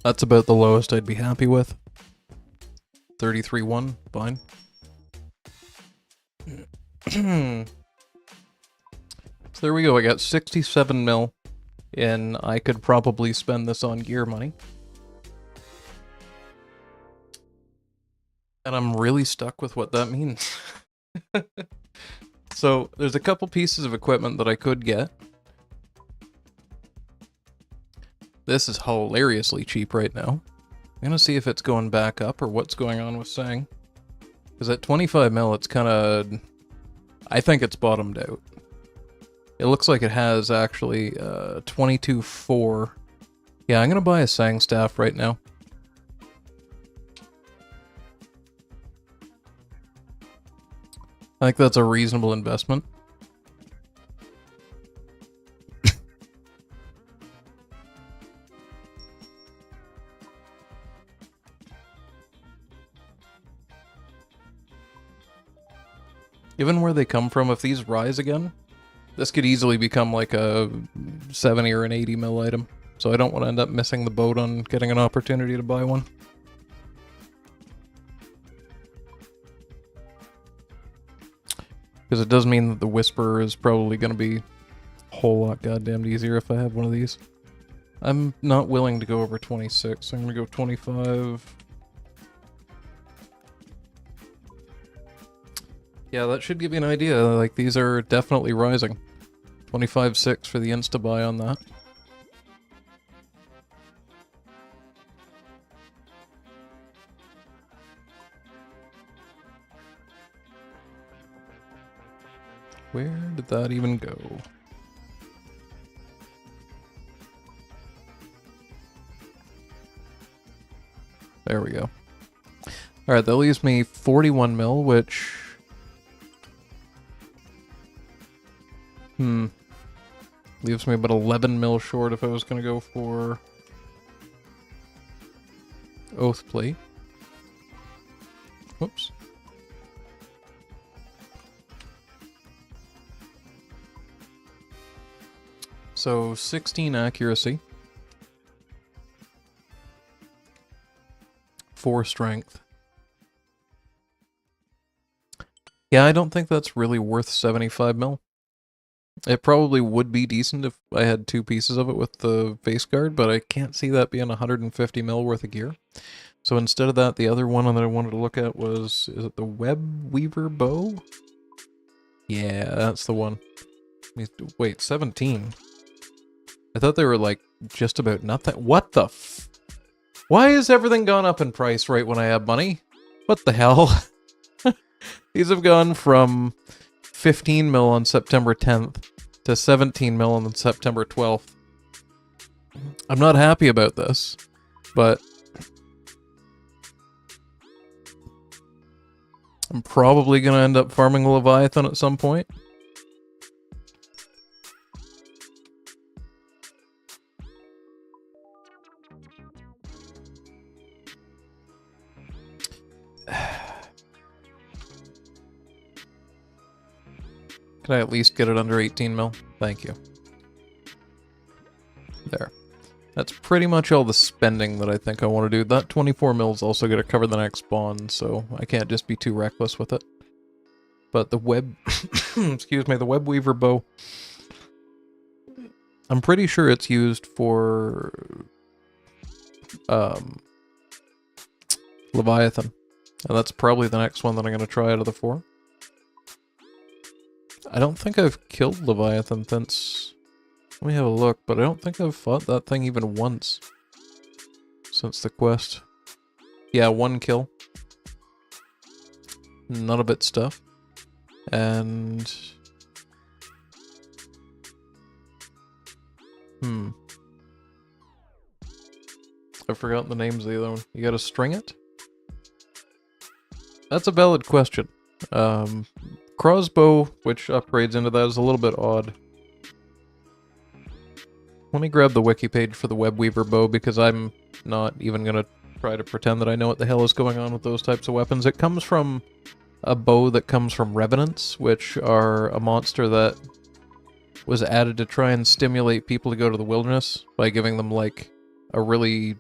that's about the lowest I'd be happy with. 33.1, fine. So there we go, I got 67 mil, and I could probably spend this on gear money. And I'm really stuck with what that means. So there's a couple pieces of equipment that I could get. This is hilariously cheap right now. I'm gonna see if it's going back up or what's going on with Sang. Because at 25 mil, it's kind of... I think it's bottomed out. It looks like it has actually 22.4. Yeah, I'm gonna buy a Sang staff right now. I think that's a reasonable investment. Given where they come from, if these rise again, this could easily become like a 70 or an 80 mil item. So I don't want to end up missing the boat on getting an opportunity to buy one. Because it does mean that the Whisperer is probably going to be a whole lot goddamn easier if I have one of these. I'm not willing to go over 26, so I'm going to go 25. Yeah, that should give you an idea. Like, these are definitely rising. 25.6 for the insta-buy on that. Where did that even go? There we go. Alright, that leaves me 41 mil, which... leaves me about 11 mil short if I was going to go for... Oath Plate. Whoops. So, 16 accuracy. 4 strength. Yeah, I don't think that's really worth 75 mil. It probably would be decent if I had 2 pieces of it with the face guard, but I can't see that being 150 mil worth of gear. So instead of that, the other one that I wanted to look at was, is it the Web Weaver Bow? Yeah, that's the one. Wait, 17? I thought they were like just about nothing. What the f... Why has everything gone up in price right when I have money? What the hell? These have gone from 15 mil on September 10th to 17 mil on September 12th. I'm not happy about this, but I'm probably going to end up farming Leviathan at some point. Can I at least get it under 18 mil? Thank you. There. That's pretty much all the spending that I think I want to do. That 24 mil is also going to cover the next bond, so I can't just be too reckless with it. But the web... excuse me, the Web Weaver Bow... I'm pretty sure it's used for... Leviathan. And that's probably the next one that I'm going to try out of the 4. I don't think I've killed Leviathan since... Let me have a look, but I don't think I've fought that thing even once since the quest. Yeah, 1 kill. None of it stuff. And... I've forgotten the names of the other one. You gotta string it? That's a valid question. Crossbow, which upgrades into that, is a little bit odd. Let me grab the wiki page for the Web Weaver Bow, because I'm not even gonna try to pretend that I know what the hell is going on with those types of weapons. It comes from a bow that comes from revenants, which are a monster that was added to try and stimulate people to go to the wilderness by giving them, like, a really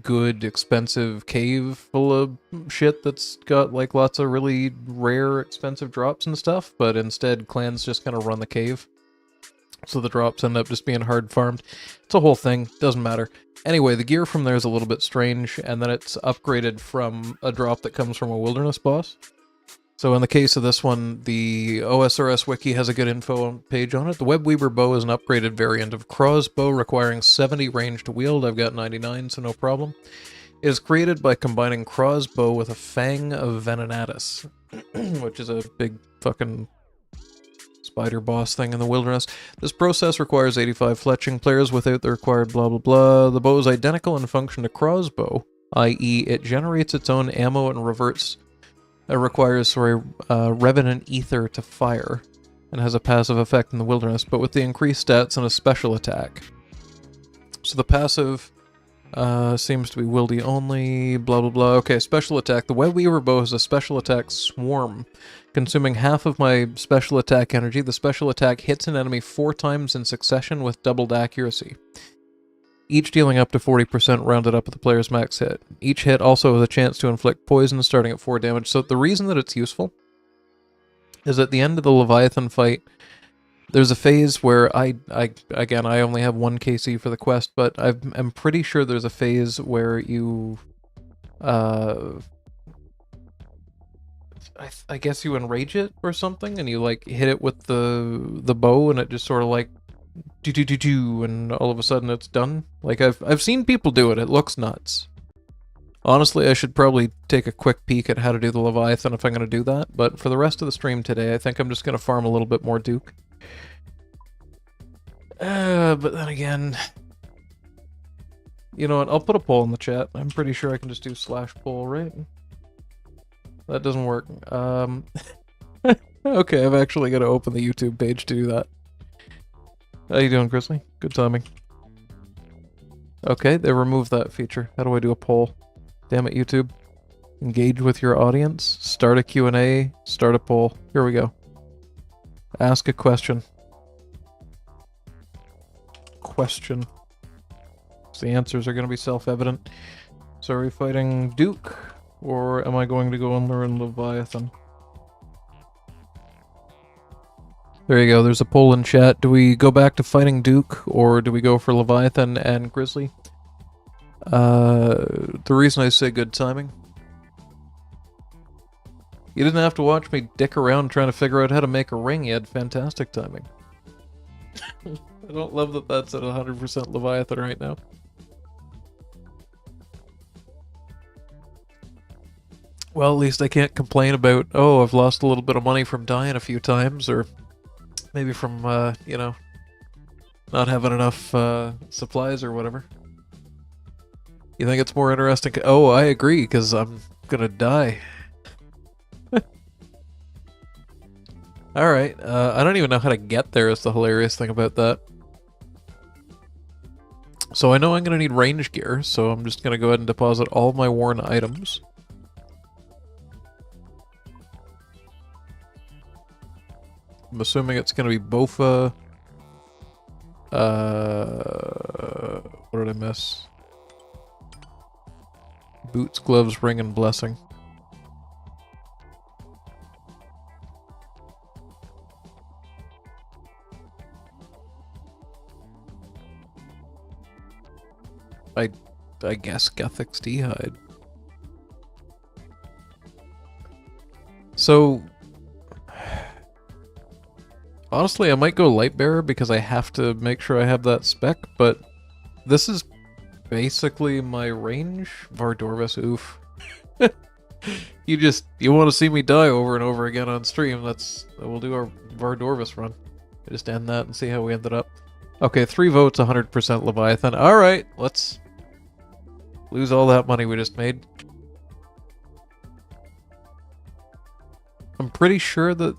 good, expensive cave full of shit that's got, like, lots of really rare, expensive drops and stuff, but instead clans just kind of run the cave. So the drops end up just being hard farmed. It's a whole thing, doesn't matter. Anyway, the gear from there is a little bit strange, and then it's upgraded from a drop that comes from a wilderness boss. So in the case of this one, the OSRS wiki has a good info page on it. The Webweaver bow is an upgraded variant of Craw's bow requiring 70 range to wield. I've got 99, so no problem. It is created by combining Craw's bow with a Fang of Venenatus, which is a big fucking spider boss thing in the wilderness. This process requires 85 fletching players without the required blah blah blah. The bow is identical in function to Craw's bow, i.e. it generates its own ammo and requires Revenant Ether to fire, and has a passive effect in the wilderness, but with the increased stats and a special attack. So the passive seems to be wildy only, blah blah blah. Okay, special attack. The Webweaver bow has a special attack Swarm, consuming half of my special attack energy. The special attack hits an enemy 4 times in succession with doubled accuracy, each dealing up to 40% rounded up at the player's max hit. Each hit also has a chance to inflict poison starting at 4 damage. So the reason that it's useful is at the end of the Leviathan fight, there's a phase where again, I only have 1 KC for the quest, but I'm pretty sure there's a phase where you, I guess you enrage it or something, and you like hit it with the bow, and it just sort of like do, and all of a sudden it's done. Like I've seen people do it. It looks nuts. Honestly, I should probably take a quick peek at how to do the Leviathan if I'm going to do that, but for the rest of the stream today, I think I'm just going to farm a little bit more Duke. But then again, you know what, I'll put a poll in the chat. I'm pretty sure I can just do /poll, right? That doesn't work. Okay, I've actually got to open the YouTube page to do that. How you doing, Grizzly? Good timing. Okay, they removed that feature. How do I do a poll? Damn it, YouTube. Engage with your audience. Start a Q&A. Start a poll. Here we go. Ask a question. Question. So the answers are going to be self-evident. So are we fighting Duke? Or am I going to go and learn Leviathan? There you go, there's a poll in chat. Do we go back to fighting Duke, or do we go for Leviathan and Grizzly? The reason I say good timing, you didn't have to watch me dick around trying to figure out how to make a ring. You had fantastic timing. I don't love that that's at 100% Leviathan right now. Well, at least I can't complain about, oh, I've lost a little bit of money from dying a few times, or maybe from, you know, not having enough supplies or whatever. You think it's more interesting? Oh, I agree, because I'm gonna die. Alright, I don't even know how to get there is the hilarious thing about that. So I know I'm gonna need range gear, so I'm just gonna go ahead and deposit all of my worn items. I'm assuming it's gonna be Bofa. What did I miss? Boots, gloves, ring, and blessing. I guess Gethix D-hide. So honestly, I might go Lightbearer because I have to make sure I have that spec, but this is basically my range. Vardorvis, oof. You want to see me die over and over again on stream, we'll do our Vardorvis run. Just end that and see how we ended up. Okay, 3 votes, 100% Leviathan. Alright, let's lose all that money we just made. I'm pretty sure that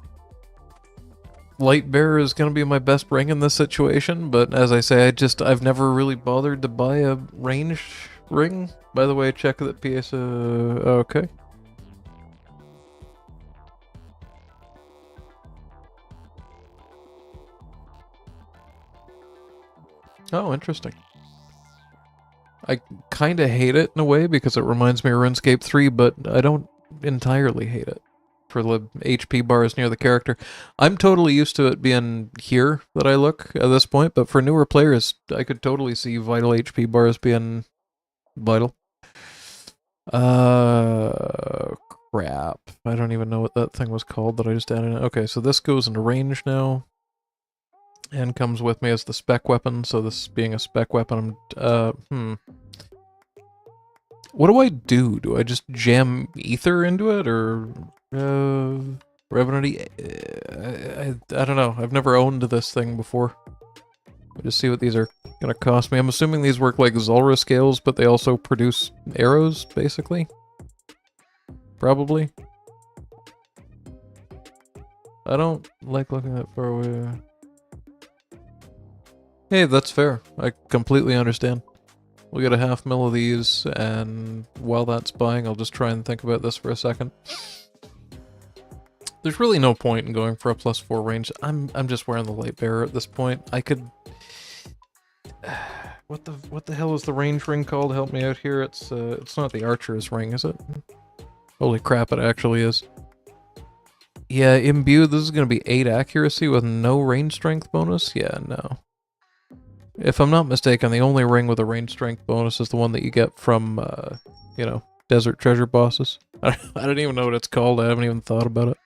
Lightbearer is going to be my best ring in this situation, but as I say, I've never really bothered to buy a range ring. By the way, check that PS. Okay. Oh, interesting. I kind of hate it in a way because it reminds me of RuneScape 3, but I don't entirely hate it for the HP bars near the character. I'm totally used to it being here that I look at this point, but for newer players, I could totally see vital HP bars being vital. Crap. I don't even know what that thing was called that I just added in. Okay, so this goes into range now. And comes with me as the spec weapon, so this being a spec weapon, what do I do? Do I just jam ether into it, or, Revenant? I don't know. I've never owned this thing before. We'll just see what these are gonna cost me. I'm assuming these work like Zulrah scales, but they also produce arrows, basically. Probably. I don't like looking that far away. Hey, that's fair. I completely understand. We'll get a 1/2 mil of these, and while that's buying, I'll just try and think about this for a second. There's really no point in going for a +4 range. I'm just wearing the light bearer at this point. I could... What the hell is the range ring called? Help me out here. It's not the archer's ring, is it? Holy crap, it actually is. Yeah, imbued, this is going to be 8 accuracy with no range strength bonus? Yeah, no. If I'm not mistaken, the only ring with a range strength bonus is the one that you get from, you know, desert treasure bosses. I don't even know what it's called. I haven't even thought about it.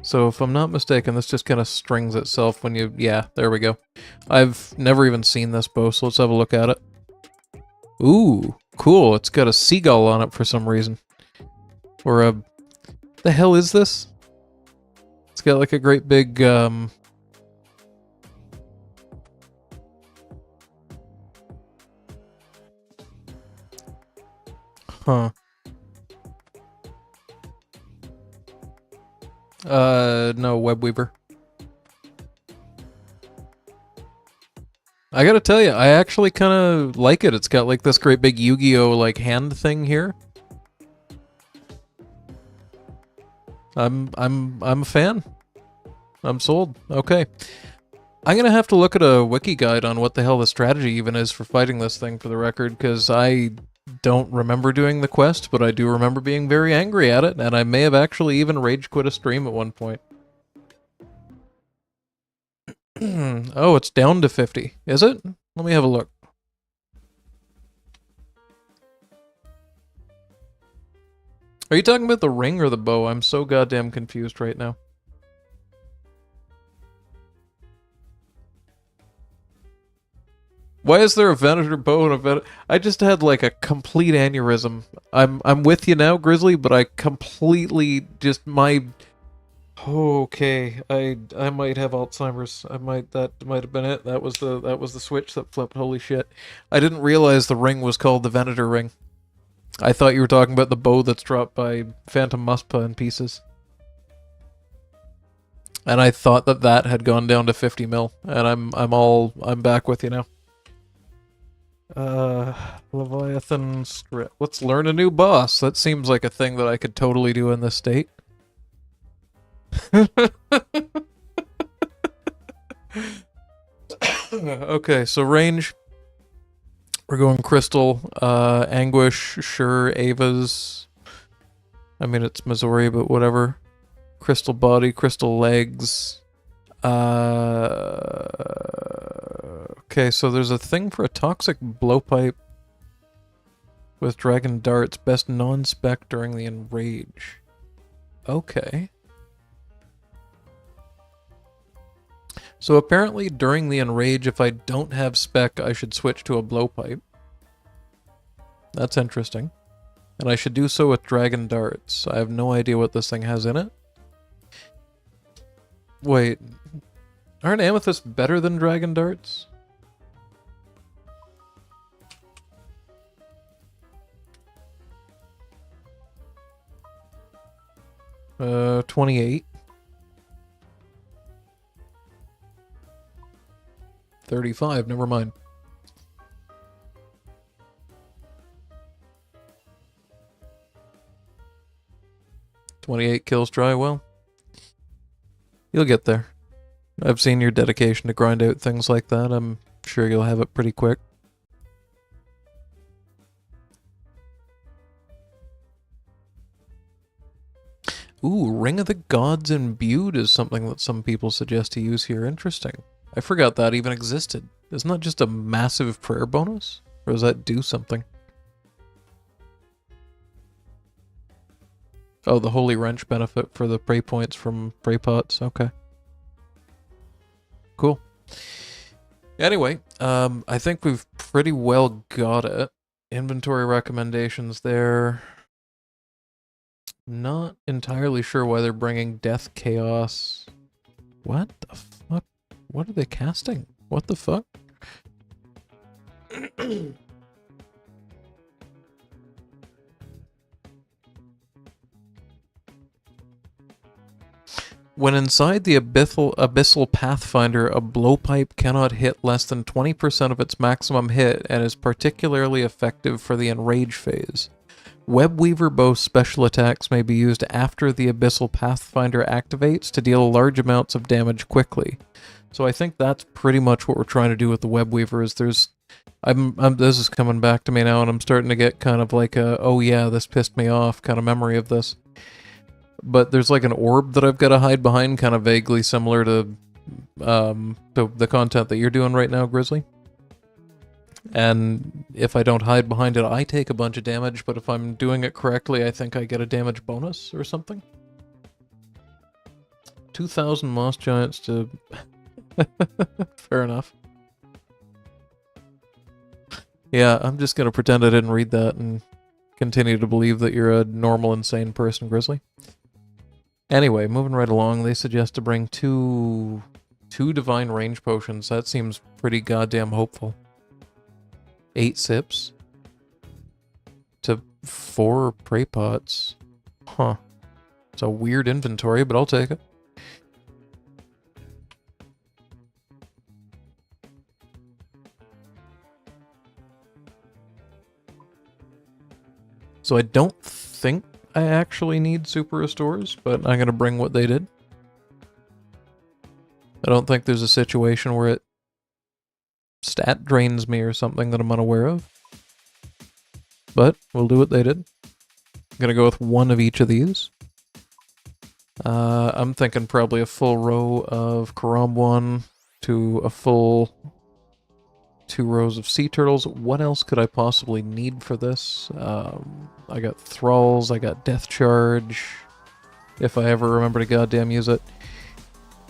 So if I'm not mistaken, this just kind of strings itself when you... Yeah, there we go. I've never even seen this bow, so let's have a look at it. Ooh, cool. It's got a seagull on it for some reason. Or a... The hell is this? It's got like a great big, Huh. No, Webweaver. I gotta tell you, I actually kind of like it. It's got like this great big Yu-Gi-Oh! Like hand thing here. I'm a fan. I'm sold. Okay. I'm gonna have to look at a wiki guide on what the hell the strategy even is for fighting this thing for the record, because I don't remember doing the quest, but I do remember being very angry at it, and I may have actually even rage quit a stream at one point. Oh, it's down to 50. Is it? Let me have a look. Are you talking about the ring or the bow? I'm so goddamn confused right now. Why is there a Venator bow and a Venator? I just had like a complete aneurysm. I'm with you now, Grizzly, but I completely just okay. I might have Alzheimer's. That might have been it. That was the switch that flipped. Holy shit. I didn't realize the ring was called the Venator ring. I thought you were talking about the bow that's dropped by Phantom Muspa in pieces. And I thought that had gone down to 50 mil, and I'm back with you now. Leviathan script. Let's learn a new boss. That seems like a thing that I could totally do in this state. Okay, so range. We're going Crystal, Anguish, sure, Ava's. I mean, it's Missouri, but whatever. Crystal body, crystal legs. Okay, so there's a thing for a toxic blowpipe with dragon darts. Best non-spec during the enrage. Okay. So apparently during the enrage, if I don't have spec, I should switch to a blowpipe. That's interesting. And I should do so with dragon darts. I have no idea what this thing has in it. Wait. Aren't amethysts better than dragon darts? 28. 35, never mind. 28 kills dry, well, you'll get there. I've seen your dedication to grind out things like that. I'm sure you'll have it pretty quick. Ooh, Ring of the Gods Imbued is something that some people suggest to use here. Interesting. I forgot that even existed. Isn't that just a massive prayer bonus? Or does that do something? Oh, the Holy Wrench benefit for the pray points from pray pots. Okay. Cool. Anyway, I think we've pretty well got it. Inventory recommendations there. Not entirely sure why they're bringing Death Chaos. What the fuck? What are they casting? What the fuck? When inside the Abyssal Pathfinder, a blowpipe cannot hit less than 20% of its maximum hit and is particularly effective for the Enrage phase. Webweaver bow special attacks may be used after the Abyssal Pathfinder activates to deal large amounts of damage quickly. So I think that's pretty much what we're trying to do with the Webweaver. Is this is coming back to me now, and I'm starting to get kind of like a, oh yeah, this pissed me off kind of memory of this. But there's like an orb that I've got to hide behind, kind of vaguely similar to the content that you're doing right now, Grizzly. And if I don't hide behind it, I take a bunch of damage, but if I'm doing it correctly, I think I get a damage bonus or something. 2,000 Moss Giants to... Fair enough. Yeah, I'm just going to pretend I didn't read that and continue to believe that you're a normal, insane person, Grizzly. Anyway, moving right along, they suggest to bring two Divine Range Potions. That seems pretty goddamn hopeful. 8 sips to 4 Prey Pots. Huh. It's a weird inventory, but I'll take it. So I don't think I actually need Super Restores, but I'm going to bring what they did. I don't think there's a situation where it stat drains me or something that I'm unaware of. But we'll do what they did. I'm going to go with one of each of these. I'm thinking probably a full row of Karam to a full 2 rows of Sea Turtles. What else could I possibly need for this? I got Thralls, I got Death Charge, if I ever remember to goddamn use it.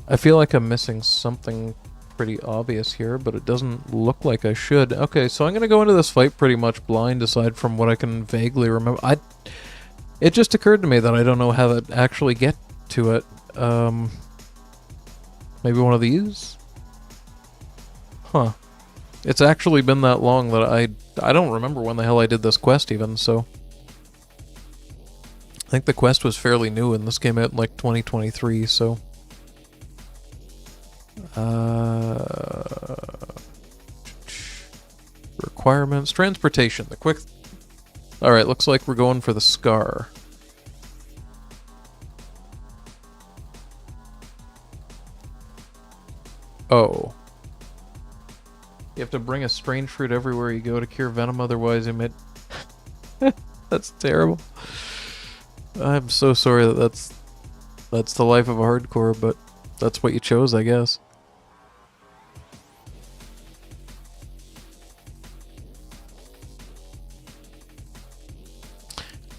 I feel like I'm missing something pretty obvious here, but it doesn't look like I should. Okay, so I'm going to go into this fight pretty much blind, aside from what I can vaguely remember. It just occurred to me that I don't know how to actually get to it. Maybe one of these? Huh. It's actually been that long that I don't remember when the hell I did this quest even, so... I think the quest was fairly new and this came out in like 2023, so... Requirements. Transportation. The quick... Alright, looks like we're going for the Scar. Oh. You have to bring a strange fruit everywhere you go to cure venom, otherwise emit... That's terrible. I'm so sorry that's the life of a hardcore, but that's what you chose, I guess.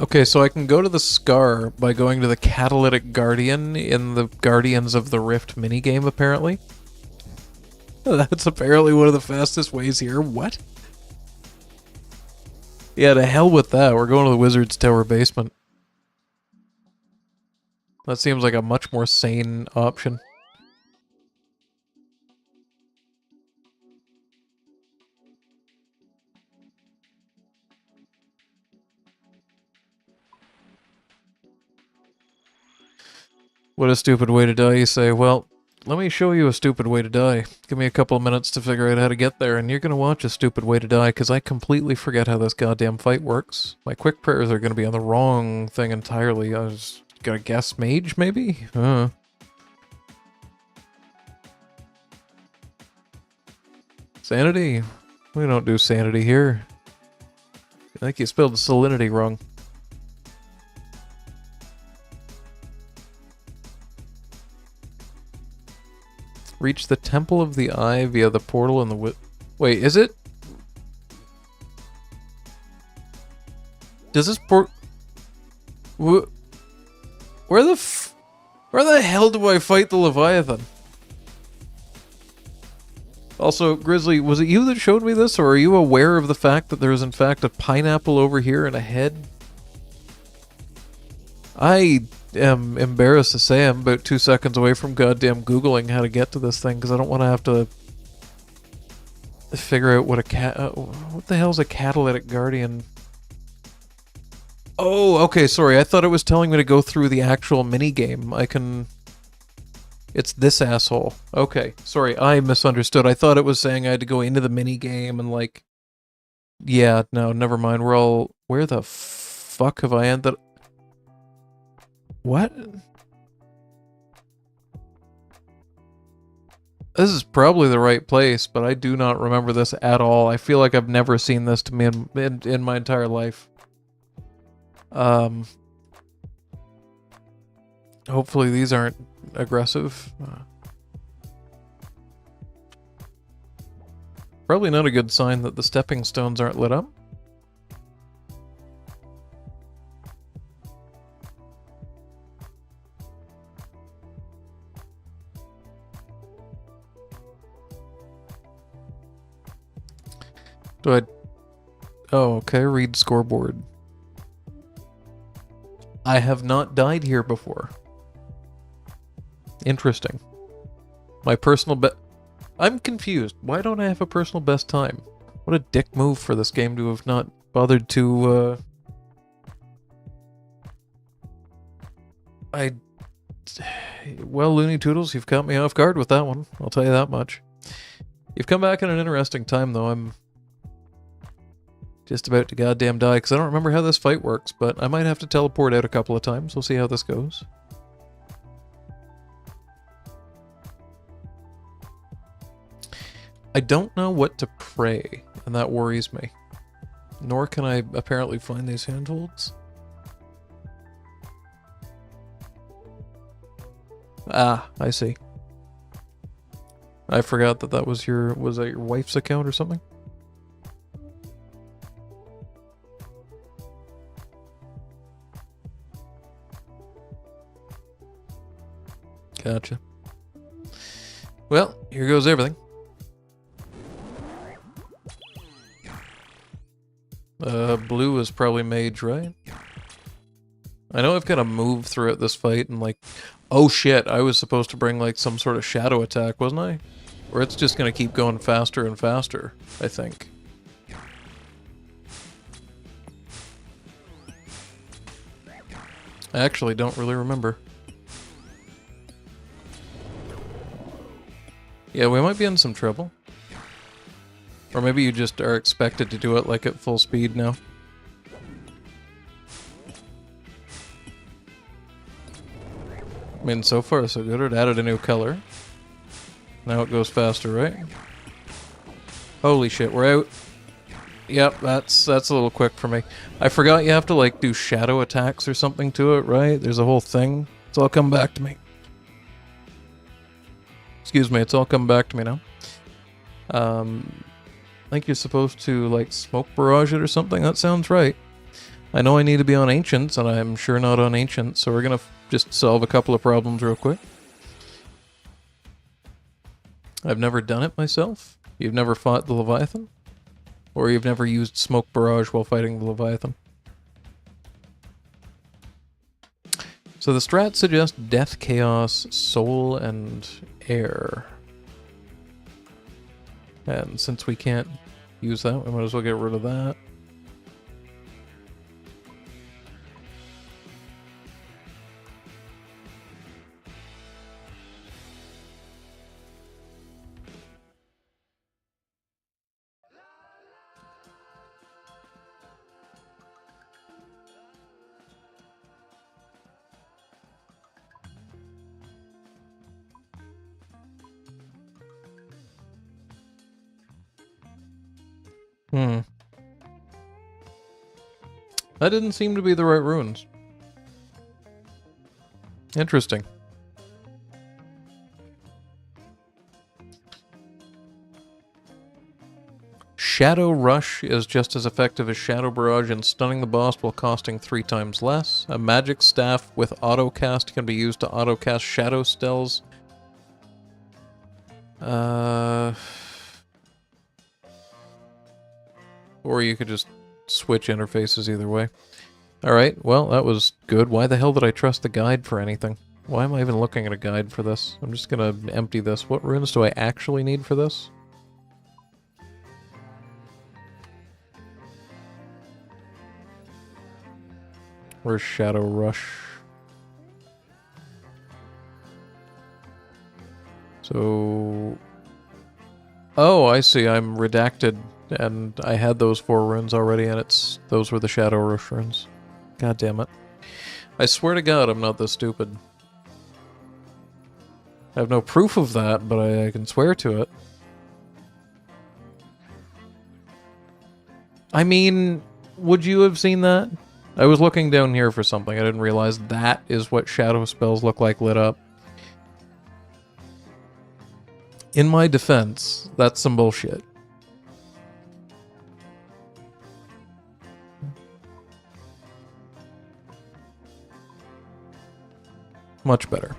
Okay, so I can go to the Scar by going to the Catalytic Guardian in the Guardians of the Rift minigame, apparently. That's apparently one of the fastest ways here. What? Yeah, to hell with that. We're going to the Wizard's Tower basement. That seems like a much more sane option. What a stupid way to die, you say. Well, let me show you a stupid way to die. Give me a couple of minutes to figure out how to get there, and you're going to watch a stupid way to die, because I completely forget how this goddamn fight works. My quick prayers are going to be on the wrong thing entirely. gonna guess mage, maybe? Sanity? We don't do sanity here. I think you spelled salinity wrong. Reach the Temple of the Eye via the portal in the wait, is it? Does this where the hell do I fight the Leviathan? Also, Grizzly, was it you that showed me this, or are you aware of the fact that there is in fact a pineapple over here and a head? I am embarrassed to say I'm about 2 seconds away from goddamn Googling how to get to this thing, because I don't want to have to figure out what what the hell's a catalytic guardian? Oh, okay, sorry, I thought it was telling me to go through the actual minigame. It's this asshole. Okay, sorry, I misunderstood. I thought it was saying I had to go into the minigame and like... Yeah, no, never mind. Where the fuck have I ended... What? This is probably the right place, but I do not remember this at all. I feel like I've never seen this to me in my entire life. Hopefully these aren't aggressive. Probably not a good sign that the stepping stones aren't lit up. Oh, okay, read scoreboard. I have not died here before. Interesting. My personal I'm confused. Why don't I have a personal best time? What a dick move for this game to have not bothered to, Well, Looney Toodles, you've caught me off guard with that one. I'll tell you that much. You've come back at an interesting time, though. I'm just about to goddamn die, because I don't remember how this fight works, but I might have to teleport out a couple of times. We'll see how this goes. I don't know what to pray, and that worries me. Nor can I apparently find these handholds. Ah, I see. I forgot that was that your wife's account or something? Gotcha. Well, here goes everything. Blue is probably mage, right? I know I've got to move throughout this fight and like... Oh shit, I was supposed to bring like some sort of shadow attack, wasn't I? Or it's just gonna keep going faster and faster, I think. I actually don't really remember. Yeah, we might be in some trouble. Or maybe you just are expected to do it like at full speed now. I mean, so far so good. It added a new color. Now it goes faster, right? Holy shit, we're out. Yep, that's a little quick for me. I forgot you have to like do shadow attacks or something to it, right? There's a whole thing. It's all come back to me. Excuse me, it's all come back to me now. I think you're supposed to like smoke barrage it or something. That sounds right. I know I need to be on Ancients, and I'm sure not on Ancients, so we're gonna just solve a couple of problems real quick. I've never done it myself. You've never fought the Leviathan? Or you've never used smoke barrage while fighting the Leviathan? So the strat suggests death, chaos, soul, and air. And since we can't use that, we might as well get rid of that. Hmm. That didn't seem to be the right runes. Interesting. Shadow Rush is just as effective as Shadow Barrage in stunning the boss while costing 3 times less. A magic staff with auto cast can be used to auto cast shadow spells. Or you could just switch interfaces either way. Alright, well, that was good. Why the hell did I trust the guide for anything? Why am I even looking at a guide for this? I'm just gonna empty this. What runes do I actually need for this? Where's Shadow Rush? So... Oh, I see. I'm redacted, and I had those 4 runes already, and those were the Shadow Rush runes. God damn it. I swear to God I'm not this stupid. I have no proof of that, but I can swear to it. I mean, would you have seen that? I was looking down here for something. I didn't realize that is what shadow spells look like lit up. In my defense, that's some bullshit. Much better.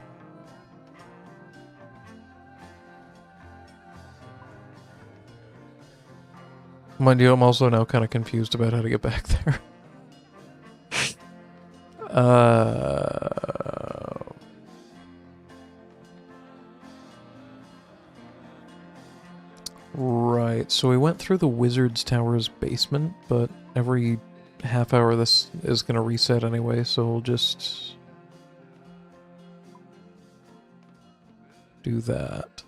Mind you, I'm also now kind of confused about how to get back there. Right, so we went through the Wizard's Tower's basement, but every half hour this is going to reset anyway, so we'll just do that.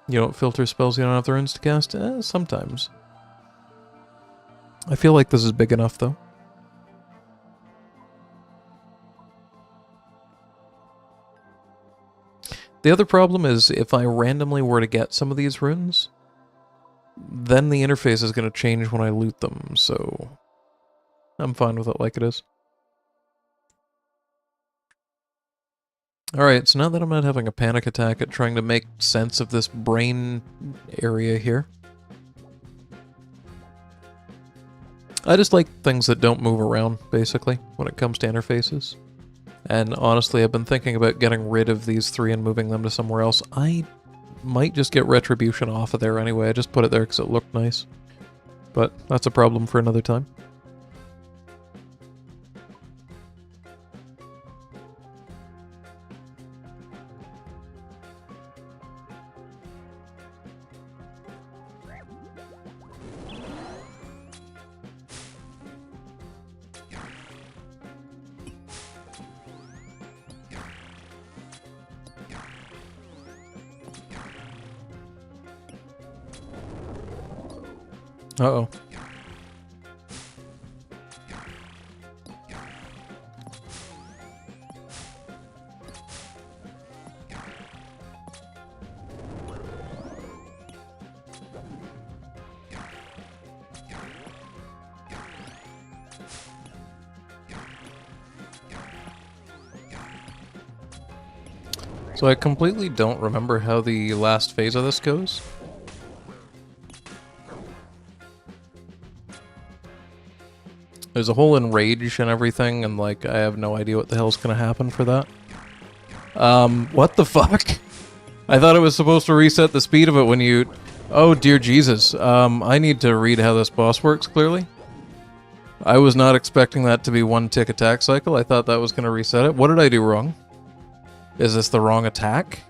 You don't filter spells you don't have the runes to cast? Sometimes. I feel like this is big enough, though. The other problem is if I randomly were to get some of these runes, then the interface is going to change when I loot them, so I'm fine with it like it is. Alright, so now that I'm not having a panic attack at trying to make sense of this brain area here, I just like things that don't move around, basically, when it comes to interfaces. And honestly, I've been thinking about getting rid of these 3 and moving them to somewhere else. I might just get Retribution off of there anyway. I just put it there because it looked nice. But that's a problem for another time. Uh-oh. So I completely don't remember how the last phase of this goes. There's a whole enrage and everything, and like, I have no idea what the hell's gonna happen for that. What the fuck? I thought it was supposed to reset the speed of it when you... Oh, dear Jesus. I need to read how this boss works, clearly. I was not expecting that to be 1 tick attack cycle. I thought that was gonna reset it. What did I do wrong? Is this the wrong attack?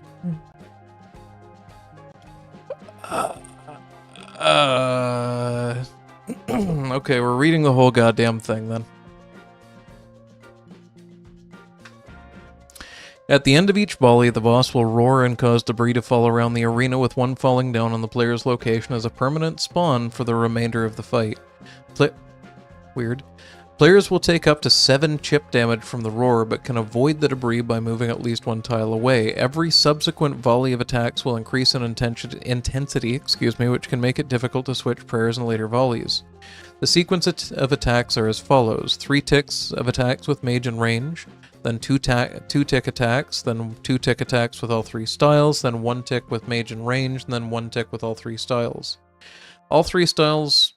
Okay, we're reading the whole goddamn thing then. At the end of each volley, the boss will roar and cause debris to fall around the arena, with one falling down on the player's location as a permanent spawn for the remainder of the fight. Weird. Players will take up to 7 chip damage from the roar, but can avoid the debris by moving at least 1 tile away. Every subsequent volley of attacks will increase in intensity, which can make it difficult to switch prayers in later volleys. The sequence of attacks are as follows: 3 ticks of attacks with mage and range, then 2 tick attacks, then 2 tick attacks with all 3 styles, then 1 tick with mage and range, and then 1 tick with all 3 styles. All 3 styles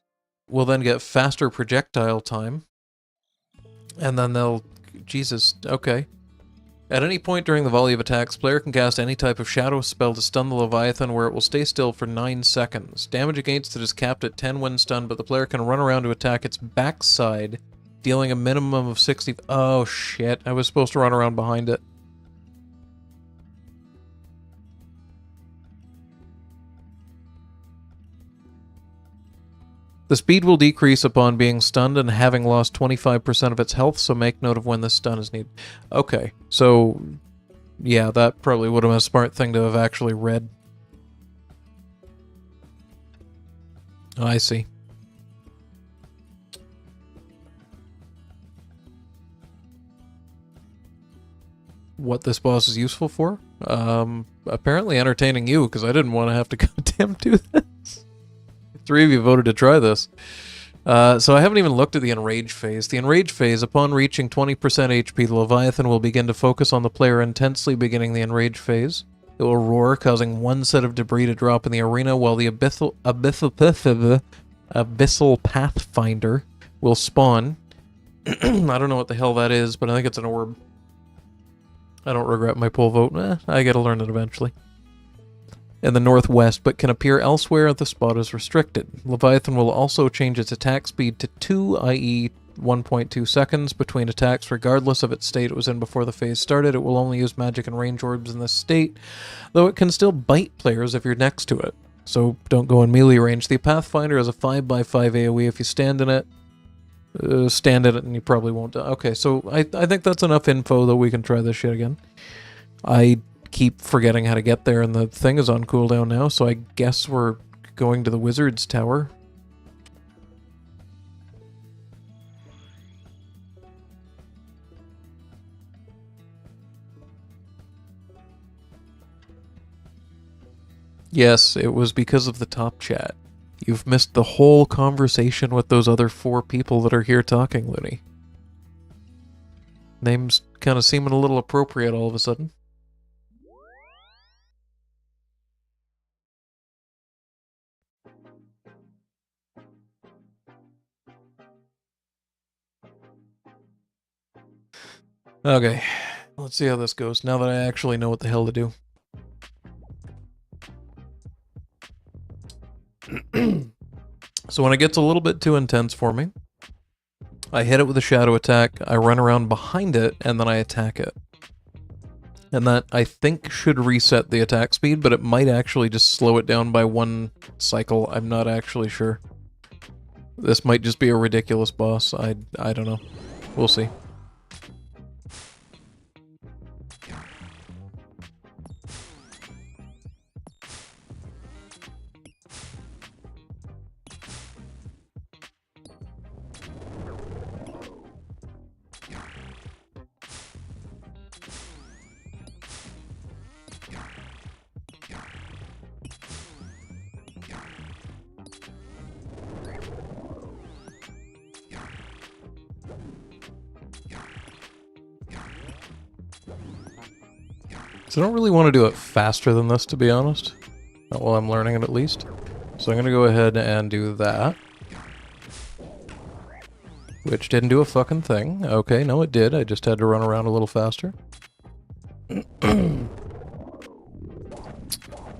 will then get faster projectile time, and then they'll... Jesus, okay. At any point during the volley of attacks, player can cast any type of shadow spell to stun the Leviathan, where it will stay still for 9 seconds. Damage against it is capped at 10 when stunned, but the player can run around to attack its backside, dealing a minimum of 60... Oh shit, I was supposed to run around behind it. The speed will decrease upon being stunned and having lost 25% of its health, so make note of when this stun is needed. Okay, so yeah, that probably would have been a smart thing to have actually read. Oh, I see. What this boss is useful for? Apparently entertaining you, because I didn't want to have to goddamn do this. 3 of you voted to try this. So I haven't even looked at the Enrage phase. The Enrage phase, upon reaching 20% HP, the Leviathan will begin to focus on the player intensely beginning the Enrage phase. It will roar, causing 1 set of debris to drop in the arena, while the Abyssal Pathfinder will spawn. I don't know what the hell that is, but I think it's an orb. I don't regret my poll vote. I gotta learn it eventually. In the northwest, but can appear elsewhere if the spot is restricted. Leviathan will also change its attack speed to 2, i.e. 1.2 seconds between attacks, regardless of its state it was in before the phase started. It will only use magic and range orbs in this state, though it can still bite players if you're next to it. So don't go in melee range. The Pathfinder is a 5x5 AoE. If you stand in it, and you probably won't die. Okay, so I think that's enough info that we can try this shit again. I keep forgetting how to get there, and the thing is on cooldown now, so I guess we're going to the Wizard's Tower. Yes, it was because of the top chat. You've missed the whole conversation with those other 4 people that are here talking, Looney. Names kind of seeming a little appropriate all of a sudden. Okay, let's see how this goes, now that I actually know what the hell to do. So when it gets a little bit too intense for me, I hit it with a shadow attack, I run around behind it, and then I attack it. And that, I think, should reset the attack speed, but it might actually just slow it down by 1 cycle. I'm not actually sure. This might just be a ridiculous boss. I don't know. We'll see. So I don't really want to do it faster than this, to be honest. Not while I'm learning it, at least. So I'm going to go ahead and do that. Which didn't do a fucking thing. Okay, no it did. I just had to run around a little faster.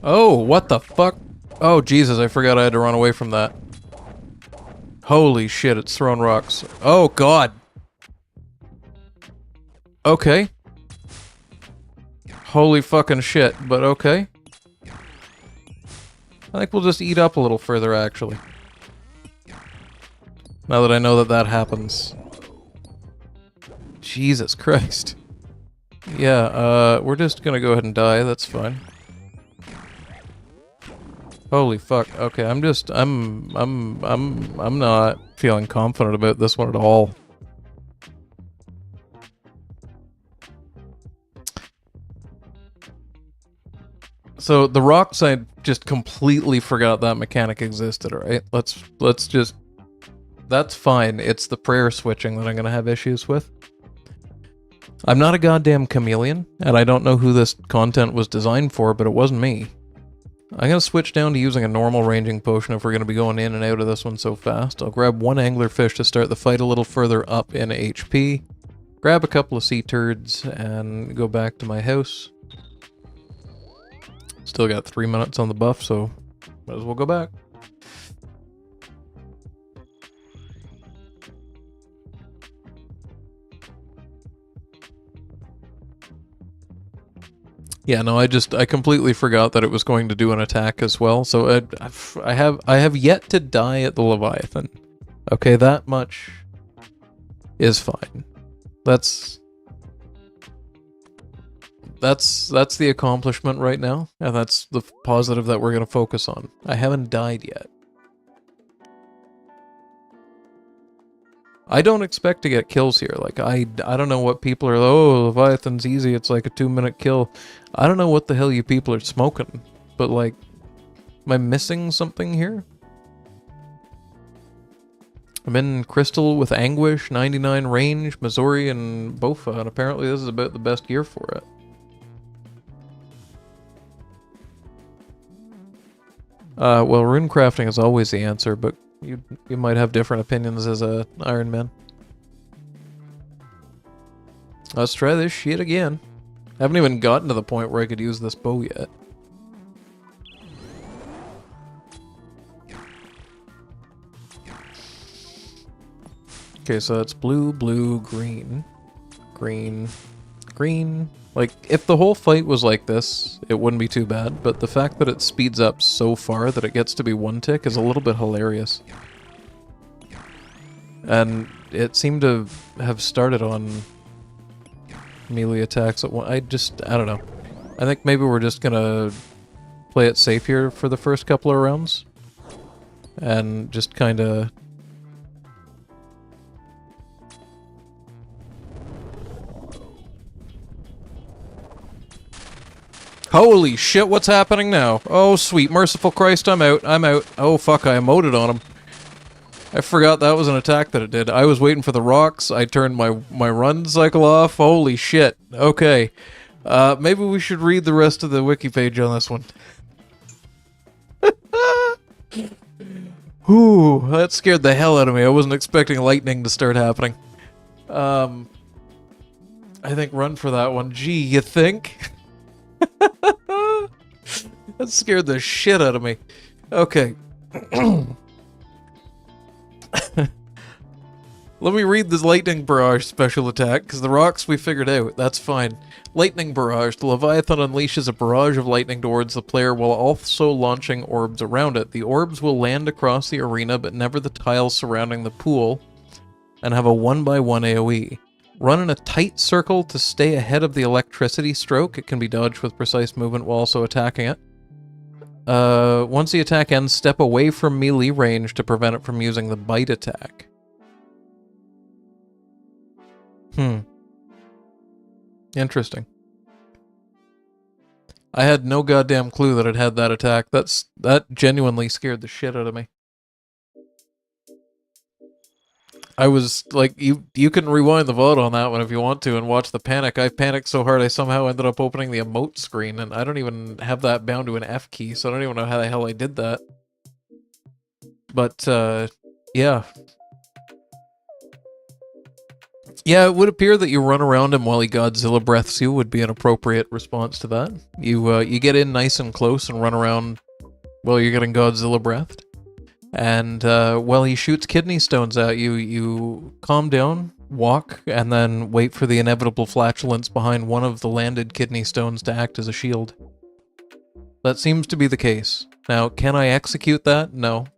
Oh, what the fuck? Oh, Jesus, I forgot I had to run away from that. Holy shit, it's throwing rocks. Oh, God. Okay. Holy fucking shit, but okay. I think we'll just eat up a little further, actually. Now that I know that that happens. Jesus Christ. Yeah, we're just gonna go ahead and die, that's fine. Holy fuck, okay, I'm not feeling confident about this one at all. So the rocks, I just completely forgot that mechanic existed, right? Let's just... That's fine. It's the prayer switching that I'm going to have issues with. I'm not a goddamn chameleon, and I don't know who this content was designed for, but it wasn't me. I'm going to switch down to using a normal ranging potion if we're going to be going in and out of this one so fast. I'll grab one anglerfish to start the fight a little further up in HP. Grab a couple of sea turds and go back to my house. Still got 3 minutes on the buff, so might as well go back. Yeah, no, I completely forgot that it was going to do an attack as well. So I have yet to die at the Leviathan. Okay, that much is fine. That's the accomplishment right now, and that's the positive that we're going to focus on. I haven't died yet. I don't expect to get kills here. Like, I don't know what people are, oh, Leviathan's easy, it's like a 2-minute kill. I don't know what the hell you people are smoking, but like, am I missing something here? I'm in Crystal with Anguish, 99 range, Missouri, and Bofa, and apparently this is about the best gear for it. Well, rune crafting is always the answer, but you might have different opinions as a Iron Man. Let's try this shit again. I haven't even gotten to the point where I could use this bow yet. Okay, so it's blue, blue, green, green, green. Like, if the whole fight was like this, it wouldn't be too bad, but the fact that it speeds up so far that it gets to be 1 tick is a little bit hilarious. And it seemed to have started on melee attacks at one. I don't know. I think maybe we're just gonna play it safe here for the first couple of rounds. And just kinda... Holy shit, what's happening now? Oh, sweet merciful Christ, I'm out. Oh, fuck, I emoted on him. I forgot that was an attack that it did. I was waiting for the rocks. I turned my run cycle off. Holy shit. Okay. Maybe we should read the rest of the wiki page on this one. Whew, that scared the hell out of me. I wasn't expecting lightning to start happening. I think run for that one. Gee, you think? That scared the shit out of me. Okay. Let me read this Lightning Barrage special attack, because the rocks we figured out. That's fine. Lightning Barrage. The Leviathan unleashes a barrage of lightning towards the player while also launching orbs around it. The orbs will land across the arena, but never the tiles surrounding the pool, and have a 1x1 AoE. Run in a tight circle to stay ahead of the electricity stroke. It can be dodged with precise movement while also attacking it. Once the attack ends, step away from melee range to prevent it from using the bite attack. Interesting. I had no goddamn clue that it had that attack. That genuinely scared the shit out of me. I was like, you can rewind the VOD on that one if you want to and watch the panic. I panicked so hard I somehow ended up opening the emote screen, and I don't even have that bound to an F key, so I don't even know how the hell I did that. But, yeah. Yeah, it would appear that you run around him while he Godzilla breaths you would be an appropriate response to that. You get in nice and close and run around while you're getting Godzilla breathed. And while he shoots kidney stones at you, you calm down, walk, and then wait for the inevitable flatulence behind one of the landed kidney stones to act as a shield. That seems to be the case. Now, can I execute that? No.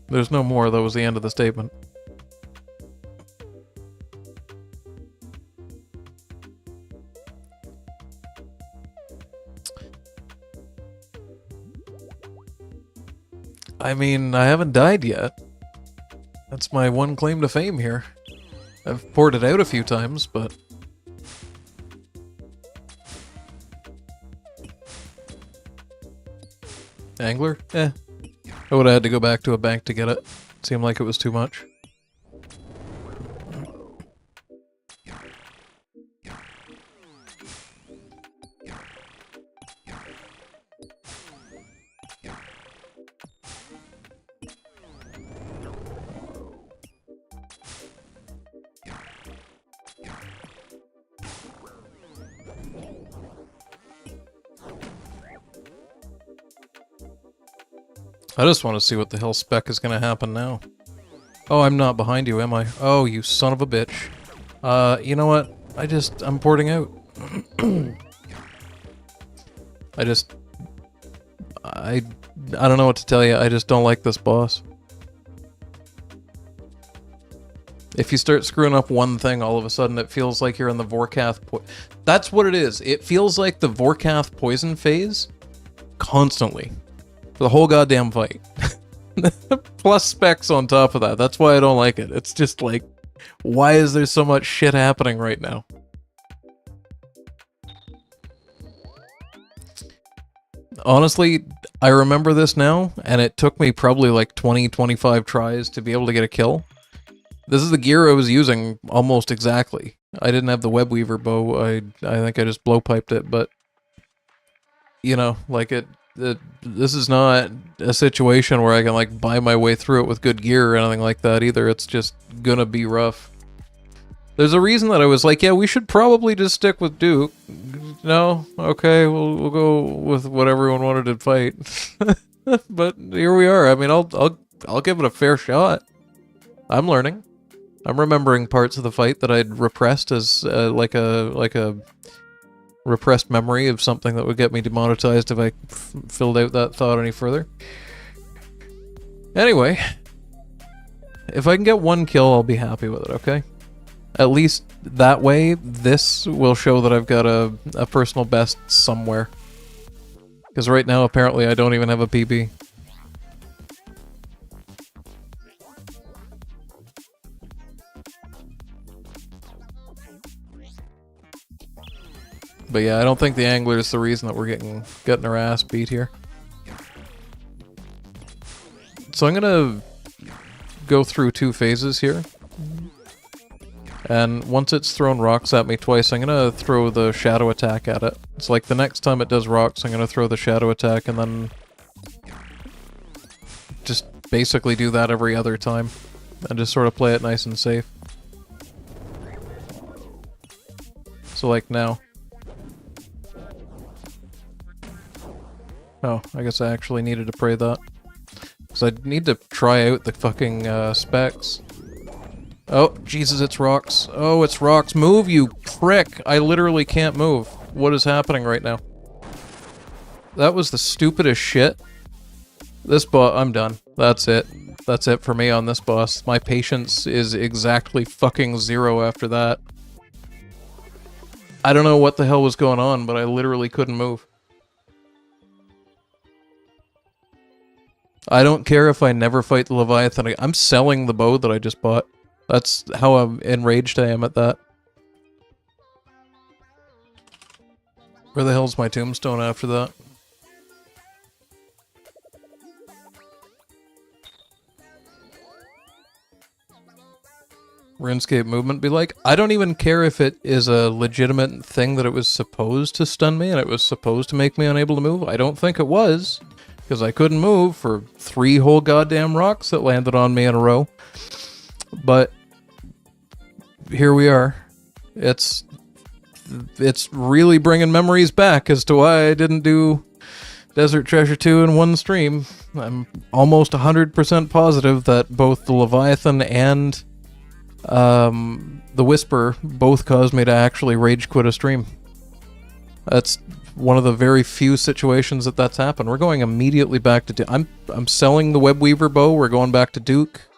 There's no more, that was the end of the statement. I mean, I haven't died yet. That's my one claim to fame here. I've poured it out a few times, but... Angler? Eh. I would have had to go back to a bank to get it. Seemed like it was too much. I just want to see what the hell spec is going to happen now. Oh, I'm not behind you, am I? Oh, you son of a bitch. You know what? I'm porting out. I don't know what to tell you. I just don't like this boss. If you start screwing up one thing, all of a sudden it feels like you're in the Vorkath That's what it is. It feels like the Vorkath poison phase constantly. For the whole goddamn fight. Plus specs on top of that. That's why I don't like it. It's just like, why is there so much shit happening right now? Honestly, I remember this now, and it took me probably like 20, 25 tries to be able to get a kill. This is the gear I was using almost exactly. I didn't have the web weaver bow. I think I just blowpiped it, but you know, like this is not a situation where I can like buy my way through it with good gear or anything like that either. It's just gonna be rough. There's a reason that I was like, yeah, we should probably just stick with Duke. No? Okay, we'll go with what everyone wanted to fight. But here we are. I mean, I'll give it a fair shot. I'm learning. I'm remembering parts of the fight that I'd repressed as like a repressed memory of something that would get me demonetized if I filled out that thought any further. Anyway, if I can get one kill, I'll be happy with it, okay? At least that way, this will show that I've got a personal best somewhere. Because right now, apparently, I don't even have a PB. But yeah, I don't think the angler is the reason that we're getting our ass beat here. So I'm gonna go through 2 phases here. And once it's thrown rocks at me twice, I'm gonna throw the shadow attack at it. It's like the next time it does rocks, I'm gonna throw the shadow attack and then just basically do that every other time. And just sort of play it nice and safe. So like now. Oh, I guess I actually needed to pray that. Because I need to try out the fucking specs. Oh, Jesus, it's rocks. Oh, it's rocks. Move, you prick! I literally can't move. What is happening right now? That was the stupidest shit. This boss, I'm done. That's it. That's it for me on this boss. My patience is exactly fucking 0 after that. I don't know what the hell was going on, but I literally couldn't move. I don't care if I never fight the Leviathan. I'm selling the bow that I just bought. That's how enraged I am at that. Where the hell's my tombstone after that? RuneScape movement be like, I don't even care if it is a legitimate thing that it was supposed to stun me and it was supposed to make me unable to move. I don't think it was. Because I couldn't move for 3 whole goddamn rocks that landed on me in a row. But here we are. It's really bringing memories back as to why I didn't do Desert Treasure 2 in one stream. I'm almost 100% positive that both the Leviathan and the Whisper both caused me to actually rage quit a stream. That's one of the very few situations that's happened. We're going immediately back to Duke. I'm selling the web weaver bow. We're going back to Duke.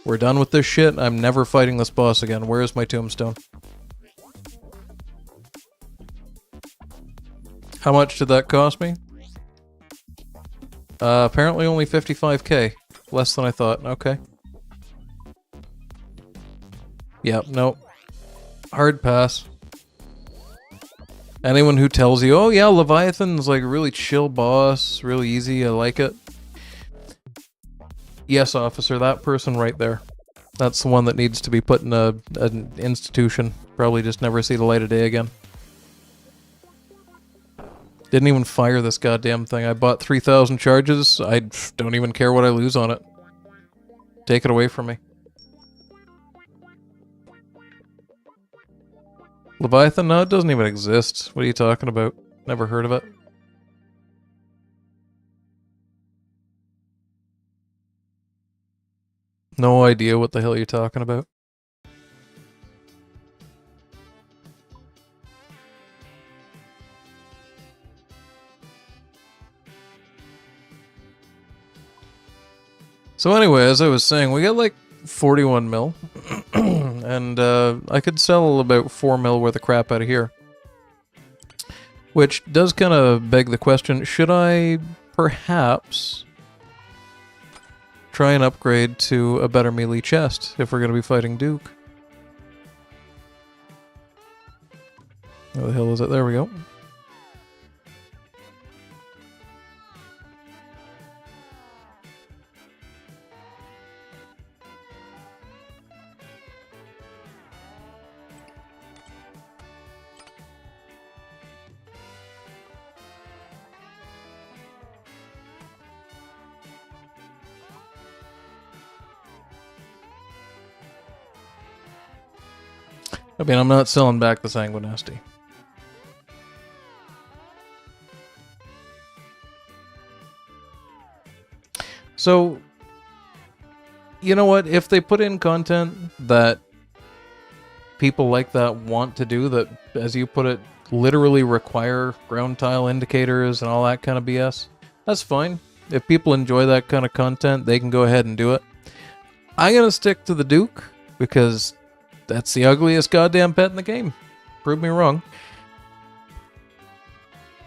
We're done with this shit. I'm never fighting this boss again. Where is my tombstone? How much did that cost me? Apparently only 55k. Less than I thought. Okay. Yep, nope. Hard pass. Anyone who tells you, oh yeah, Leviathan's like a really chill boss, really easy, I like it. Yes, officer, that person right there. That's the one that needs to be put in an institution. Probably just never see the light of day again. Didn't even fire this goddamn thing. I bought 3,000 charges. I don't even care what I lose on it. Take it away from me. Leviathan? No, it doesn't even exist. What are you talking about? Never heard of it. No idea what the hell you're talking about. So anyway, as I was saying, we got like 41 mil. And I could sell about 4 mil worth of crap out of here. Which does kind of beg the question, should I perhaps try and upgrade to a better melee chest if we're going to be fighting Duke? Where the hell is it? There we go. I mean, I'm not selling back the Sanguinesti. So, you know what? If they put in content that people like that want to do, that, as you put it, literally require ground tile indicators and all that kind of BS, that's fine. If people enjoy that kind of content, they can go ahead and do it. I'm going to stick to the Duke, because that's the ugliest goddamn pet in the game. Prove me wrong.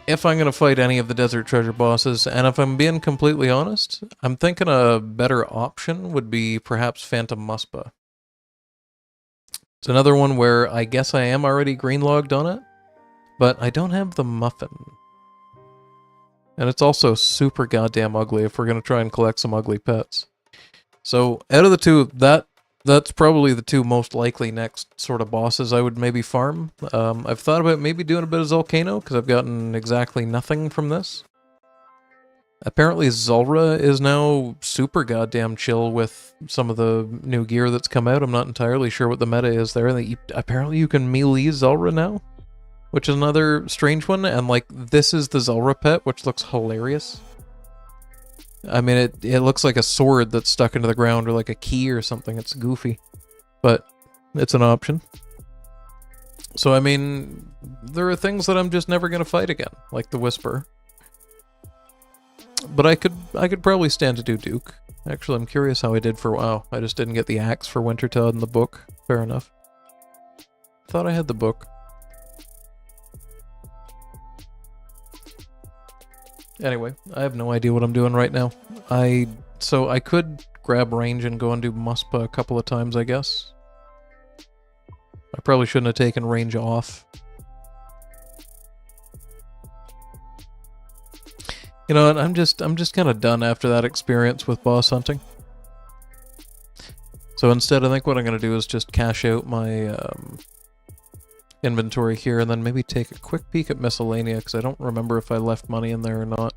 If I'm going to fight any of the Desert Treasure bosses, and if I'm being completely honest, I'm thinking a better option would be perhaps Phantom Muspa. It's another one where I guess I am already green-logged on it, but I don't have the Muffin. And it's also super goddamn ugly if we're going to try and collect some ugly pets. So, out of the two, that's probably the two most likely next sort of bosses I would maybe farm. I've thought about maybe doing a bit of Volcano, because I've gotten exactly nothing from this. Apparently Zulrah is now super goddamn chill with some of the new gear that's come out. I'm not entirely sure what the meta is there. Apparently you can melee Zulrah now, which is another strange one, and like, this is the Zulrah pet, which looks hilarious. I mean, it looks like a sword that's stuck into the ground, or like a key or something. It's goofy, but it's an option. So, I mean, there are things that I'm just never going to fight again, like the Whisper. But I could probably stand to do Duke. Actually, I'm curious how I did for WoW. I just didn't get the axe for Wintertodt in the book. Fair enough. Thought I had the book. Anyway, I have no idea what I'm doing right now. So I could grab range and go and do Muspa a couple of times, I guess. I probably shouldn't have taken range off. You know what, I'm just kind of done after that experience with boss hunting. So instead, I think what I'm going to do is just cash out my inventory here, and then maybe take a quick peek at Miscellanea, because I don't remember if I left money in there or not.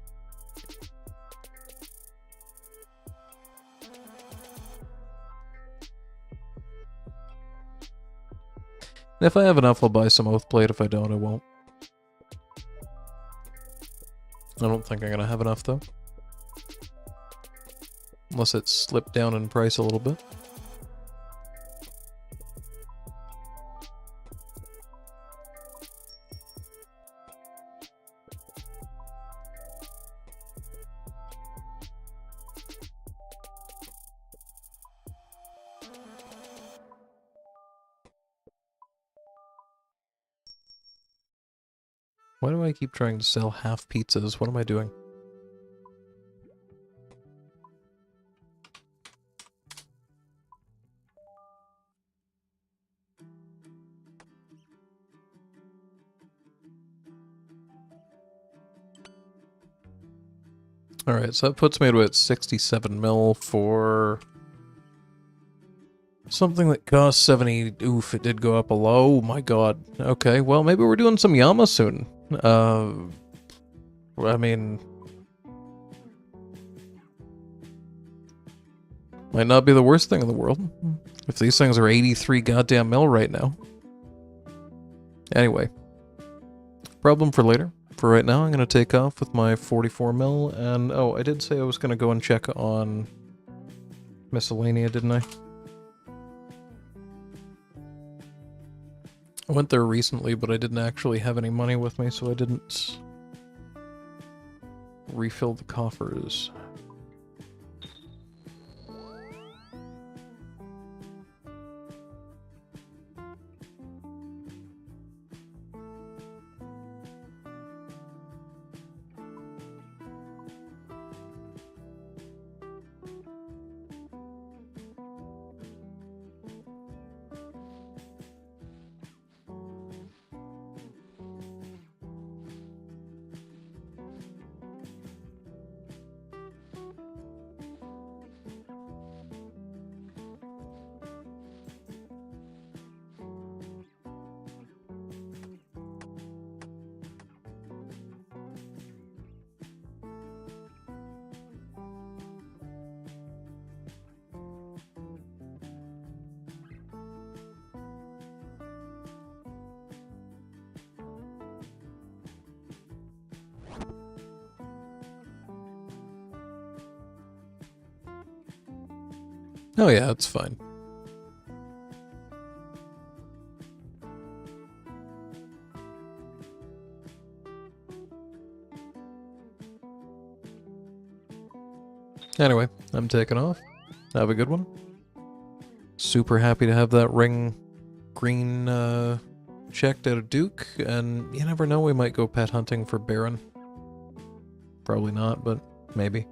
And if I have enough, I'll buy some Oathblade. If I don't, I won't. I don't think I'm going to have enough, though. Unless it's slipped down in price a little bit. Why do I keep trying to sell half pizzas? What am I doing? Alright, so that puts me at about 67 mil for something that costs 70. Oof, it did go up a low. Oh my god. Okay, well, maybe we're doing some Yama soon. I mean, might not be the worst thing in the world. If these things are 83 goddamn mil right now. Anyway. Problem for later. For right now, I'm going to take off with my 44 mil, and oh, I did say I was going to go and check on Miscellanea, didn't I? I went there recently, but I didn't actually have any money with me, so I didn't refill the coffers. Oh yeah, it's fine. Anyway, I'm taking off. Have a good one. Super happy to have that ring green checked out of Duke, and you never know, we might go pet hunting for Baron. Probably not, but maybe.